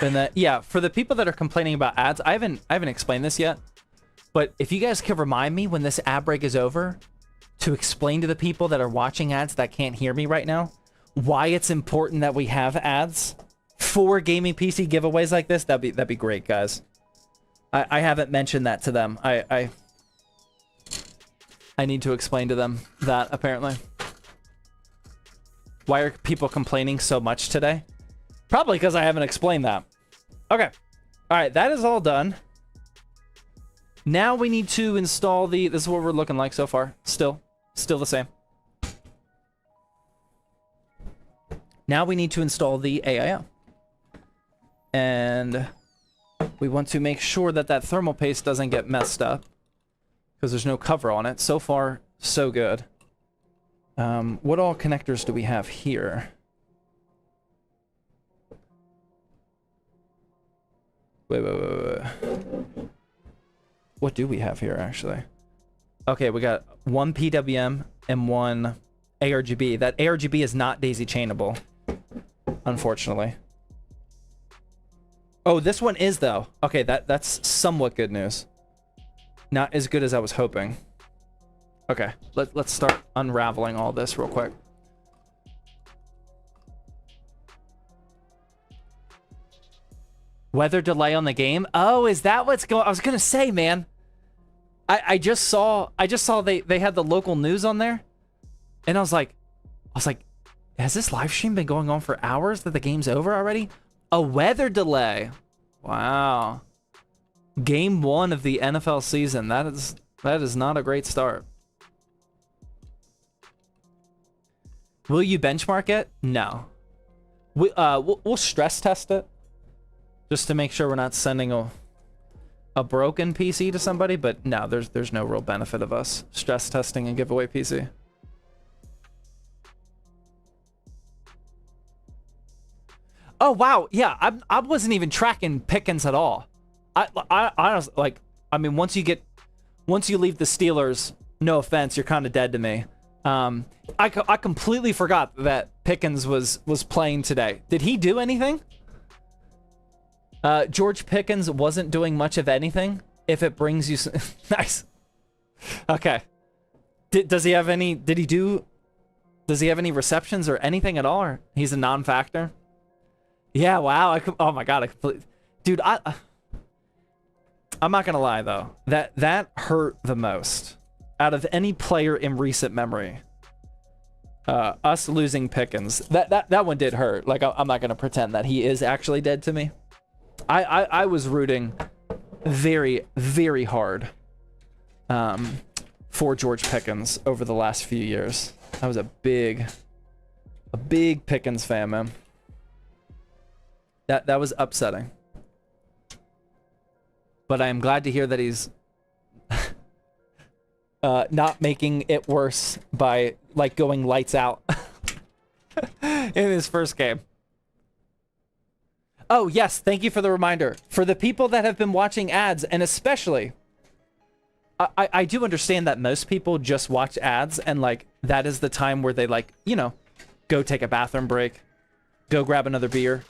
And that, yeah, for the people that are complaining about ads, I haven't explained this yet. But if you guys could remind me when this ad break is over to explain to the people that are watching ads that can't hear me right now why it's important that we have ads for gaming PC giveaways like this, that'd be great, guys. I haven't mentioned that to them. I need to explain to them that, apparently. Why are people complaining so much today? Probably because I haven't explained that. Okay. All right, that is all done. Now we need to install the... This is what we're looking like so far. Still the same. Now we need to install the AIO. And we want to make sure that that thermal paste doesn't get messed up, because there's no cover on it. So far, so good. What all connectors do we have here? Wait. What do we have here, actually? Okay, we got one PWM and one ARGB. That ARGB is not daisy chainable, unfortunately. Oh, this one is, though. Okay, that's somewhat good news. Not as good as I was hoping. Okay, let's start unraveling all this real quick. Weather delay on the game. Oh, is that what's going? I was gonna say, man. I just saw they had the local news on there, and I was like, has this live stream been going on for hours that the game's over already? A weather delay. Wow. Game 1 of the NFL season. That is not a great start. Will you benchmark it? No. We'll stress test it just to make sure we're not sending a broken PC to somebody, but no, there's no real benefit of us stress testing a giveaway PC. Oh wow, yeah, I wasn't even tracking Pickens at all. I honestly, like, I mean, once you leave the Steelers, no offense, you're kind of dead to me. I completely forgot that Pickens was playing today. Did he do anything? George Pickens wasn't doing much of anything. If it brings you nice. Okay. Does he have any receptions or anything at all? Or he's a non-factor? Yeah, wow. Oh my god, dude, I'm not gonna lie though. That hurt the most out of any player in recent memory. Us losing Pickens. That one did hurt. Like, I'm not gonna pretend that he is actually dead to me. I was rooting very, very hard for George Pickens over the last few years. I was a big Pickens fan, man. That was upsetting. But I am glad to hear that he's not making it worse by, like, going lights out in his first game. Oh, yes, thank you for the reminder. For the people that have been watching ads, and especially, I do understand that most people just watch ads, and, like, that is the time where they, like, you know, go take a bathroom break, go grab another beer.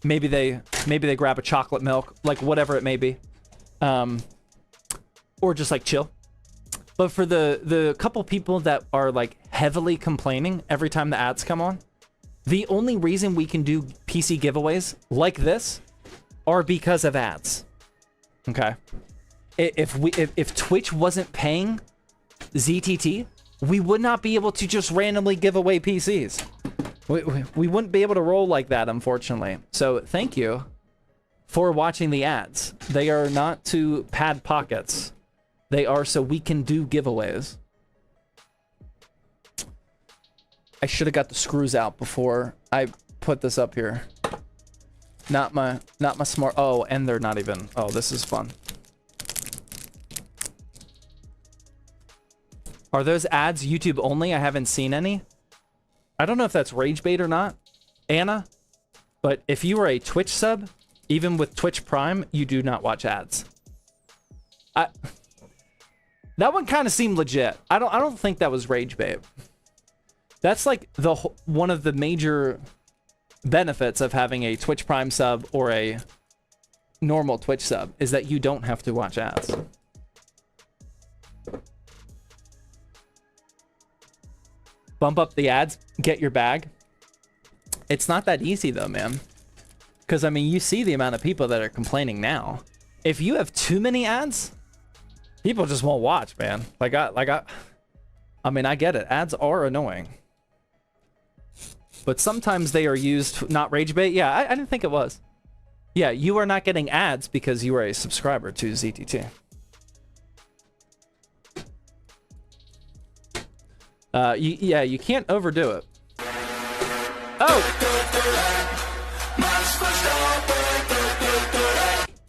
Maybe they grab a chocolate milk, like, whatever it may be. Or just, like, chill. But for the couple people that are, like, heavily complaining every time the ads come on, the only reason we can do PC giveaways like this are because of ads. Okay? If Twitch wasn't paying ZTT, we would not be able to just randomly give away PCs. We wouldn't be able to roll like that, unfortunately. So thank you for watching the ads. They are not to pad pockets. They are so we can do giveaways. I should have got the screws out before I put this up here. Not my smart. Oh, and they're not even. Oh, this is fun. Are those ads YouTube only? I haven't seen any. I don't know if that's rage bait or not, Anna, but if you are a Twitch sub, even with Twitch Prime, you do not watch ads. That one kind of seemed legit. I don't think that was rage bait. That's like one of the major benefits of having a Twitch Prime sub or a normal Twitch sub is that you don't have to watch ads. Bump up the ads, get your bag. It's not that easy though, man. Because, I mean, you see the amount of people that are complaining now. If you have too many ads, people just won't watch, man. I mean, I get it. Ads are annoying. But sometimes they are used, not rage bait. Yeah, I didn't think it was. Yeah, you are not getting ads because you are a subscriber to ZTT. Yeah, you can't overdo it. Oh!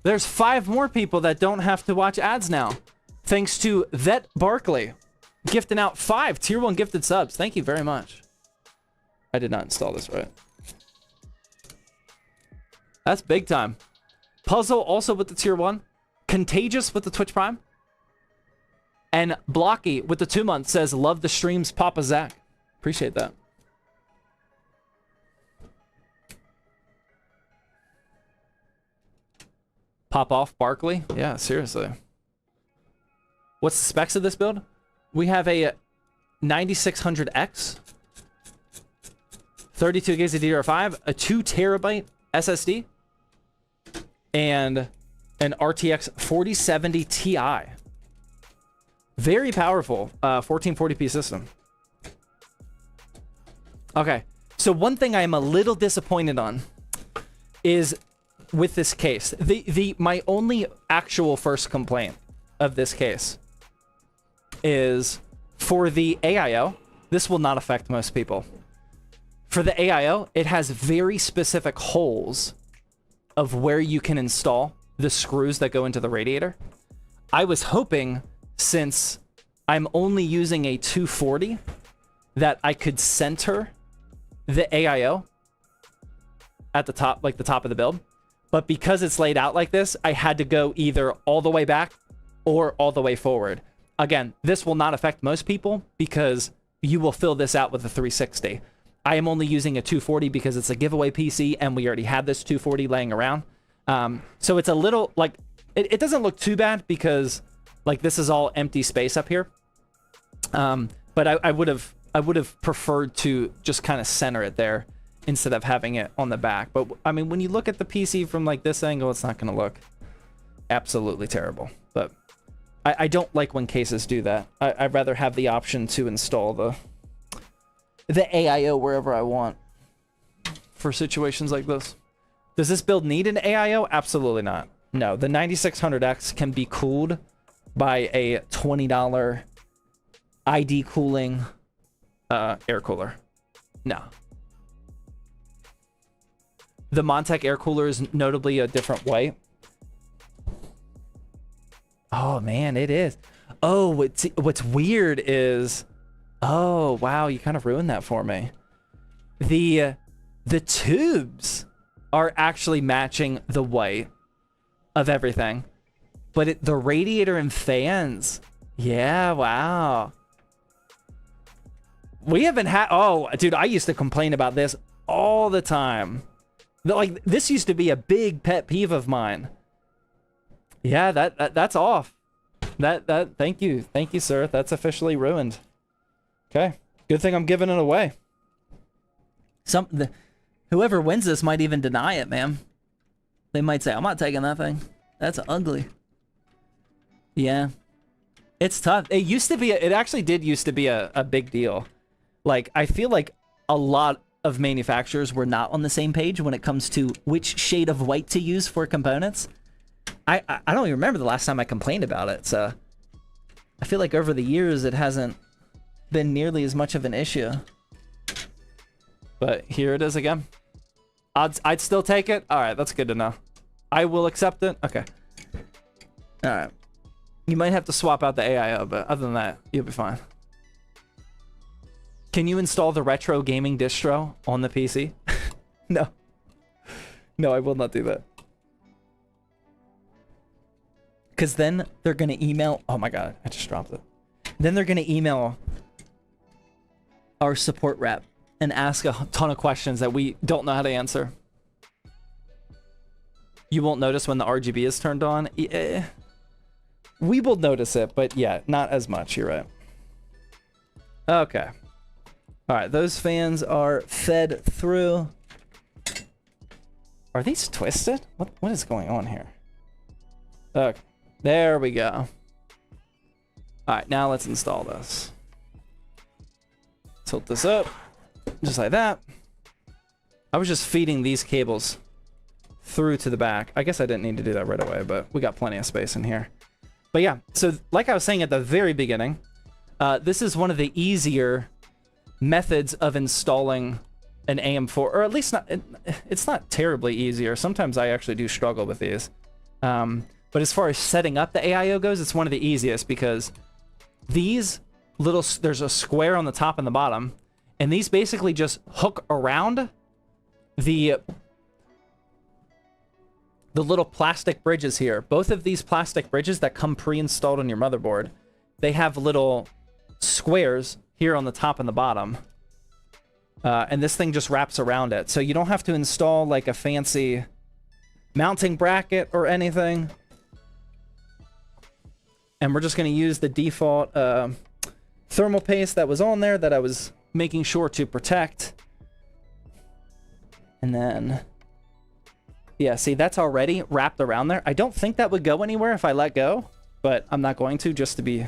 There's 5 more people that don't have to watch ads now. Thanks to Vet Barkley. Gifting out 5 tier 1 gifted subs. Thank you very much. I did not install this right. That's big time. Puzzle also with the tier 1. Contagious with the Twitch Prime. And Blocky with the 2 months says, love the streams, Papa Zach. Appreciate that. Pop off Barkley? Yeah, seriously. What's the specs of this build? we have a 9600X, 32 gigs of DDR5, a 2 terabyte SSD, and an RTX 4070 Ti. Very powerful 1440p system. Okay, so one thing I am a little disappointed on is with this case. My only actual first complaint of this case is for the AIO, this will not affect most people. For the AIO, it has very specific holes of where you can install the screws that go into the radiator. I was hoping, since I'm only using a 240, that I could center the AIO at the top, like the top of the build. But because it's laid out like this, I had to go either all the way back or all the way forward. Again, this will not affect most people because you will fill this out with a 360. I am only using a 240 because it's a giveaway PC and we already had this 240 laying around. So it's a little, like, it doesn't look too bad because, like, this is all empty space up here. But I would have preferred to just kind of center it there instead of having it on the back. But I mean, when you look at the PC from like this angle, it's not going to look absolutely terrible. But I don't like when cases do that. I'd rather have the option to install the AIO wherever I want for situations like this. Does this build need an AIO? Absolutely not. No, the 9600X can be cooled by a $20 ID cooling air cooler. No. The Montech air cooler is notably a different way. Oh man, it is. Oh, what's weird is, oh wow, you kind of ruined that for me. The tubes are actually matching the white of everything, but the radiator and fans, yeah, wow. We haven't had, oh dude, I used to complain about this all the time. Like, this used to be a big pet peeve of mine. Yeah, that's off. Thank you, sir. That's officially ruined. Okay, good thing I'm giving it away. Whoever wins this might even deny it, man. They might say, I'm not taking that thing. That's ugly. Yeah, it's tough. It used to be, it actually did used to be a big deal. Like, I feel like a lot of manufacturers were not on the same page when it comes to which shade of white to use for components. I don't even remember the last time I complained about it, so I feel like over the years it hasn't been nearly as much of an issue. But here it is again. I'd still take it. All right, that's good to know. I will accept it. Okay. All right. You might have to swap out the AIO, but other than that, you'll be fine. Can you install the retro gaming distro on the PC? No. No, I will not do that. Because then they're going to email... Oh my god, I just dropped it. Then they're going to email our support rep and ask a ton of questions that we don't know how to answer. You won't notice when the RGB is turned on. We will notice it, but yeah, not as much. You're right. Okay. All right, those fans are fed through. Are these twisted? What is going on here? Okay, there we go. All right, now let's install this. Tilt this up, just like that. I was just feeding these cables through to the back. I guess I didn't need to do that right away, but we got plenty of space in here. But yeah, so like I was saying at the very beginning, this is one of the easier methods of installing an AM4, or at least not, it's not terribly easier. Sometimes I actually do struggle with these. But as far as setting up the AIO goes, it's one of the easiest because these little, there's a square on the top and the bottom, and these basically just hook around the little plastic bridges here. Both of these plastic bridges that come pre-installed on your motherboard, they have little squares here on the top and the bottom. And this thing just wraps around it. So you don't have to install like a fancy mounting bracket or anything. And we're just going to use the default thermal paste that was on there that I was making sure to protect. And then, yeah, see, that's already wrapped around there. I don't think that would go anywhere if I let go, but I'm not going to, just to be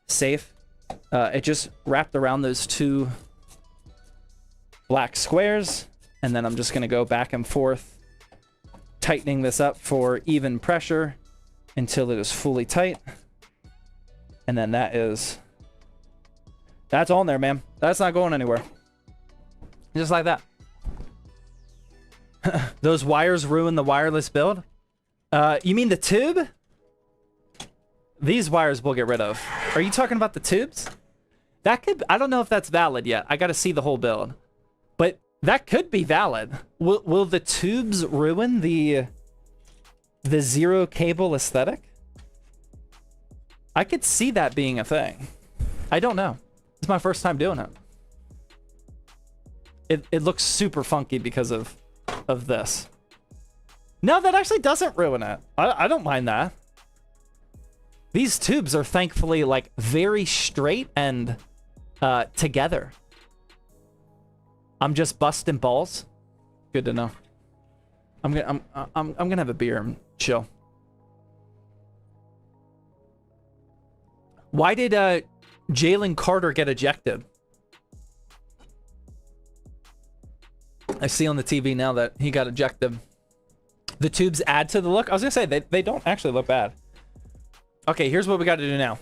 safe. It just wrapped around those two black squares, and then I'm just going to go back and forth, tightening this up for even pressure until it is fully tight. And then that's on there, man. That's not going anywhere. Just like that. Those wires ruin the wireless build. You mean the tube? These wires we'll get rid of. Are you talking about the tubes? That could, I don't know if that's valid yet. I got to see the whole build. But that could be valid. Will the tubes ruin the zero cable aesthetic? I could see that being a thing. I don't know. It's my first time doing it. It looks super funky because of this. No, that actually doesn't ruin it. I don't mind that. These tubes are thankfully like very straight and together. I'm just busting balls. Good to know. I'm gonna have a beer and chill. Why did Jalen Carter get ejected? I see on the TV now that he got ejected. The tubes add to the look. I was gonna say they don't actually look bad. Okay, here's what we got to do now.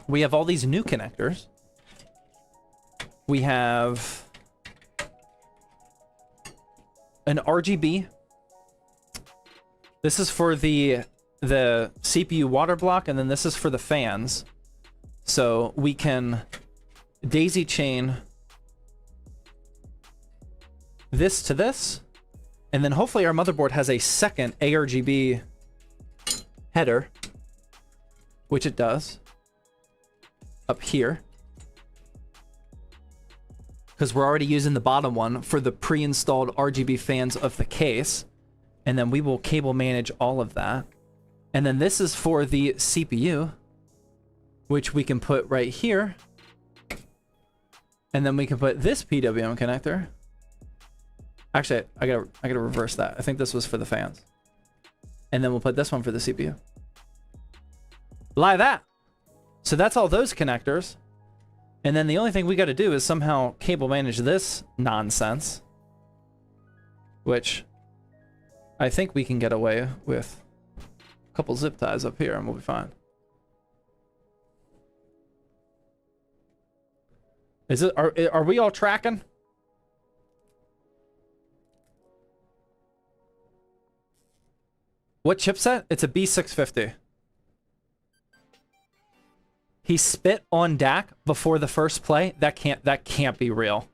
We have all these new connectors. We have an RGB. This is for the CPU water block, and then this is for the fans. So we can daisy chain this to this, and then hopefully our motherboard has a second ARGB header, which it does, up here. Because we're already using the bottom one for the pre-installed RGB fans of the case. And then we will cable manage all of that. And then this is for the CPU, which we can put right here. And then we can put this PWM connector. Actually, I gotta reverse that. I think this was for the fans. And then we'll put this one for the CPU. Like that. So that's all those connectors. And then the only thing we got to do is somehow cable manage this nonsense, which I think we can get away with a couple zip ties up here and we'll be fine. Are we all tracking? What chipset? It's a B650. He spit on Dak before the first play. That can't be real.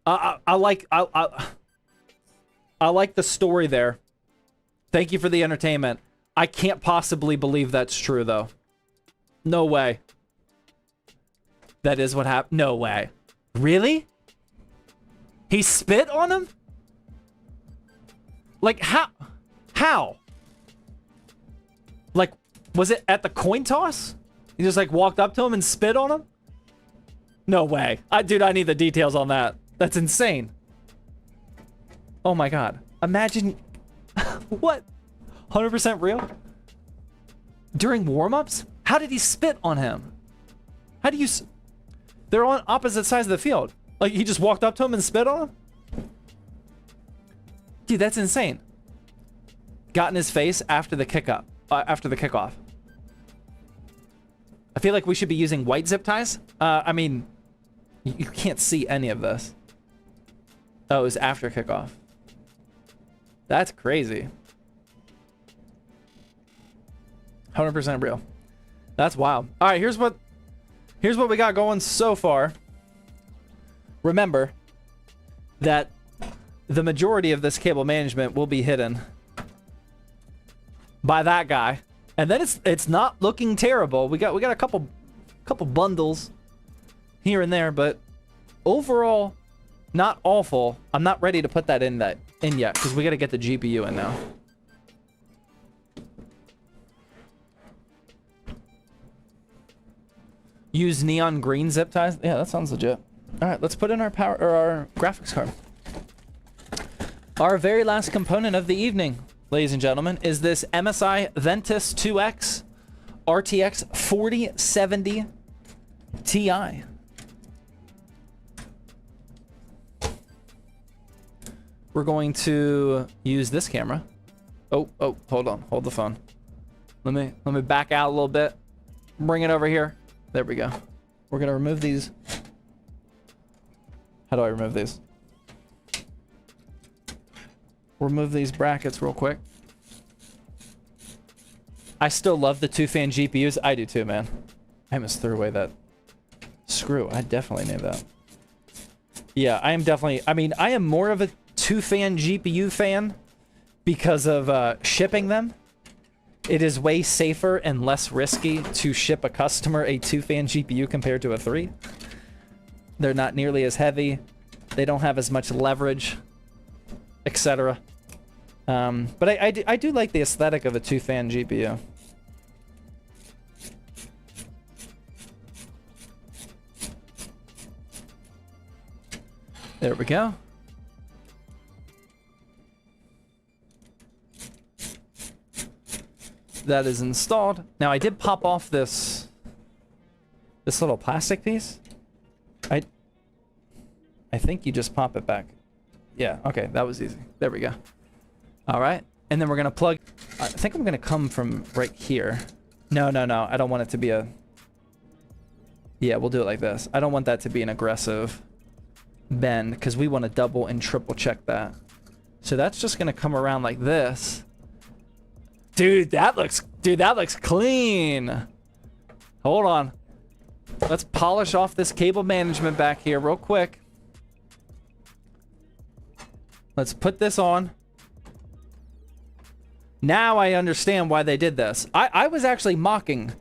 I like the story there. Thank you for the entertainment. I can't possibly believe that's true though. No way. That is what happened. No way. Really? He spit on him? Like how? How? Like, was it at the coin toss? He just like walked up to him and spit on him? No way. Dude, I need the details on that. That's insane. Oh my god. Imagine. What? 100% real? During warm-ups? How did he spit on him? How do you... They're on opposite sides of the field. Like, he just walked up to him and spit on him? Dude, that's insane. Got in his face after the kickoff. I feel like we should be using white zip ties. I mean, you can't see any of this. Oh, it was after kickoff. That's crazy. 100% real. That's wild. All right, here's what we got going so far. Remember that the majority of this cable management will be hidden by that guy. And then it's not looking terrible. We got a couple bundles here and there, but overall not awful. I'm not ready to put that in yet because we got to get the GPU in now. Use neon green zip ties. Yeah, that sounds legit. All right, let's put in our power or our graphics card. Our very last component of the evening, ladies and gentlemen, is this MSI Ventus 2X RTX 4070 Ti. We're going to use this camera. Oh, hold on. Hold the phone. Let me back out a little bit. Bring it over here. There we go. We're going to remove these. How do I remove these? Remove these brackets real quick. I still love the 2-fan GPUs. I do too, man. I almost threw away that screw. I definitely need that. Yeah, I am definitely... I mean, I am more of a 2-fan GPU fan because of shipping them. It is way safer and less risky to ship a customer a 2-fan GPU compared to a 3. They're not nearly as heavy. They don't have as much leverage, etc. But I do like the aesthetic of a 2-fan GPU. There we go. That is installed. Now I did pop off this little plastic piece. I think you just pop it back. Yeah, okay, that was easy. There we go. All right, and then we're gonna plug. I think I'm gonna come from right here. No, I don't want it to be a... Yeah, we'll do it like this. I don't want that to be an aggressive bend because we want to double and triple check that. So that's just gonna come around like this. Dude, that looks clean. Hold on. Let's polish off this cable management back here real quick. Let's put this on. Now I understand why they did this. I was actually mocking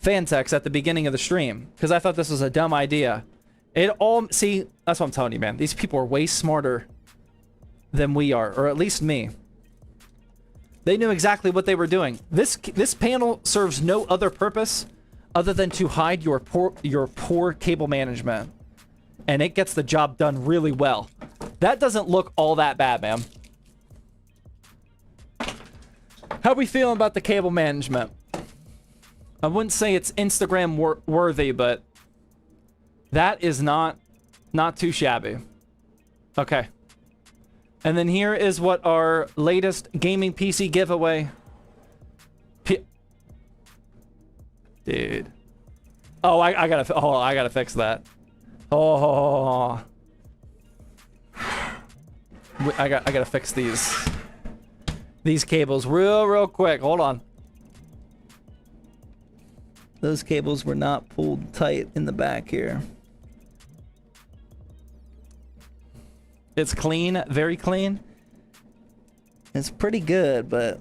Fantex at the beginning of the stream because I thought this was a dumb idea. See, that's what I'm telling you, man. These people are way smarter than we are, or at least me. They knew exactly what they were doing. This panel serves no other purpose other than to hide your poor cable management. And it gets the job done really well. That doesn't look all that bad, man. How we feeling about the cable management? I wouldn't say it's Instagram worthy, but that is not too shabby. Okay. And then here is what our latest gaming PC giveaway. Dude. Oh, I gotta fix that. Oh. I gotta fix these cables real quick. Hold on. Those cables were not pulled tight in the back here. It's clean, very clean. It's pretty good, but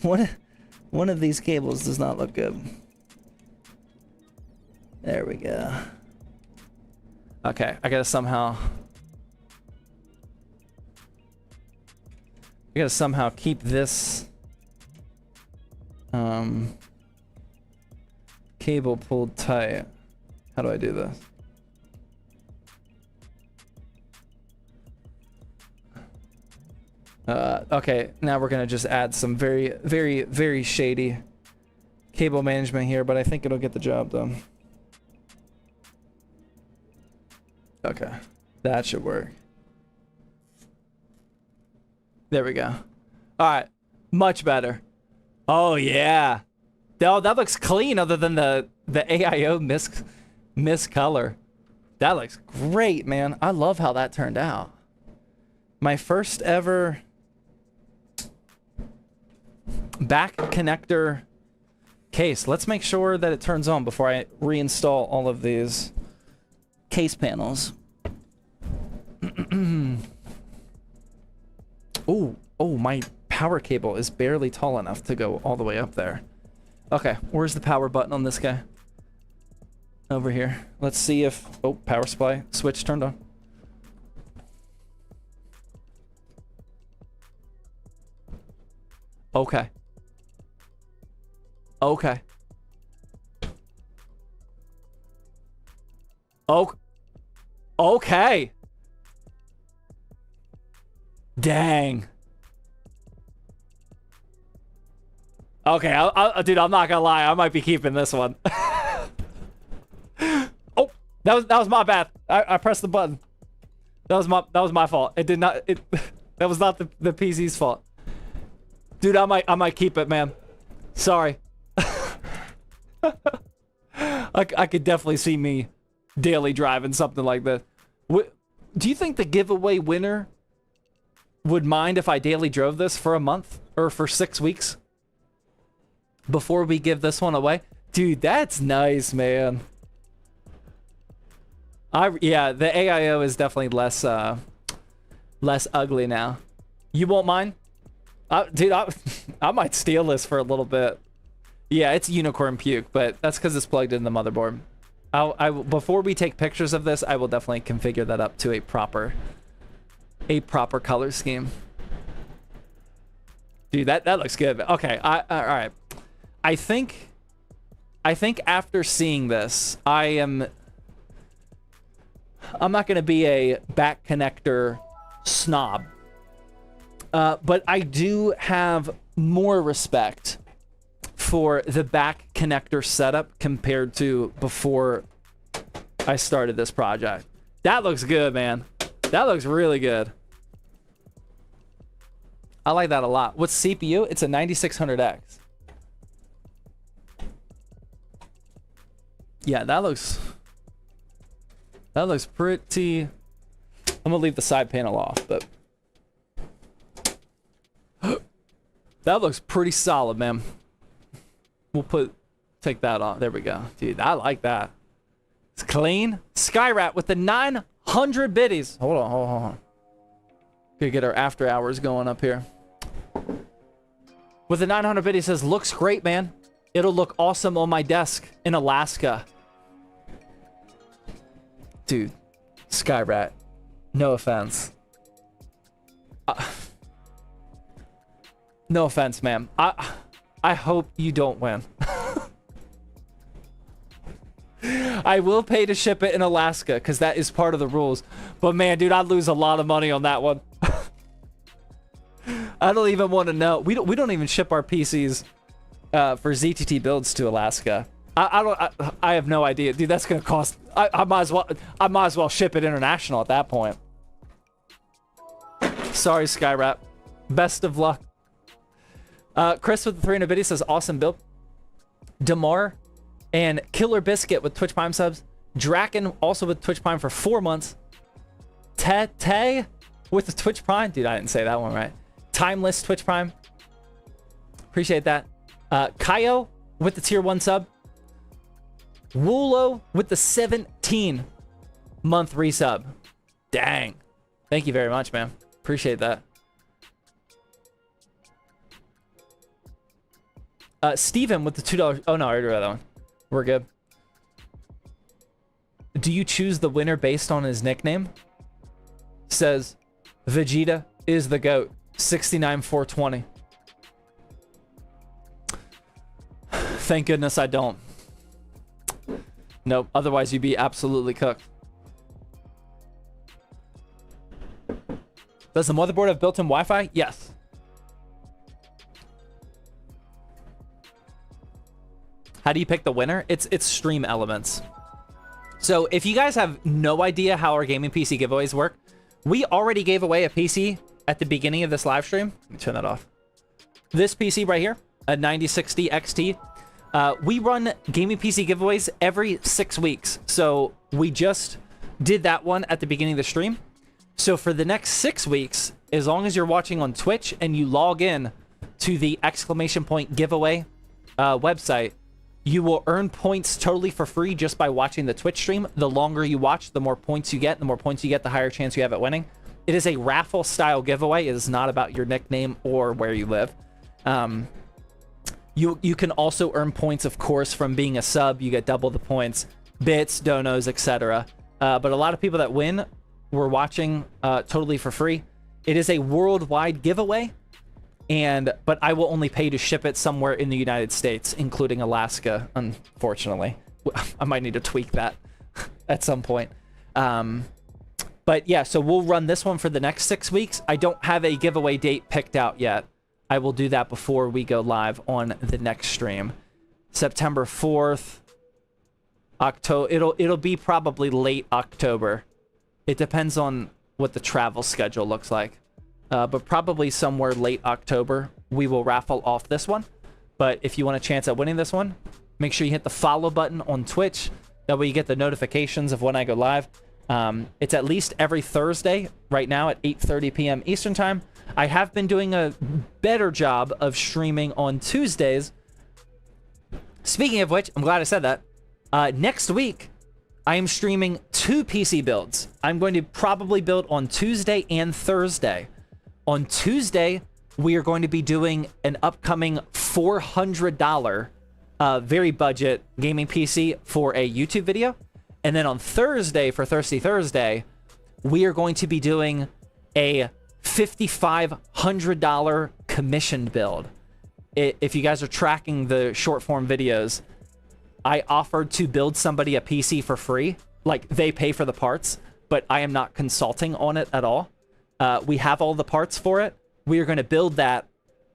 one of these cables does not look good. There we go. Okay, I gotta somehow keep this cable pulled tight. How do I do this? Okay, now we're gonna just add some very shady cable management here, but I think it'll get the job done. Okay, that should work. There we go. All right, much better. Oh yeah, that looks clean. Other than the AIO miscolor, that looks great, man. I love how that turned out. My first ever back connector case. Let's make sure that it turns on before I reinstall all of these case panels. Oh, my power cable is barely tall enough to go all the way up there. Okay, where's the power button on this guy? Over here. Let's see if... Oh, power supply. Switch turned on. Okay. Okay. Oh, okay. Dang. Okay, dude, I'm not gonna lie. I might be keeping this one. Oh, that was my bad. I pressed the button. That was my fault. It did not. That was not the PC's fault. Dude, I might keep it, man. Sorry. I could definitely see me daily driving something like this. Do you think the giveaway winner would mind if I daily drove this for a month or for 6 weeks before we give this one away? Dude, that's nice, man. Yeah, the AIO is definitely less ugly now. You won't mind? Dude, I might steal this for a little bit. Yeah, it's unicorn puke, but that's because it's plugged in the motherboard. Before we take pictures of this, I will definitely configure that up to a proper color scheme. Dude, that looks good. Okay, all right. I think after seeing this, I'm not gonna be a back connector snob, but I do have more respect for the back connector setup compared to before I started this project. That looks good, man. That looks really good. I like that a lot. What's CPU? It's a 9600X. Yeah, that looks pretty. I'm gonna leave the side panel off, but that looks pretty solid, man. We'll take that off. There we go. Dude, I like that. It's clean. Skyrat with the 900 biddies. Hold on. Gonna get our after hours going up here. With the 900 biddies, says, looks great, man. It'll look awesome on my desk in Alaska. Dude, Skyrat. No offense. No offense, ma'am. I hope you don't win. I will pay to ship it in Alaska because that is part of the rules. But man, dude, I'd lose a lot of money on that one. I don't even want to know. We don't even ship our PCs for ZTT builds to Alaska. I have no idea, dude. That's gonna cost. I might as well ship it international at that point. Sorry, Skyrap. Best of luck. Chris with the 300 biddies says, awesome build. Damar and Killer Biscuit with Twitch Prime subs. Draken also with Twitch Prime for 4 months. Te with the Twitch Prime. Dude, I didn't say that one right. Timeless Twitch Prime. Appreciate that. Kaio with the tier 1 sub. Woolo with the 17-month resub. Dang. Thank you very much, man. Appreciate that. Steven with the $2. Oh, no, I already read that one. We're good. Do you choose the winner based on his nickname? Says, Vegeta is the GOAT. 69420. Thank goodness I don't. Nope, otherwise you'd be absolutely cooked. Does the motherboard have built-in Wi-Fi? Yes. How do you pick the winner? It's stream elements. So if you guys have no idea how our gaming PC giveaways work, we already gave away a PC at the beginning of this live stream. Let me turn that off. This PC right here, a 9060 XT. We run gaming PC giveaways every 6 weeks. So we just did that one at the beginning of the stream. So for the next 6 weeks, as long as you're watching on Twitch and you log in to the ! giveaway website, you will earn points totally for free just by watching the Twitch stream. The longer you watch, the more points you get. The more points you get, the higher chance you have at winning. It is a raffle style giveaway. It is not about your nickname or where you live. You can also earn points, of course, from being a sub. You get double the points, bits, donos, etc. But a lot of people that win were watching totally for free. It is a worldwide giveaway. But I will only pay to ship it somewhere in the United States, including Alaska, unfortunately. I might need to tweak that. at some point. But yeah, so we'll run this one for the next 6 weeks. I don't have a giveaway date picked out yet. I will do that before we go live on the next stream. September 4th, October. It'll be probably late October. It depends on what the travel schedule looks like. But probably somewhere late October, we will raffle off this one. But if you want a chance at winning this one, make sure you hit the follow button on Twitch. That way you get the notifications of when I go live. It's at least every Thursday right now at 8:30 p.m. Eastern Time. I have been doing a better job of streaming on Tuesdays. Speaking of which, I'm glad I said that. Next week, I am streaming 2 PC builds. I'm going to probably build on Tuesday and Thursday. On Tuesday, we are going to be doing an upcoming $400 very budget gaming PC for a YouTube video. And then on Thursday, for Thirsty Thursday, we are going to be doing a $5,500 commissioned build. If you guys are tracking the short form videos, I offered to build somebody a PC for free. Like, they pay for the parts, but I am not consulting on it at all. We have all the parts for it. We are going to build that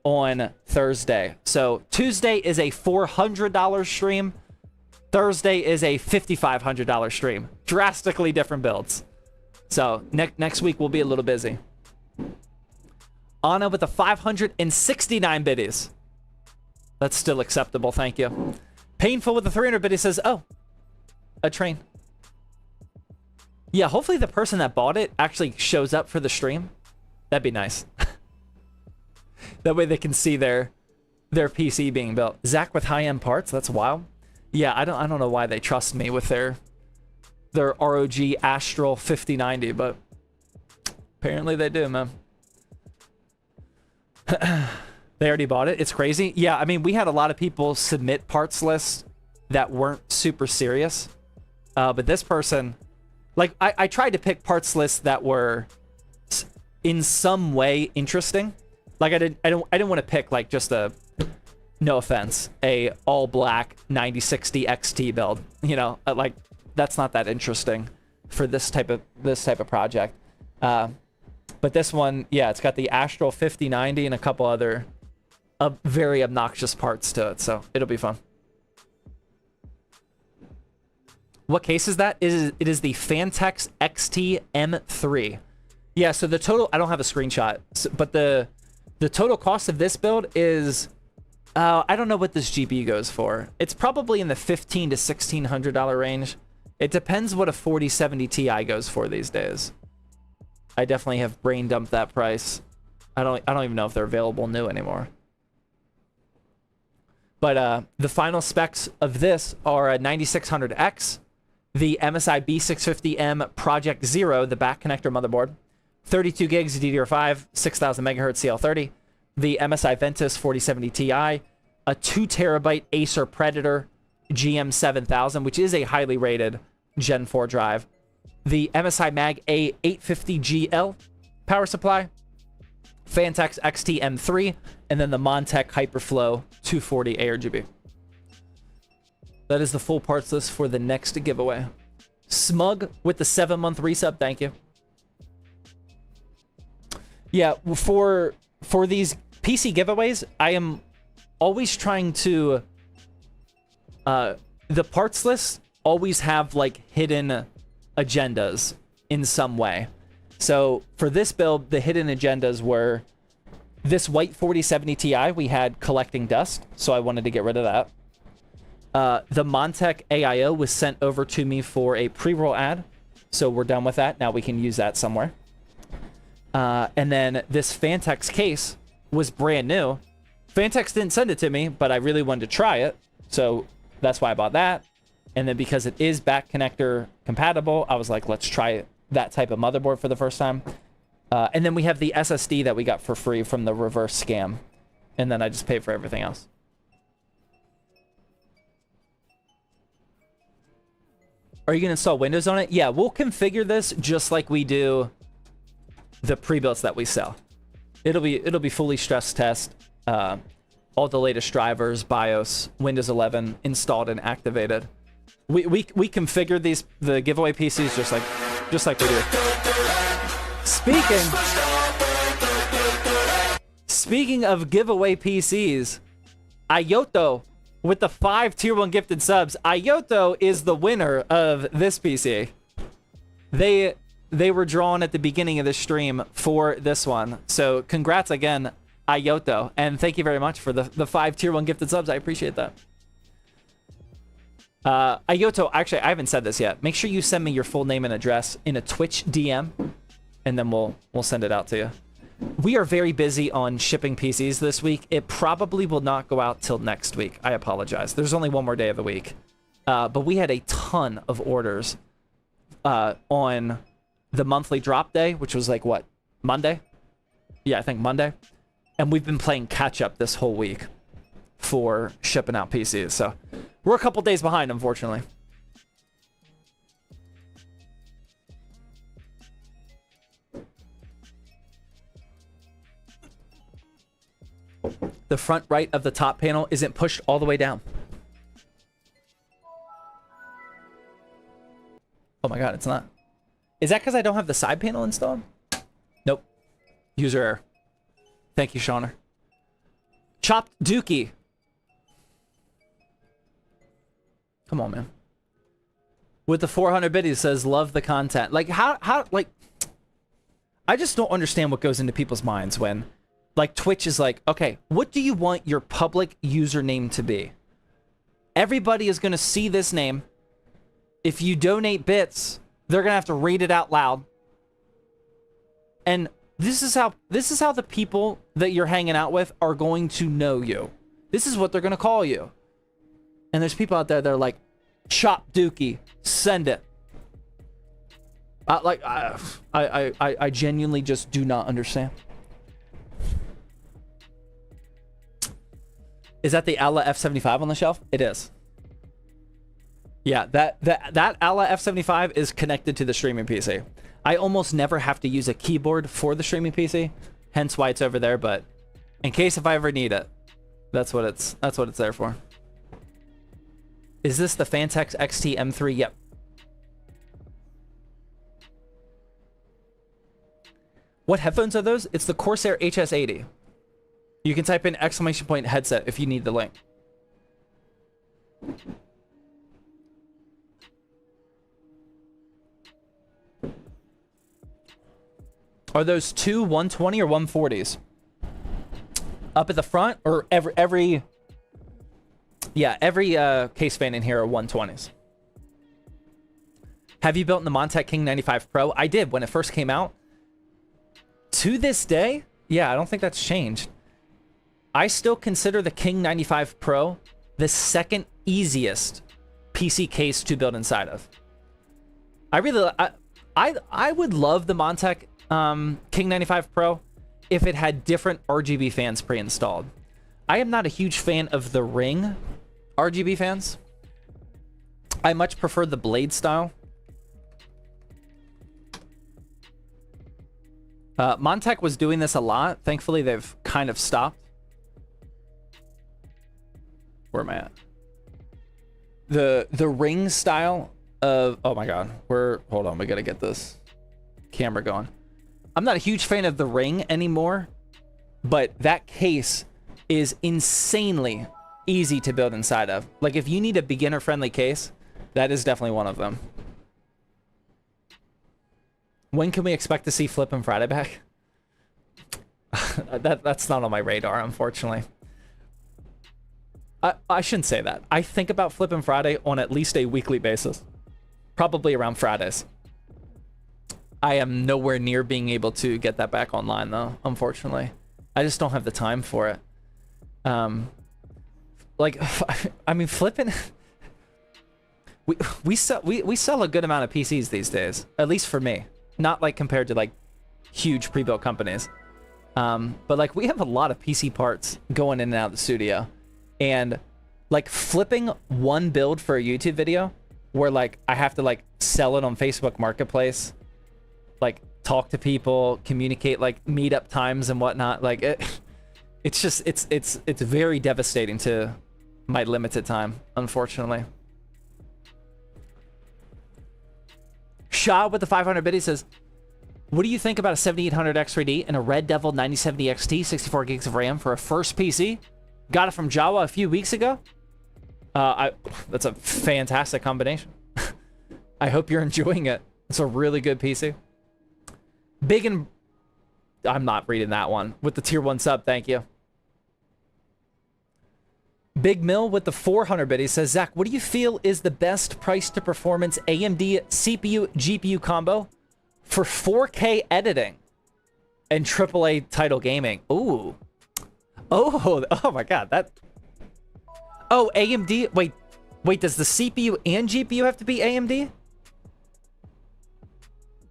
on Thursday. So Tuesday is a $400 stream. Thursday is a $5,500 stream. Drastically different builds. So next week we'll be a little busy. Anna with the 569 biddies. That's still acceptable, thank you. Painful with the 300 biddies says, oh, a train. Yeah, hopefully the person that bought it actually shows up for the stream. That'd be nice. That way they can see their PC being built. Zach with high-end parts, that's wild. Yeah, I don't know why they trust me with their ROG Astral 5090, but apparently they do, man. They already bought it. It's crazy. Yeah, I mean, we had a lot of people submit parts lists that weren't super serious. But this person, like, I tried to pick parts lists that were in some way interesting. Like, I didn't want to pick like just a, no offense, a all black 9060 XT build. You know, like, that's not that interesting for this type of project. But this one, yeah, it's got the Astral 5090 and a couple other very obnoxious parts to it, so it'll be fun. What case is that? It is the Fantex XT M3. Yeah, so the total, I don't have a screenshot, but the total cost of this build is, I don't know what this GPU goes for. It's probably in the $1,500 to $1,600 range. It depends what a 4070 Ti goes for these days. I definitely have brain dumped that price. I don't even know if they're available new anymore. But the final specs of this are a 9600X, the MSI B650M Project Zero, the back connector motherboard, 32 gigs DDR5, 6000 megahertz CL30, the MSI Ventus 4070 Ti, a 2 terabyte Acer Predator GM7000, which is a highly rated Gen 4 drive, the MSI Mag A850GL power supply, Fantex XT M3, and then the Montech Hyperflow 240 ARGB. That is the full parts list for the next giveaway. Smug with the 7-month resub, thank you. Yeah, for these PC giveaways, I am always trying to... the parts lists always have, like, hidden agendas in some way. So for this build, the hidden agendas were this white 4070 Ti we had collecting dust, so I wanted to get rid of that. The Montech AIO was sent over to me for a pre-roll ad, so we're done with that. Now we can use that somewhere. And then this Fantex case was brand new. Fantex didn't send it to me, but I really wanted to try it, so that's why I bought that. And then because it is back connector compatible, I was like, let's try that type of motherboard for the first time. And then we have the SSD that we got for free from the reverse scam. And then I just paid for everything else. Are you going to install Windows on it? Yeah, we'll configure this just like we do the pre-builts that we sell. It'll be fully stress test. All the latest drivers, BIOS, Windows 11 installed and activated. We configure the giveaway PCs just like we do. Speaking of giveaway PCs, Ayoto with the 5 tier 1 gifted subs. Ayoto is the winner of this PC. They were drawn at the beginning of the stream for this one. So congrats again, Ayoto, and thank you very much for the 5 tier 1 gifted subs. I appreciate that. Ayoto, actually, I haven't said this yet. Make sure you send me your full name and address in a Twitch DM, and then we'll send it out to you. We are very busy on shipping PCs this week. It probably will not go out till next week. I apologize. There's only one more day of the week. But we had a ton of orders on the monthly drop day, which was like, what, Monday? Yeah, I think Monday. And we've been playing catch up this whole week for shipping out PCs. So we're a couple days behind, unfortunately. The front right of the top panel isn't pushed all the way down. Oh my god, it's not. Is that because I don't have the side panel installed? Nope. User error. Thank you, Shauner. Chopped Dookie. Come on, man. With the 400 biddies says, love the content. Like, like, I just don't understand what goes into people's minds when, like, Twitch is like, okay, what do you want your public username to be? Everybody is going to see this name. If you donate bits, they're going to have to read it out loud. And this is how the people that you're hanging out with are going to know you. This is what they're going to call you. And there's people out there that are like, Chop Dookie, send it. I genuinely just do not understand. Is that the Alla F75 on the shelf? It is. Yeah, that Alla F75 is connected to the streaming PC. I almost never have to use a keyboard for the streaming PC, hence why it's over there, but in case if I ever need it, that's what it's there for. Is this the Fantex XT M3? Yep. What headphones are those? It's the Corsair HS80. You can type in !point headset if you need the link. Are those two 120 or 140s? Up at the front, or every case fan in here are 120s. Have you built in the Montech King 95 Pro? I did when it first came out. To this day, yeah, I don't think that's changed. I still consider the King 95 Pro the second easiest PC case to build inside of. I would love the Montech King 95 Pro if it had different RGB fans pre-installed. I am not a huge fan of the Ring RGB fans. I much prefer the Blade style. Montech was doing this a lot. Thankfully, they've kind of stopped. Where am I at? The Ring style of... Oh my god. Hold on, we gotta get this camera going. I'm not a huge fan of the Ring anymore, but that case is insanely easy to build inside of. Like, if you need a beginner-friendly case, that is definitely one of them. When can we expect to see Flippin' Friday back? That's not on my radar, unfortunately. I shouldn't say that. I think about Flippin' Friday on at least a weekly basis. Probably around Fridays. I am nowhere near being able to get that back online, though, unfortunately. I just don't have the time for it. Like, I mean, Flippin'... we sell a good amount of PCs these days, at least for me. Not like compared to like huge pre-built companies. But like we have a lot of PC parts going in and out of the studio. And like flipping one build for a YouTube video where like I have to like sell it on Facebook Marketplace, like talk to people, communicate like meetup times and whatnot. Like it's just, it's very devastating to my limited time, unfortunately. Ja with the 500 bit, he says, what do you think about a 7800X3D and a Red Devil 9070 XT, 64 gigs of RAM for a first PC? Got it from Jawa a few weeks ago. That's a fantastic combination. I hope you're enjoying it. It's a really good PC. Big and... I'm not reading that one. With the tier 1 sub, thank you. Big Mill with the 400 bit, he says, Zach, what do you feel is the best price to performance AMD CPU GPU combo for 4K editing and AAA title gaming? Ooh. Oh my god, that... Oh, AMD? Wait, does the CPU and GPU have to be AMD?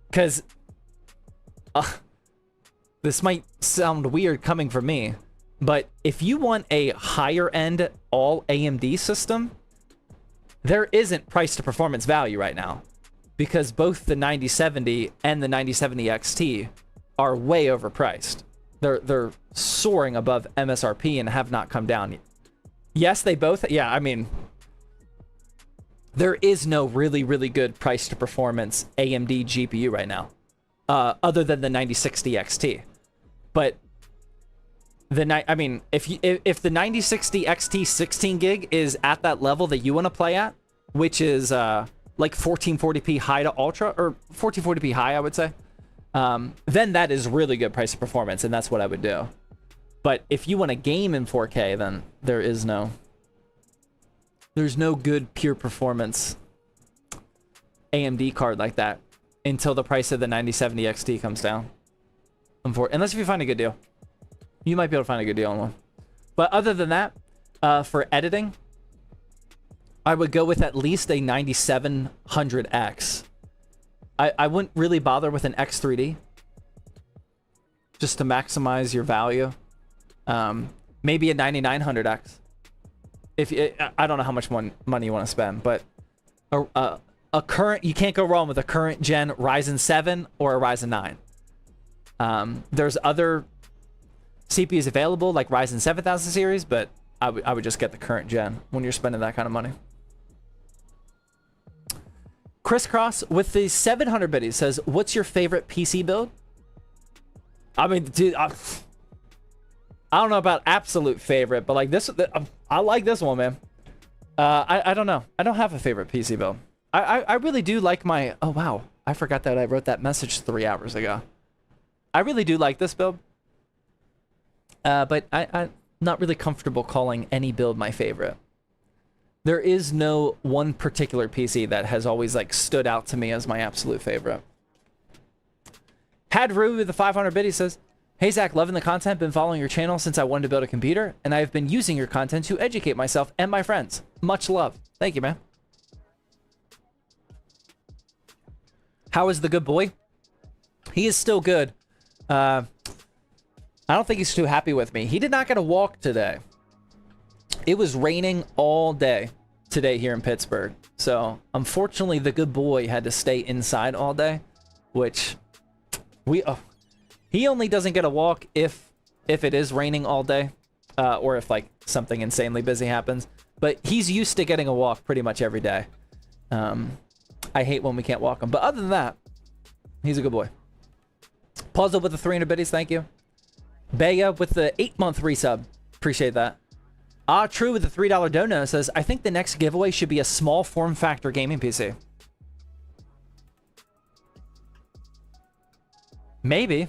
Because... this might sound weird coming from me, but if you want a higher-end all-AMD system, there isn't price to performance value right now, because both the 9070 and the 9070 XT are way overpriced. They're soaring above MSRP and have not come down. Yes, they both... Yeah, I mean... There is no really, really good price to performance AMD GPU right now, other than the 9060 XT. But I mean, if the 9060 XT 16 gig is at that level that you want to play at, which is like 1440p high to ultra, or 1440p high, I would say, then that is really good price to performance, and that's what I would do. But if you want to game in 4K, then there's no good pure performance AMD card like that until the price of the 9070 XT comes down. Unless if you find a good deal. You might be able to find a good deal on one. But other than that, for editing, I would go with at least a 9700X. I wouldn't really bother with an X3D, just to maximize your value. Maybe a 9900X. I don't know how much money you want to spend, but a current, you can't go wrong with a current gen Ryzen 7 or a Ryzen 9. There's other CPUs available, like Ryzen 7000 series, but I would just get the current gen when you're spending that kind of money. Crisscross with the 700 bit says, what's your favorite PC build? I mean, dude, I don't know about absolute favorite, but like this, I like this one, man. I don't know. I don't have a favorite PC build. I really do like my... Oh, wow. I forgot that I wrote that message 3 hours ago. I really do like this build. But I'm not really comfortable calling any build my favorite. There is no one particular PC that has always like stood out to me as my absolute favorite. Hadru with the 500 bit, he says, hey Zach, loving the content, been following your channel since I wanted to build a computer, and I have been using your content to educate myself and my friends. Much love. Thank you, man. How is the good boy? He is still good. I don't think he's too happy with me. He did not get a walk today. It was raining all day today here in Pittsburgh. So, unfortunately, the good boy had to stay inside all day, which he only doesn't get a walk if it is raining all day, or if like something insanely busy happens. But he's used to getting a walk pretty much every day. I hate when we can't walk him. But other than that, he's a good boy. Puzzle with the 300 biddies, thank you. Baya with the 8-month resub. Appreciate that. True with the $3 dono says, I think the next giveaway should be a small form factor gaming PC. Maybe.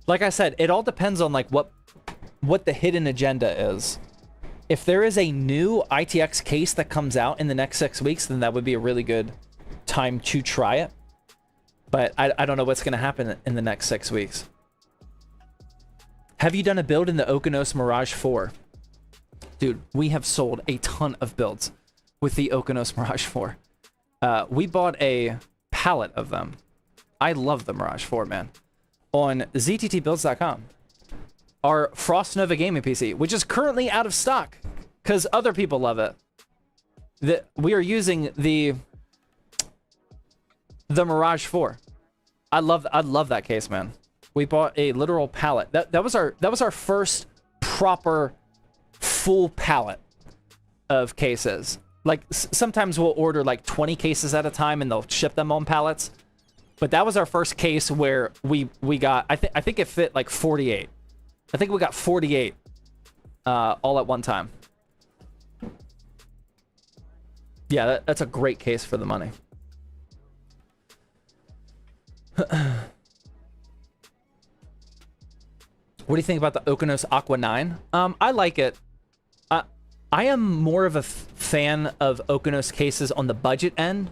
Like I said, it all depends on like what the hidden agenda is. If there is a new RTX case that comes out in the next 6 weeks, then that would be a really good time to try it. But I don't know what's going to happen in the next 6 weeks. Have you done a build in the Okonos Mirage 4? Dude, we have sold a ton of builds with the Okonos Mirage 4. We bought a pallet of them. I love the Mirage 4, man. On zttbuilds.com. Our Frost Nova gaming PC, which is currently out of stock because other people love it. We are using the Mirage 4. I love that case, man. We bought a literal pallet. That was our first proper full pallet of cases. Like sometimes we'll order like 20 cases at a time and they'll ship them on pallets. But that was our first case where we got, I think it fit like 48. I think we got 48 all at one time. Yeah, that's a great case for the money. What do you think about the Okonos Aqua 9? I like it. I am more of a fan of Okonos cases on the budget end.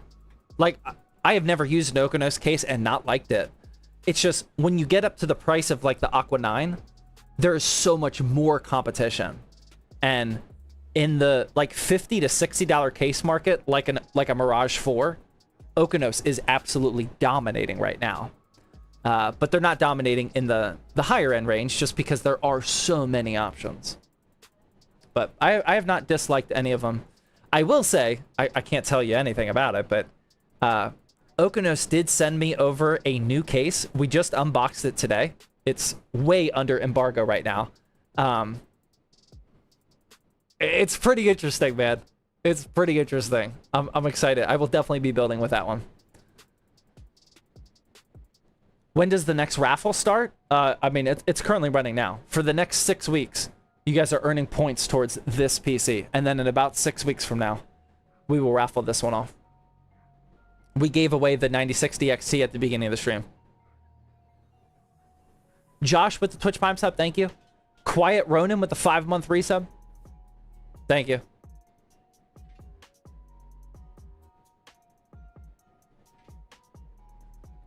Like, I have never used an Okonos case and not liked it. It's just, when you get up to the price of, like, the Aqua 9, there is so much more competition. And in the, like, $50 to $60 case market, like a Mirage 4, Okonos is absolutely dominating right now. But they're not dominating in the higher end range just because there are so many options. But I have not disliked any of them. I will say, I can't tell you anything about it, but Okonos did send me over a new case. We just unboxed it today. It's way under embargo right now. It's pretty interesting, man. It's pretty interesting. I'm excited. I will definitely be building with that one. When does the next raffle start? I mean, it's currently running now. For the next 6 weeks, you guys are earning points towards this PC. And then in about 6 weeks from now, we will raffle this one off. We gave away the 9060 XT at the beginning of the stream. Josh with the Twitch Prime sub, thank you. Quiet Ronin with the 5-month resub. Thank you.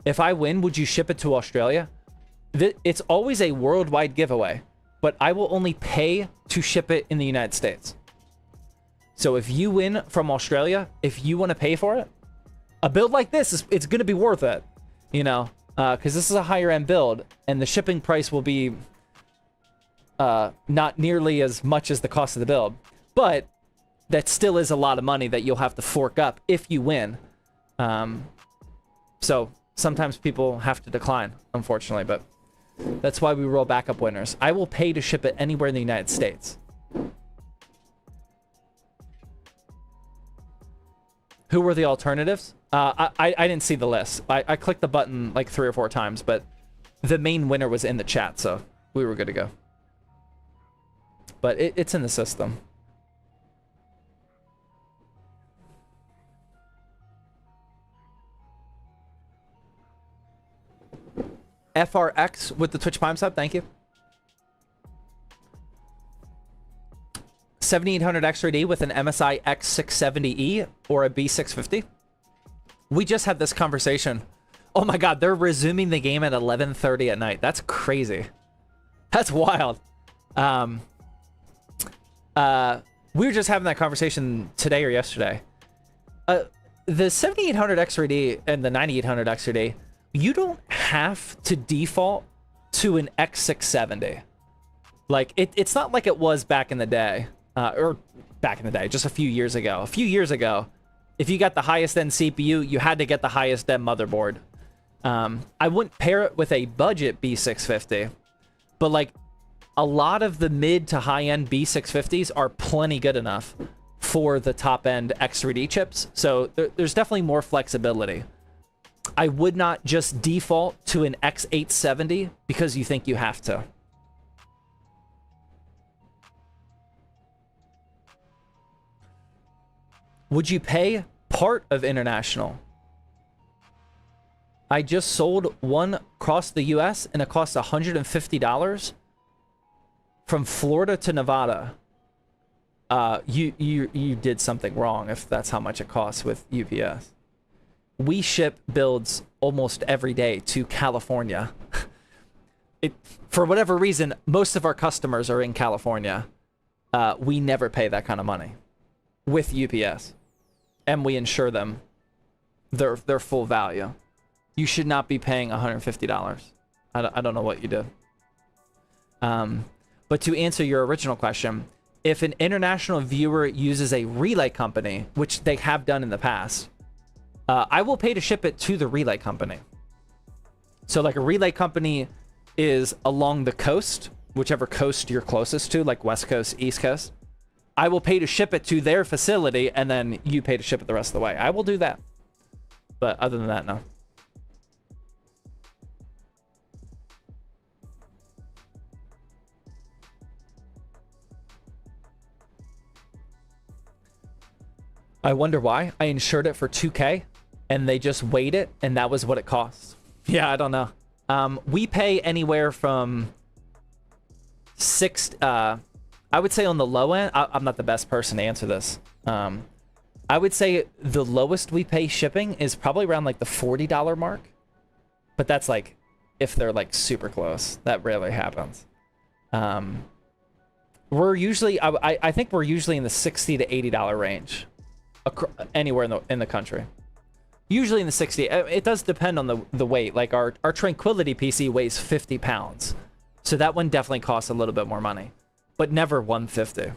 If I win, would you ship it to Australia? It's always a worldwide giveaway, but I will only pay to ship it in the United States. So if you win from Australia, if you want to pay for it, a build like this, it's going to be worth it, you know, because this is a higher end build and the shipping price will be not nearly as much as the cost of the build, but that still is a lot of money that you'll have to fork up if you win. So sometimes people have to decline, unfortunately, but that's why we roll backup winners. I will pay to ship it anywhere in the United States. Who were the alternatives? I didn't see the list. I clicked the button like 3 or 4 times, but the main winner was in the chat, so we were good to go. But it's in the system. FRX with the Twitch Prime sub, thank you. 7800 X3D with an MSI X670E or a B650. We just had this conversation. Oh my god, they're resuming the game at 11:30 at night. That's crazy. That's wild. We were just having that conversation today or yesterday. The 7800 X3D and the 9800 X3D, you don't have to default to an X670. Like, it's not like it was back in the day. Or back in the day, just a few years ago. A few years ago, if you got the highest end CPU, you had to get the highest end motherboard. I wouldn't pair it with a budget B650, but like a lot of the mid to high end B650s are plenty good enough for the top end X3D chips. So there's definitely more flexibility. I would not just default to an X870 because you think you have to. Would you pay part of international? I just sold one across the US and it cost $150 from Florida to Nevada. You did something wrong if that's how much it costs with UPS. We ship builds almost every day to California. For whatever reason, most of our customers are in California. We never pay that kind of money with UPS. And we insure them their full value. You should not be paying $150. I don't know what you did. But to answer your original question, if an international viewer uses a relay company, which they have done in the past, I will pay to ship it to the relay company. So like a relay company is along the coast, whichever coast you're closest to, like West Coast, East Coast. I will pay to ship it to their facility, and then you pay to ship it the rest of the way. I will do that. But other than that, no. I wonder why. I insured it for $2K, and they just weighed it, and that was what it costs. Yeah, I don't know. We pay anywhere from I would say on the low end, I'm not the best person to answer this. I would say the lowest we pay shipping is probably around like the $40 mark. But that's like if they're like super close. That rarely happens. We're usually, I think we're usually in the $60 to $80 range. Anywhere in the country. Usually in the 60. It does depend on the weight. Like our Tranquility PC weighs 50 pounds. So that one definitely costs a little bit more money. But never 150.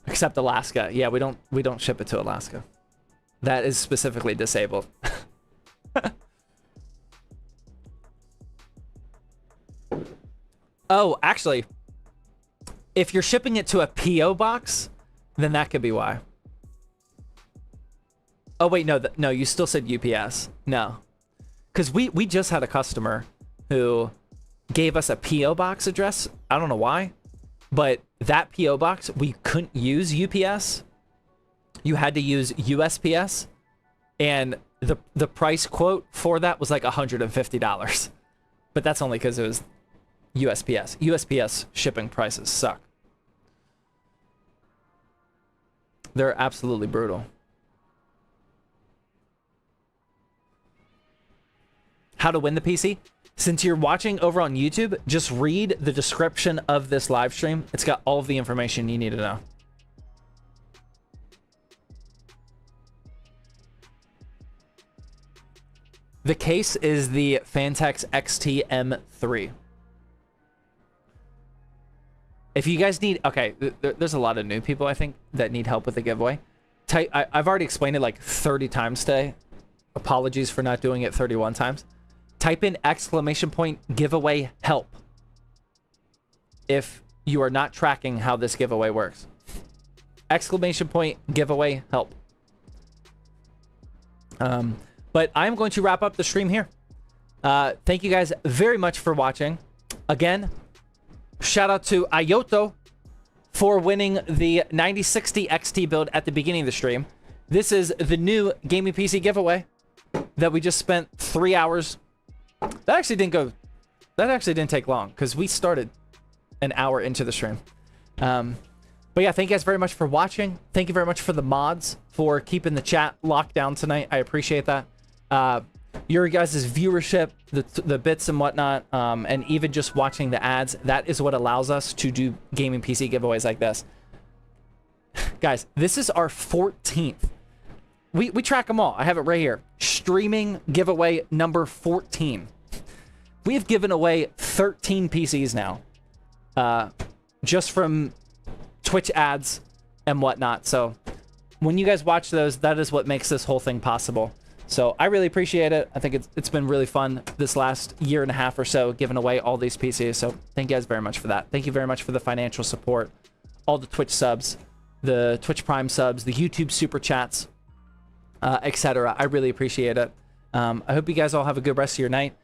Except Alaska. Yeah, we don't ship it to Alaska. That is specifically disabled. Oh, actually, if you're shipping it to a PO box, then that could be why. Oh wait, no, you still said UPS. No. Cuz we just had a customer who gave us a PO box address. I don't know why, but that PO box, we couldn't use UPS. You had to use USPS, and the price quote for that was like $150. But that's only because it was USPS. USPS shipping prices suck. They're absolutely brutal. How to win the PC? Since you're watching over on YouTube, just read the description of this live stream. It's got all of the information you need to know. The case is the Fantex XT-M3. If you guys need... Okay, there's a lot of new people, I think, that need help with the giveaway. I've already explained it like 30 times today. Apologies for not doing it 31 times. Type in !giveaway help if you are not tracking how this giveaway works. !giveaway help. But I'm going to wrap up the stream here. Thank you guys very much for watching. Again, shout out to Ayoto for winning the 9060 XT build at the beginning of the stream. This is the new gaming PC giveaway that we just spent 3 hours. That actually didn't take long because we started an hour into the stream. But yeah, thank you guys very much for watching. Thank you very much for the mods for keeping the chat locked down tonight. I appreciate that. Your guys' viewership, the bits and whatnot, and even just watching the ads, that is what allows us to do gaming PC giveaways like this. Guys, this is our 14th. We track them all. I have it right here. Streaming giveaway number 14. We have given away 13 PCs now. Just from Twitch ads and whatnot. So when you guys watch those, that is what makes this whole thing possible. So I really appreciate it. I think it's been really fun this last year and a half or so giving away all these PCs. So thank you guys very much for that. Thank you very much for the financial support, all the Twitch subs, the Twitch Prime subs, the YouTube super chats, etc. I really appreciate it. I hope you guys all have a good rest of your night.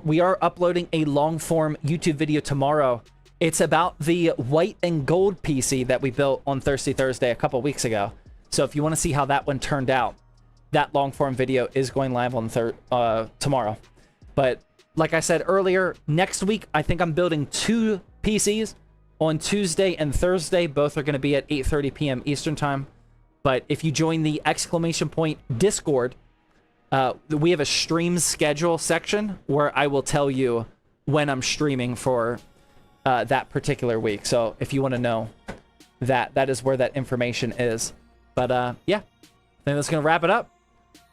We are uploading a long form YouTube video tomorrow. It's about the white and gold PC that we built on Thirsty Thursday a couple weeks ago. So if you want to see how that one turned out, that long form video is going live on tomorrow. But like I said earlier, next week, I think I'm building 2 PCs on Tuesday and Thursday. Both are going to be at 8:30 p.m. Eastern time. But if you join the Discord, we have a stream schedule section where I will tell you when I'm streaming for that particular week. So if you want to know that is where that information is. But yeah, I think that's going to wrap it up.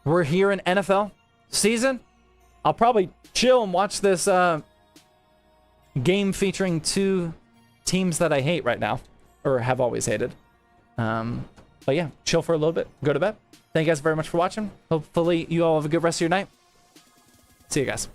We're here in NFL season. I'll probably chill and watch this game featuring 2 teams that I hate right now, or have always hated. But yeah, chill for a little bit, go to bed. Thank you guys very much for watching. Hopefully you all have a good rest of your night. See you guys.